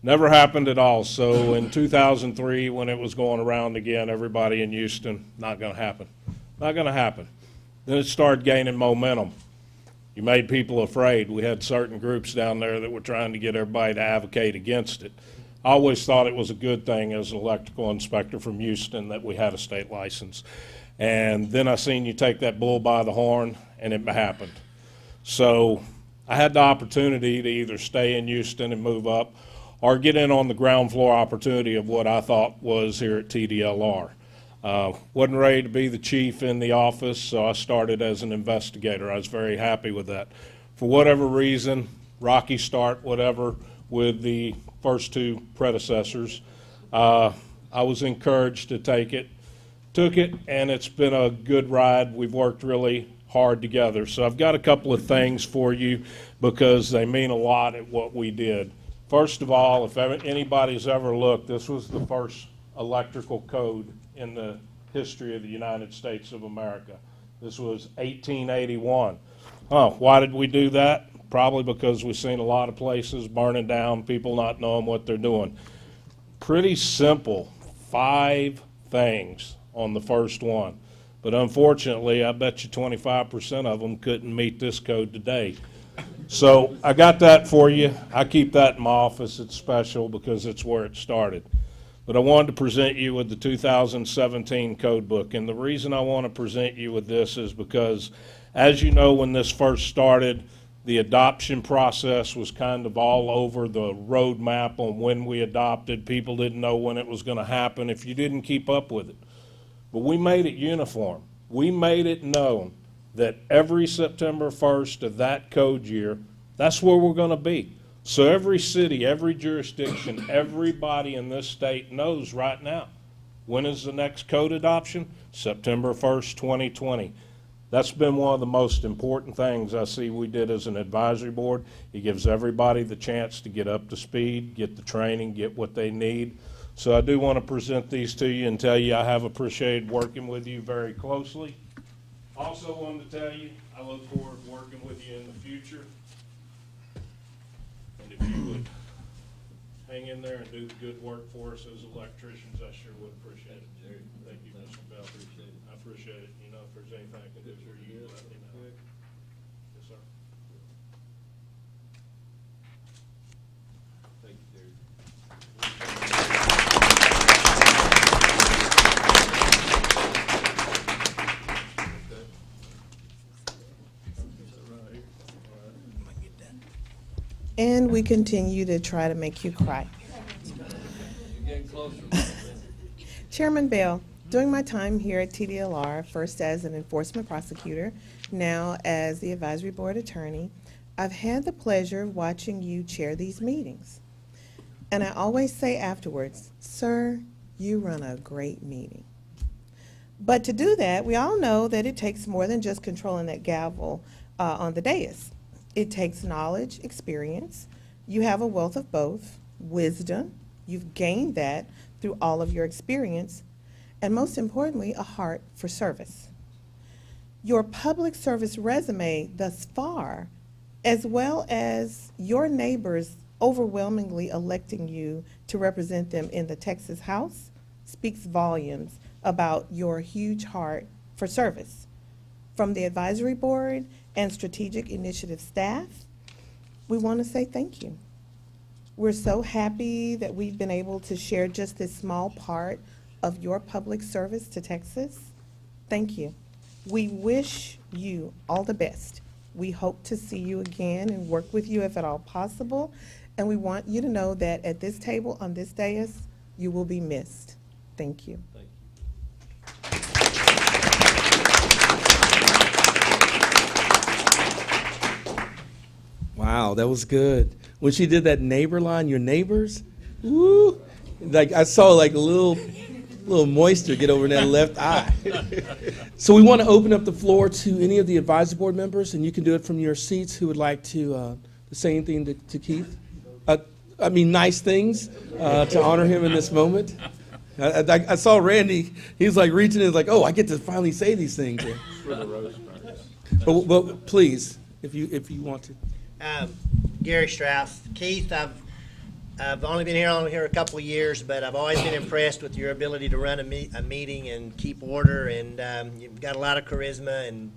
Never happened at all. So in 2003, when it was going around again, everybody in Houston, not going to happen. Not going to happen. Then it started gaining momentum. You made people afraid. We had certain groups down there that were trying to get everybody to advocate against it. I always thought it was a good thing as an electrical inspector from Houston that we had a state license. And then I seen you take that bull by the horn, and it happened. So I had the opportunity to either stay in Houston and move up, or get in on the ground floor opportunity of what I thought was here at TDLR. Wasn't ready to be the chief in the office, so I started as an investigator. I was very happy with that. For whatever reason, rocky start, whatever, with the first two predecessors, I was encouraged to take it, took it, and it's been a good ride. We've worked really hard together. So I've got a couple of things for you because they mean a lot at what we did. First of all, if anybody's ever looked, this was the first electrical code in the history of the United States of America. This was 1881. Why did we do that? Probably because we've seen a lot of places burning down, people not knowing what they're doing. Pretty simple, 5 things on the first one. But unfortunately, I bet you 25% of them couldn't meet this code today. So I got that for you. I keep that in my office. It's special because it's where it started. But I wanted to present you with the 2017 code book. And the reason I want to present you with this is because, as you know, when this first started, the adoption process was kind of all over the roadmap on when we adopted. People didn't know when it was going to happen if you didn't keep up with it. But we made it uniform. We made it known that every September 1st of that code year, that's where we're going to be. So every city, every jurisdiction, everybody in this state knows right now, when is the next code adoption? September 1st, 2020. That's been one of the most important things I see we did as an advisory board. It gives everybody the chance to get up to speed, get the training, get what they need. So I do want to present these to you and tell you I have appreciated working with you very closely. Also wanted to tell you I look forward to working with you in the future. And if you would hang in there and do the good work for us as electricians, I sure would appreciate it. Thank you, Mr. Bell. I appreciate it. You know, if there's anything I can do for you, let me know. Yes, sir. Thank you, Terry. and we continue to try to make you cry. You're getting closer. Chairman Bell, during my time here at TDLR, first as an enforcement prosecutor, now as the advisory board attorney, I've had the pleasure of watching you chair these meetings. And I always say afterwards, sir, you run a great meeting. But to do that, we all know that it takes more than just controlling that gavel on the dais. It takes knowledge, experience. You have a wealth of both, wisdom. You've gained that through all of your experience, and most importantly, a heart for service. Your public service resume thus far, as well as your neighbors overwhelmingly electing you to represent them in the Texas House, speaks volumes about your huge heart for service. From the advisory board and strategic initiative staff, we want to say thank you. We're so happy that we've been able to share just this small part of your public service to Texas. Thank you. We wish you all the best. We hope to see you again and work with you if at all possible. And we want you to know that at this table on this dais, you will be missed. Thank you. Thank you. Wow, that was good. When she did that neighbor line, your neighbors, woo, like I saw like a little moisture get over in that left eye. So we want to open up the floor to any of the advisory board members, and you can do it from your seats who would like to say anything to Keith. I mean, nice things to honor him in this moment. I saw Randy, he's like reaching in, like, oh, I get to finally say these things. For the roast burns. But please, if you want to. Gary Strauss. Keith, I've only been here a couple of years, but I've always been impressed with your ability to run a meeting and keep order, and you've got a lot of charisma, and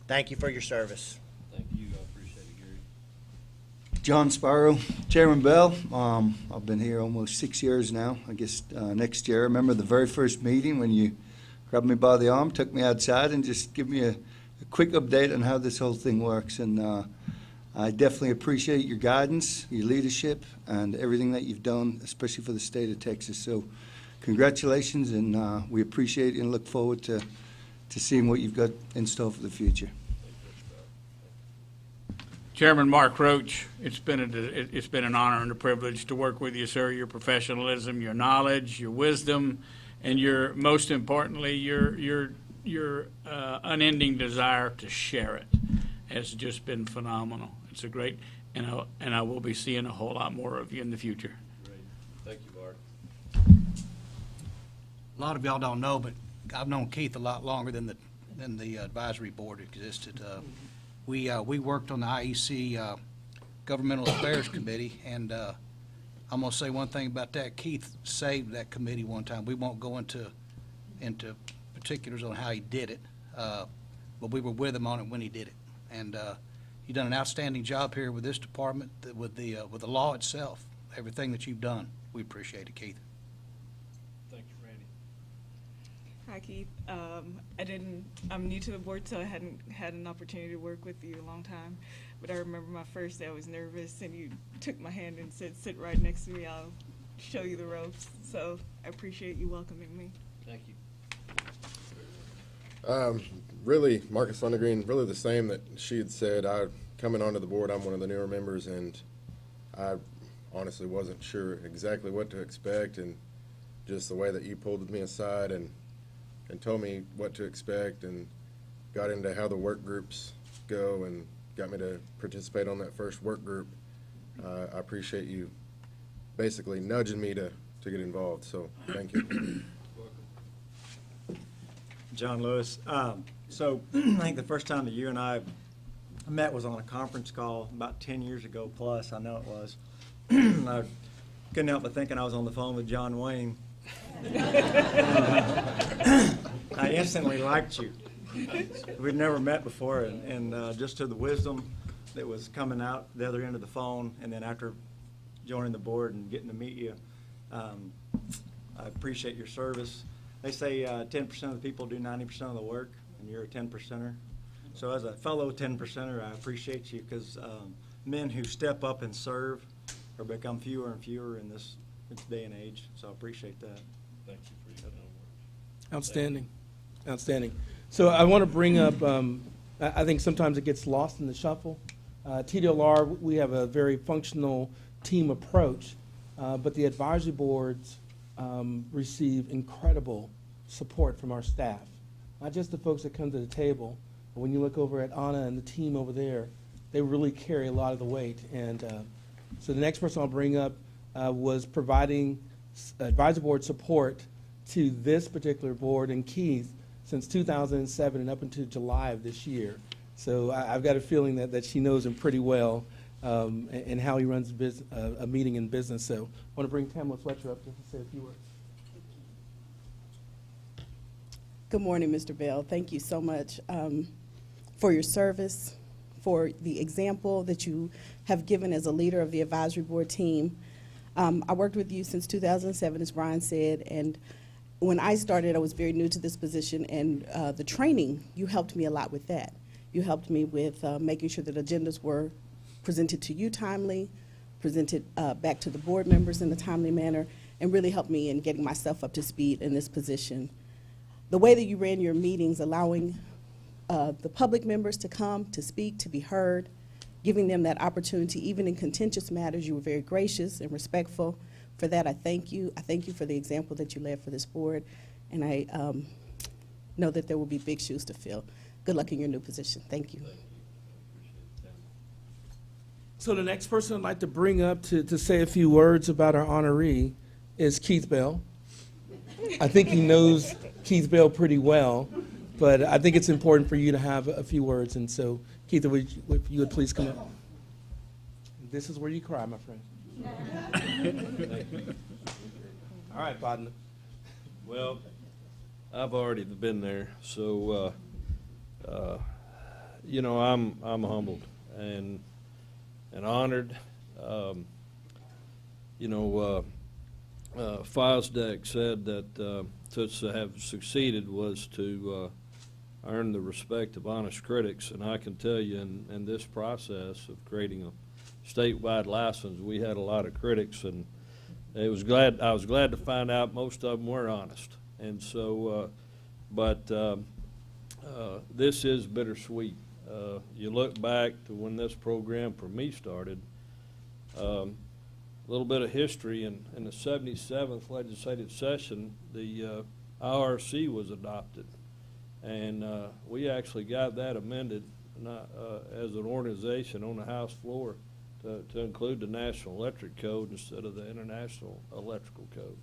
thank you for your service. Thank you, I appreciate it, Gary. John Sparrow, Chairman Bell. I've been here almost 6 years now. I guess next year. I remember the very first meeting when you grabbed me by the arm, took me outside, and just give me a quick update on how this whole thing works. And I definitely appreciate your guidance, your leadership, and everything that you've done, especially for the state of Texas. So congratulations, and we appreciate it and look forward to seeing what you've got in store for the future. Chairman Mark Roach, it's been an honor and a privilege to work with you, sir. Your professionalism, your knowledge, your wisdom, and your, most importantly, your unending desire to share it has just been phenomenal. It's a great, and I will be seeing a whole lot more of you in the future. Great. Thank you, Mark. A lot of y'all don't know, but I've known Keith a lot longer than the advisory board existed. We worked on the IEC Governmental Affairs Committee, and I'm going to say one thing about that. Keith saved that committee one time. We won't go into particulars on how he did it, but we were with him on it when he did it. And you've done an outstanding job here with this department, with the law itself. Everything that you've done, we appreciate it, Keith. Thank you, Randy. Hi, Keith. I'm new to the board, so I hadn't had an opportunity to work with you a long time. But I remember my first day, I was nervous, and you took my hand and said, sit right next to me, I'll show you the ropes. So I appreciate you welcoming me. Thank you. Really, Marcus Thundergreen, really the same that she had said. Coming onto the board, I'm one of the newer members, and I honestly wasn't sure exactly what to expect, and just the way that you pulled me aside and told me what to expect, and got into how the work groups go, and got me to participate on that first work group. I appreciate you basically nudging me to get involved, so thank you. John Lewis. So I think the first time that you and I met was on a conference call about 10 years ago plus, I know it was. I couldn't help but thinking I was on the phone with John Wayne. I instantly liked you. We'd never met before, and just to the wisdom that was coming out the other end of the phone, and then after joining the board and getting to meet you, I appreciate your service. They say 10% of the people do 90% of the work, and you're a 10%er. So as a fellow 10%er, I appreciate you because men who step up and serve are become fewer and fewer in this day and age, so I appreciate that. Thank you for your kind words. Outstanding, outstanding. So I want to bring up, I think sometimes it gets lost in the shuffle. TDLR, we have a very functional team approach, but the advisory boards receive incredible support from our staff. Not just the folks that come to the table, but when you look over at Anna and the team over there, they really carry a lot of the weight. And so the next person I'll bring up was providing advisory board support to this particular board and Keith since 2007 and up until July of this year. So I've got a feeling that she knows him pretty well and how he runs a meeting in business. So I want to bring Tamla Fletcher up just to say a few words. Good morning, Mr. Bell. Thank you so much for your service, for the example that you have given as a leader of the advisory board team. I worked with you since 2007, as Brian said, and when I started, I was very new to this position, and the training, you helped me a lot with that. You helped me with making sure that agendas were presented to you timely, presented back to the board members in a timely manner, and really helped me in getting myself up to speed in this position. The way that you ran your meetings, allowing the public members to come, to speak, to be heard, giving them that opportunity, even in contentious matters, you were very gracious and respectful. For that, I thank you. I thank you for the example that you led for this board, and I know that there will be big shoes to fill. Good luck in your new position. Thank you. So the next person I'd like to bring up to say a few words about our honoree is Keith Bell. I think he knows Keith Bell pretty well, but I think it's important for you to have a few words. And so, Keith, if you would please come up. This is where you cry, my friend. All right, partner. Well, I've already been there, so you know, I'm humbled and honored. You know, Fosdek said that to have succeeded was to earn the respect of honest critics, and I can tell you in this process of creating a statewide license, we had a lot of critics, and I was glad to find out most of them were honest. And so, but this is bittersweet. You look back to when this program for me started, a little bit of history. In the 77th legislative session, the IRC was adopted, and we actually got that amended as an organization on the House floor to include the National Electric Code instead of the International Electrical Code.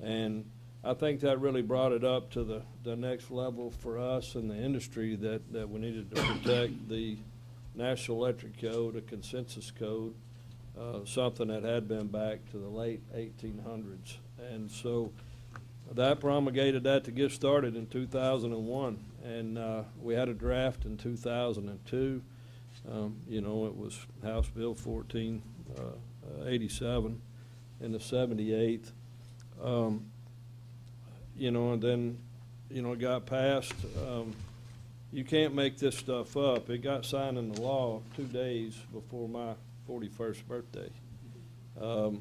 And I think that really brought it up to the next level for us in the industry, that we needed to protect the National Electric Code, a consensus code, something that had been back to the late 1800s. And so that promulgated that to get started in 2001. And we had a draft in 2002. You know, it was House Bill 1487 in the 78th. You know, and then, you know, it got passed. You can't make this stuff up. It got signed into law 2 days before my 41st birthday. I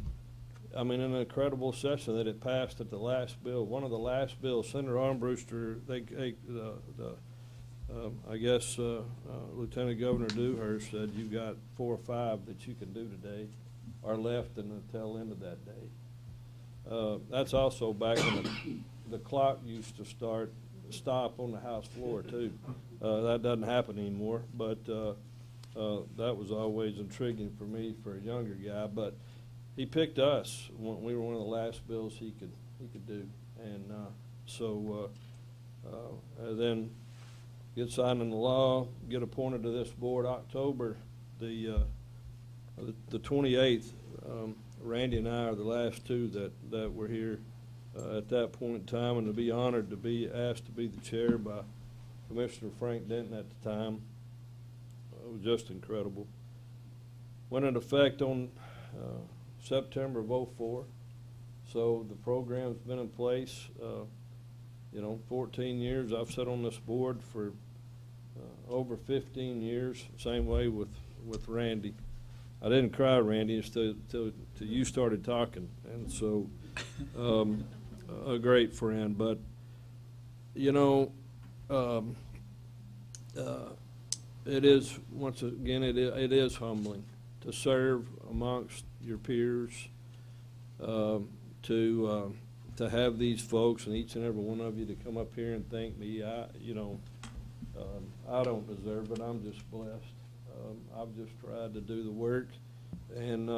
mean, an incredible session that it passed at the last bill. One of the last bills, Senator Armbruster, I guess Lieutenant Governor Dewhurst said you got 4 or 5 that you can do today, are left in the tail end of that day. That's also back when the clock used to stop on the House floor too. That doesn't happen anymore, but that was always intriguing for me for a younger guy. But he picked us when we were one of the last bills he could do, and then get signed into law, get appointed to this board October the 28th. Randy and I are the last 2 that were here at that point in time, and to be honored to be asked to be the chair by Commissioner Frank Denton at the time. It was just incredible. Went into effect on September of '04, so the program's been in place. You know, 14 years. I've sat on this board for over 15 years. Same way with Randy. I didn't cry, Randy, until you started talking, and so, a great friend. But, you know, it is, once again, it is humbling to serve amongst your peers, to have these folks and each and every one of you to come up here and thank me. I don't deserve it. I'm just blessed. I've just tried to do the work and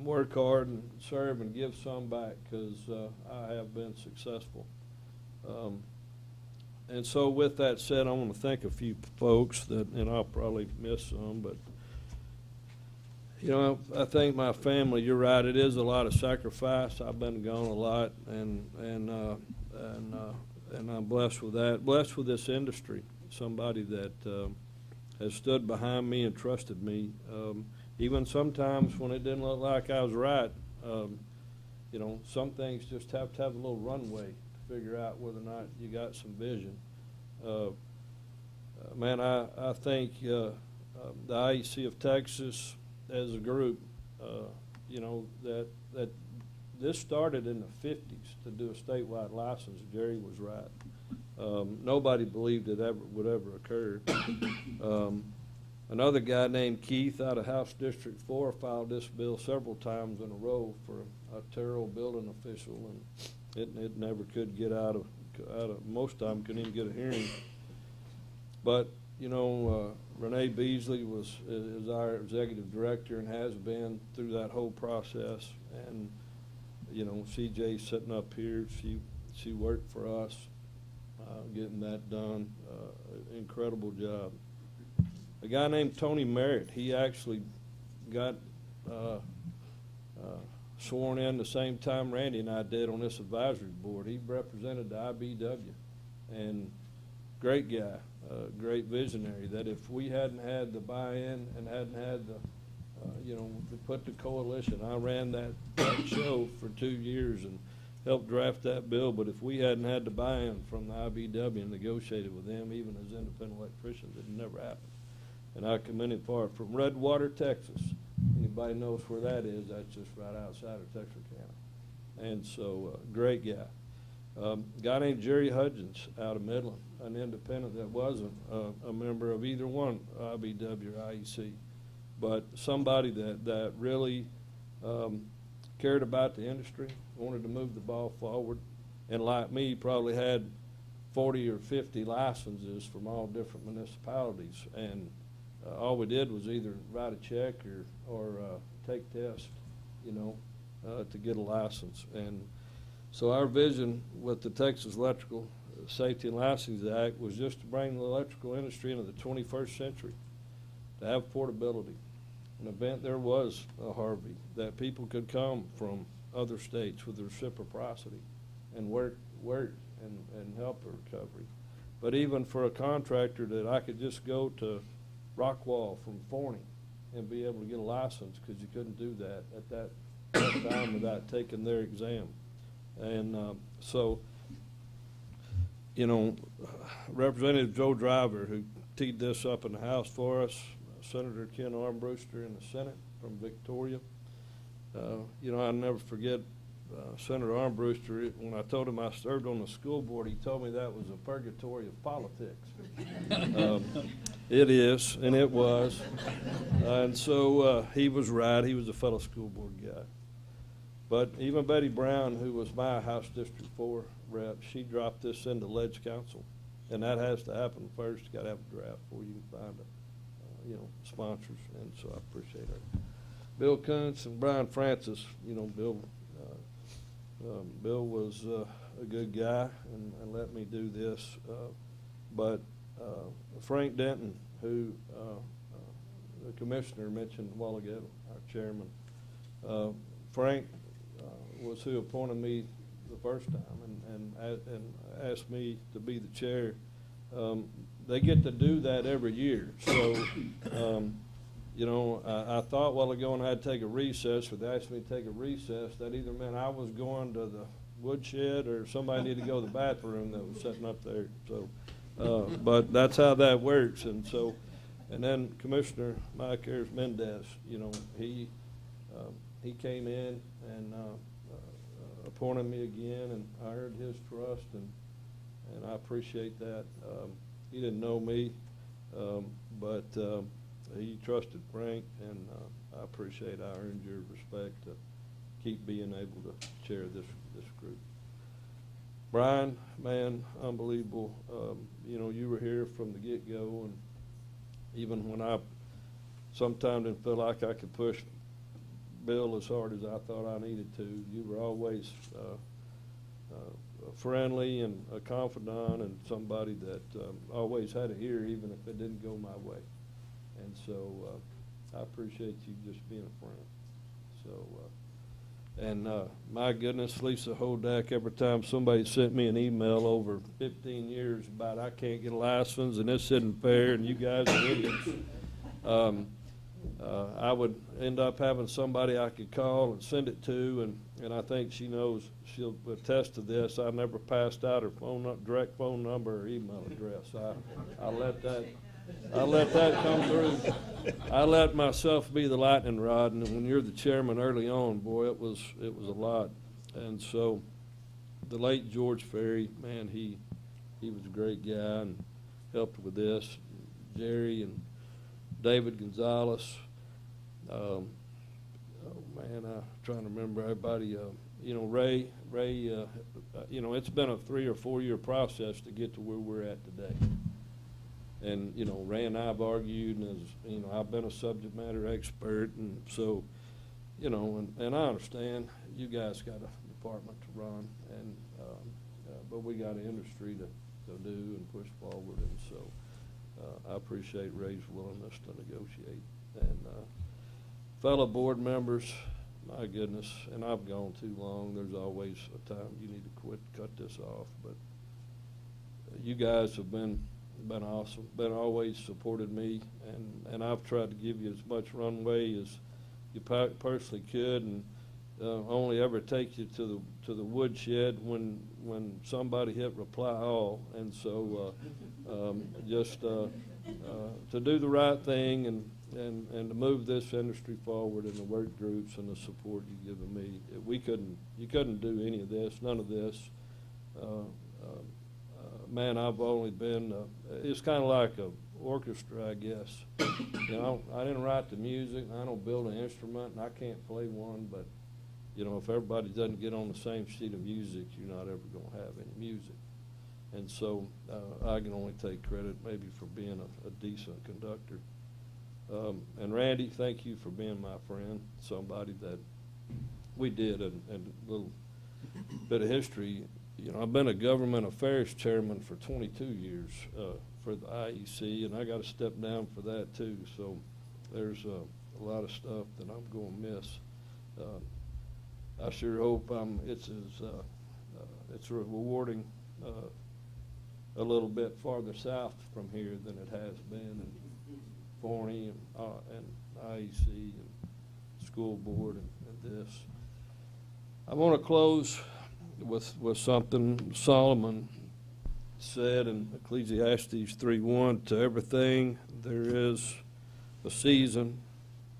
work hard and serve and give some back, because I have been successful. And so with that said, I want to thank a few folks that, and I'll probably miss some, but you know, I thank my family. You're right, it is a lot of sacrifice. I've been gone a lot, and I'm blessed with that. Blessed with this industry, somebody that has stood behind me and trusted me, even sometimes when it didn't look like I was right. You know, some things just have to have a little runway to figure out whether or not you got some vision. Man, I think the IEC of Texas as a group, you know, that this started in the 50s to do a statewide license. Jerry was right. Nobody believed it would ever occur. Another guy named Keith out of House District 4 filed this bill several times in a row for a Terrell building official, and it never could get out of most of them couldn't even get a hearing. But you know, Renee Beasley is our executive director and has been through that whole process. And you know, CJ sitting up here, she worked for us, getting that done. Incredible job. A guy named Tony Merritt, he actually got sworn in the same time Randy and I did on this advisory board. He represented the IBW, and great guy. Great visionary, that if we hadn't had the buy-in and hadn't had the, you know, to put the coalition, I ran that show for 2 years and helped draft that bill, but if we hadn't had the buy-in from the IBW and negotiated with them, even as independent electricians, it never happened. And I commend him for it. From Redwater, Texas. Anybody knows where that is? That's just right outside of Texarkana. And so, great guy. A guy named Jerry Hudgens out of Midland, an independent that wasn't a member of either one, IBW or IEC, but somebody that really cared about the industry, wanted to move the ball forward, and like me, probably had 40 or 50 licenses from all different municipalities, and all we did was either write a check or take tests, you know, to get a license. And so our vision with the Texas Electrical Safety and Licensing Act was just to bring the electrical industry into the 21st century, to have portability. An event there was a Harvey, that people could come from other states with reciprocity and work and help the recovery. But even for a contractor, that I could just go to Rockwall from Forney and be able to get a license, because you couldn't do that at that time without taking their exam. And so, you know, Representative Joe Driver, who teed this up in the House for us, Senator Ken Armbruster in the Senate from Victoria. You know, I'll never forget Senator Armbruster, when I told him I served on the school board, he told me that was a purgatory of politics. It is, and it was. And so he was right. He was a fellow school board guy. But even Betty Brown, who was my House District 4 rep, she dropped this into Ledge Council. And that has to happen first. You got to have a draft before you can find you know, sponsors. And so I appreciate it. Bill Kuntz and Brian Francis, you know, Bill was a good guy and let me do this. But Frank Denton, who the commissioner mentioned a while ago, our chairman, Frank was who appointed me the first time and asked me to be the chair. They get to do that every year. So, you know, I thought a while ago when I had to take a recess, or they asked me to take a recess, that either meant I was going to the woodshed or somebody needed to go to the bathroom that was sitting up there. So, but that's how that works. And so And then Commissioner Mike Ayers Mendez, you know, he came in and appointed me again, and I earned his trust, and I appreciate that. He didn't know me, but he trusted Frank, and I appreciate I earned your respect to keep being able to chair this group. Brian, man, unbelievable. You know, you were here from the get-go, and even when I sometimes didn't feel like I could push Bill as hard as I thought I needed to, you were always friendly and a confidant and somebody that always had an ear even if it didn't go my way. And so I appreciate you just being a friend. So, and my goodness, Lisa Hodak, every time somebody sent me an email over 15 years about I can't get a license and this isn't fair and you guys are idiots, I would end up having somebody I could call and send it to, and I think she knows, she'll attest to this. I never passed out her direct phone number or email address. I let that come through. I let myself be the lightning rod, and when you're the chairman early on, boy, it was a lot. And so the late George Ferry, man, he was a great guy and helped with this. Jerry and David Gonzalez, oh man, I'm trying to remember everybody. You know, Ray, you know, it's been a 3 or 4 year process to get to where we're at today. And, you know, Ray and I have argued, and as you know, I've been a subject matter expert, and so, you know, and I understand you guys got a department to run, and but we got an industry to do and push forward, and so I appreciate Ray's willingness to negotiate. And fellow board members, my goodness, and I've gone too long. There's always a time you need to cut this off, but you guys have been awesome, always supported me, and I've tried to give you as much runway as you personally could, and only ever take you to the woodshed when somebody hit reply all, and so just to do the right thing and to move this industry forward and the work groups and the support you've given me. You couldn't do any of this, none of this. Man, I've only been, it's kind of like an orchestra, I guess. You know, I didn't write the music, I don't build an instrument, and I can't play one, but, you know, if everybody doesn't get on the same sheet of music, you're not ever going to have any music. And so I can only take credit maybe for being a decent conductor. And Randy, thank you for being my friend, somebody that we did, and a little bit of history. You know, I've been a government affairs chairman for 22 years for the IEC, and I got to step down for that too. So there's a lot of stuff that I'm going to miss. I sure hope it's rewarding a little bit farther south from here than it has been in Forney and IEC and school board and this. I want to close with something Solomon said in Ecclesiastes 3:1, to everything there is a season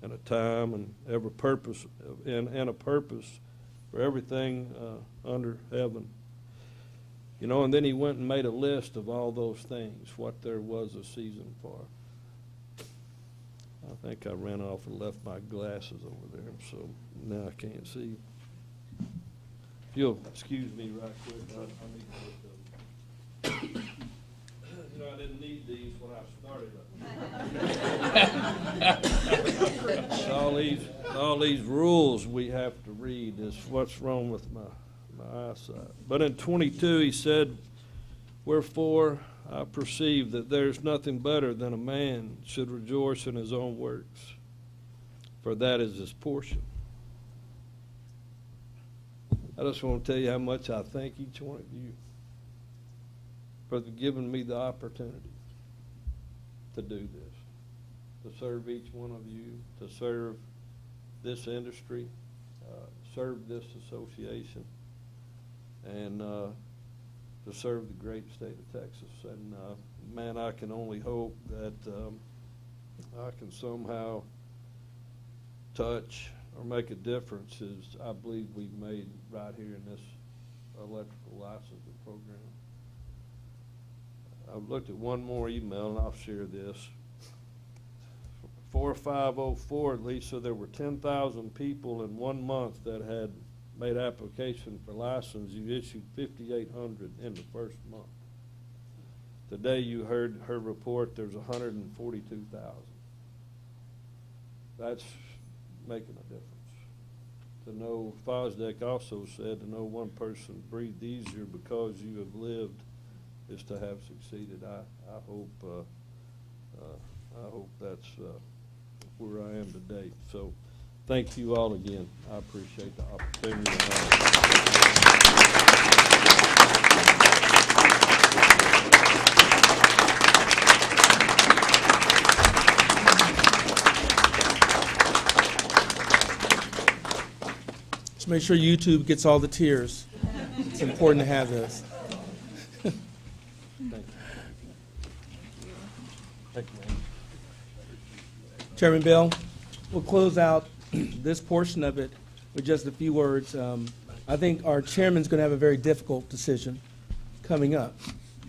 and a time and every purpose and a purpose for everything under heaven. You know, and then he went and made a list of all those things, what there was a season for. I think I ran off and left my glasses over there, so now I can't see. If you'll excuse me right quick, I need to, you know, I didn't need these when I started. all these rules we have to read is what's wrong with my eyesight. But in 22 he said, wherefore I perceive that there's nothing better than a man should rejoice in his own works, for that is his portion. I just want to tell you how much I thank each one of you for giving me the opportunity to do this, to serve each one of you, to serve this industry, serve this association, and to serve the great state of Texas. And man, I can only hope that I can somehow touch or make a difference is I believe we've made right here in this electrical licensing program. I've looked at one more email, and I'll share this. 4504, Lisa, there were 10,000 people in 1 month that had made application for license. You issued 5,800 in the first month. Today you heard her report, there's 142,000. That's making a difference. To know, Fosdeck also said, to know one person breathed easier because you have lived is to have succeeded. I hope that's where I am today. So thank you all again. I appreciate the opportunity. Just make sure YouTube gets all the tears. It's important to have this. Chairman Bell, we'll close out this portion of it with just a few words. I think our chairman's going to have a very difficult decision coming up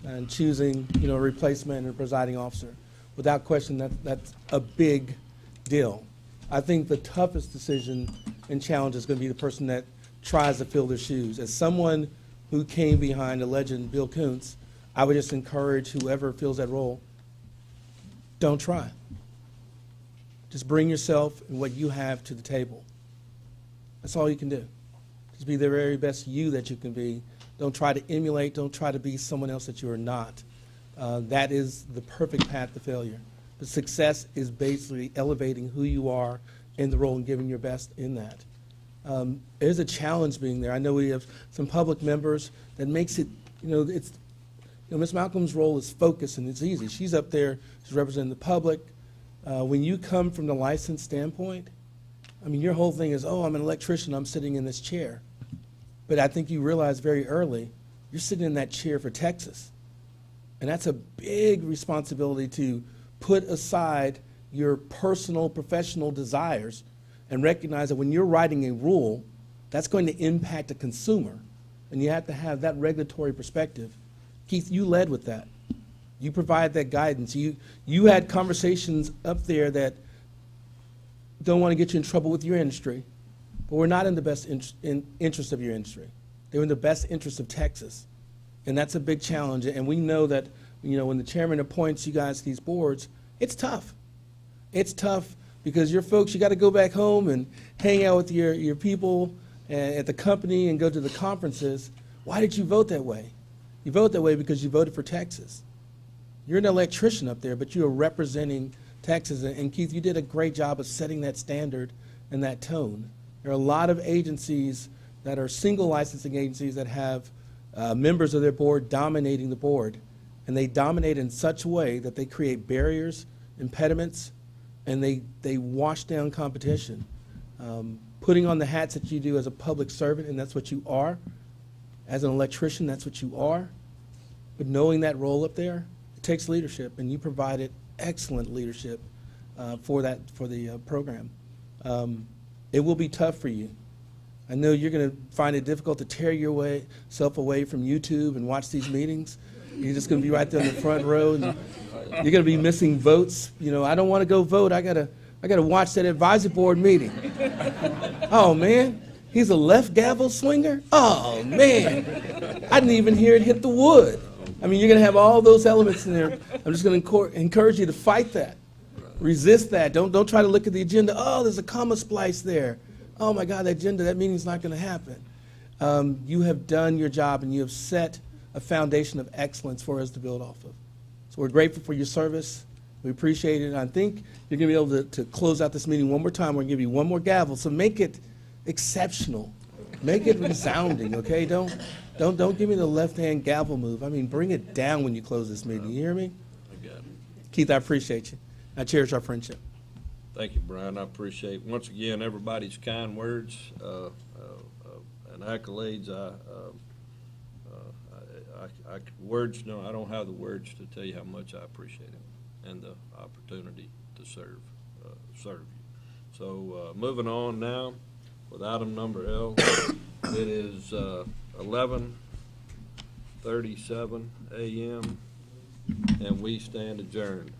and choosing, a replacement and a presiding officer. Without question, that's a big deal. I think the toughest decision and challenge is going to be the person that tries to fill their shoes. As someone who came behind the legend Bill Koontz, I would just encourage whoever fills that role, don't try. Just bring yourself and what you have to the table. That's all you can do. Just be the very best you that you can be. Don't try to emulate. Don't try to be someone else that you are not. That is the perfect path to failure. But success is basically elevating who you are in the role and giving your best in that. There's a challenge being there. I know we have some public members that makes it, Ms. Malcolm's role is focused and it's easy. She's up there, she's representing the public. When you come from the license standpoint, your whole thing is, I'm an electrician, I'm sitting in this chair. But I think you realize very early, you're sitting in that chair for Texas. And that's a big responsibility to put aside your personal, professional desires and recognize that when you're writing a rule, that's going to impact a consumer. And you have to have that regulatory perspective. Keith, you led with that. You provide that guidance. You had conversations up there that don't want to get you in trouble with your industry, but we're not in the best interest of your industry. They're in the best interest of Texas. And that's a big challenge. And we know that, when the chairman appoints you guys to these boards, it's tough. It's tough because your folks, you got to go back home and hang out with your people at the company and go to the conferences. Why did you vote that way? You vote that way because you voted for Texas. You're an electrician up there, but you are representing Texas. And Keith, you did a great job of setting that standard and that tone. There are a lot of agencies that are single licensing agencies that have members of their board dominating the board. And they dominate in such a way that they create barriers, impediments, and they wash down competition. Putting on the hats that you do as a public servant, and that's what you are. As an electrician, that's what you are. But knowing that role up there, it takes leadership, and you provided excellent leadership for the program. It will be tough for you. I know you're going to find it difficult to tear yourself away from YouTube and watch these meetings. You're just going to be right there in the front row, and you're going to be missing votes. I don't want to go vote. I gotta watch that advisory board meeting. Oh man, he's a left gavel swinger. Oh man, I didn't even hear it hit the wood. You're going to have all those elements in there. I'm just going to encourage you to fight that. Resist that. Don't try to look at the agenda. Oh, there's a comma splice there. Oh my God, that meeting's not going to happen. You have done your job and you have set a foundation of excellence for us to build off of. So we're grateful for your service. We appreciate it. And I think you're going to be able to close out this meeting one more time. We're going to give you one more gavel. So make it exceptional. Make it resounding, okay? Don't give me the left-hand gavel move. Bring it down when you close this meeting. You hear me? I got it. Keith, I appreciate you. I cherish our friendship. Thank you, Brian. I appreciate, once again, everybody's kind words and accolades. I don't have the words to tell you how much I appreciate it. and the opportunity to serve you. So, moving on now with item number L. It is 11:37 a.m. and we stand adjourned.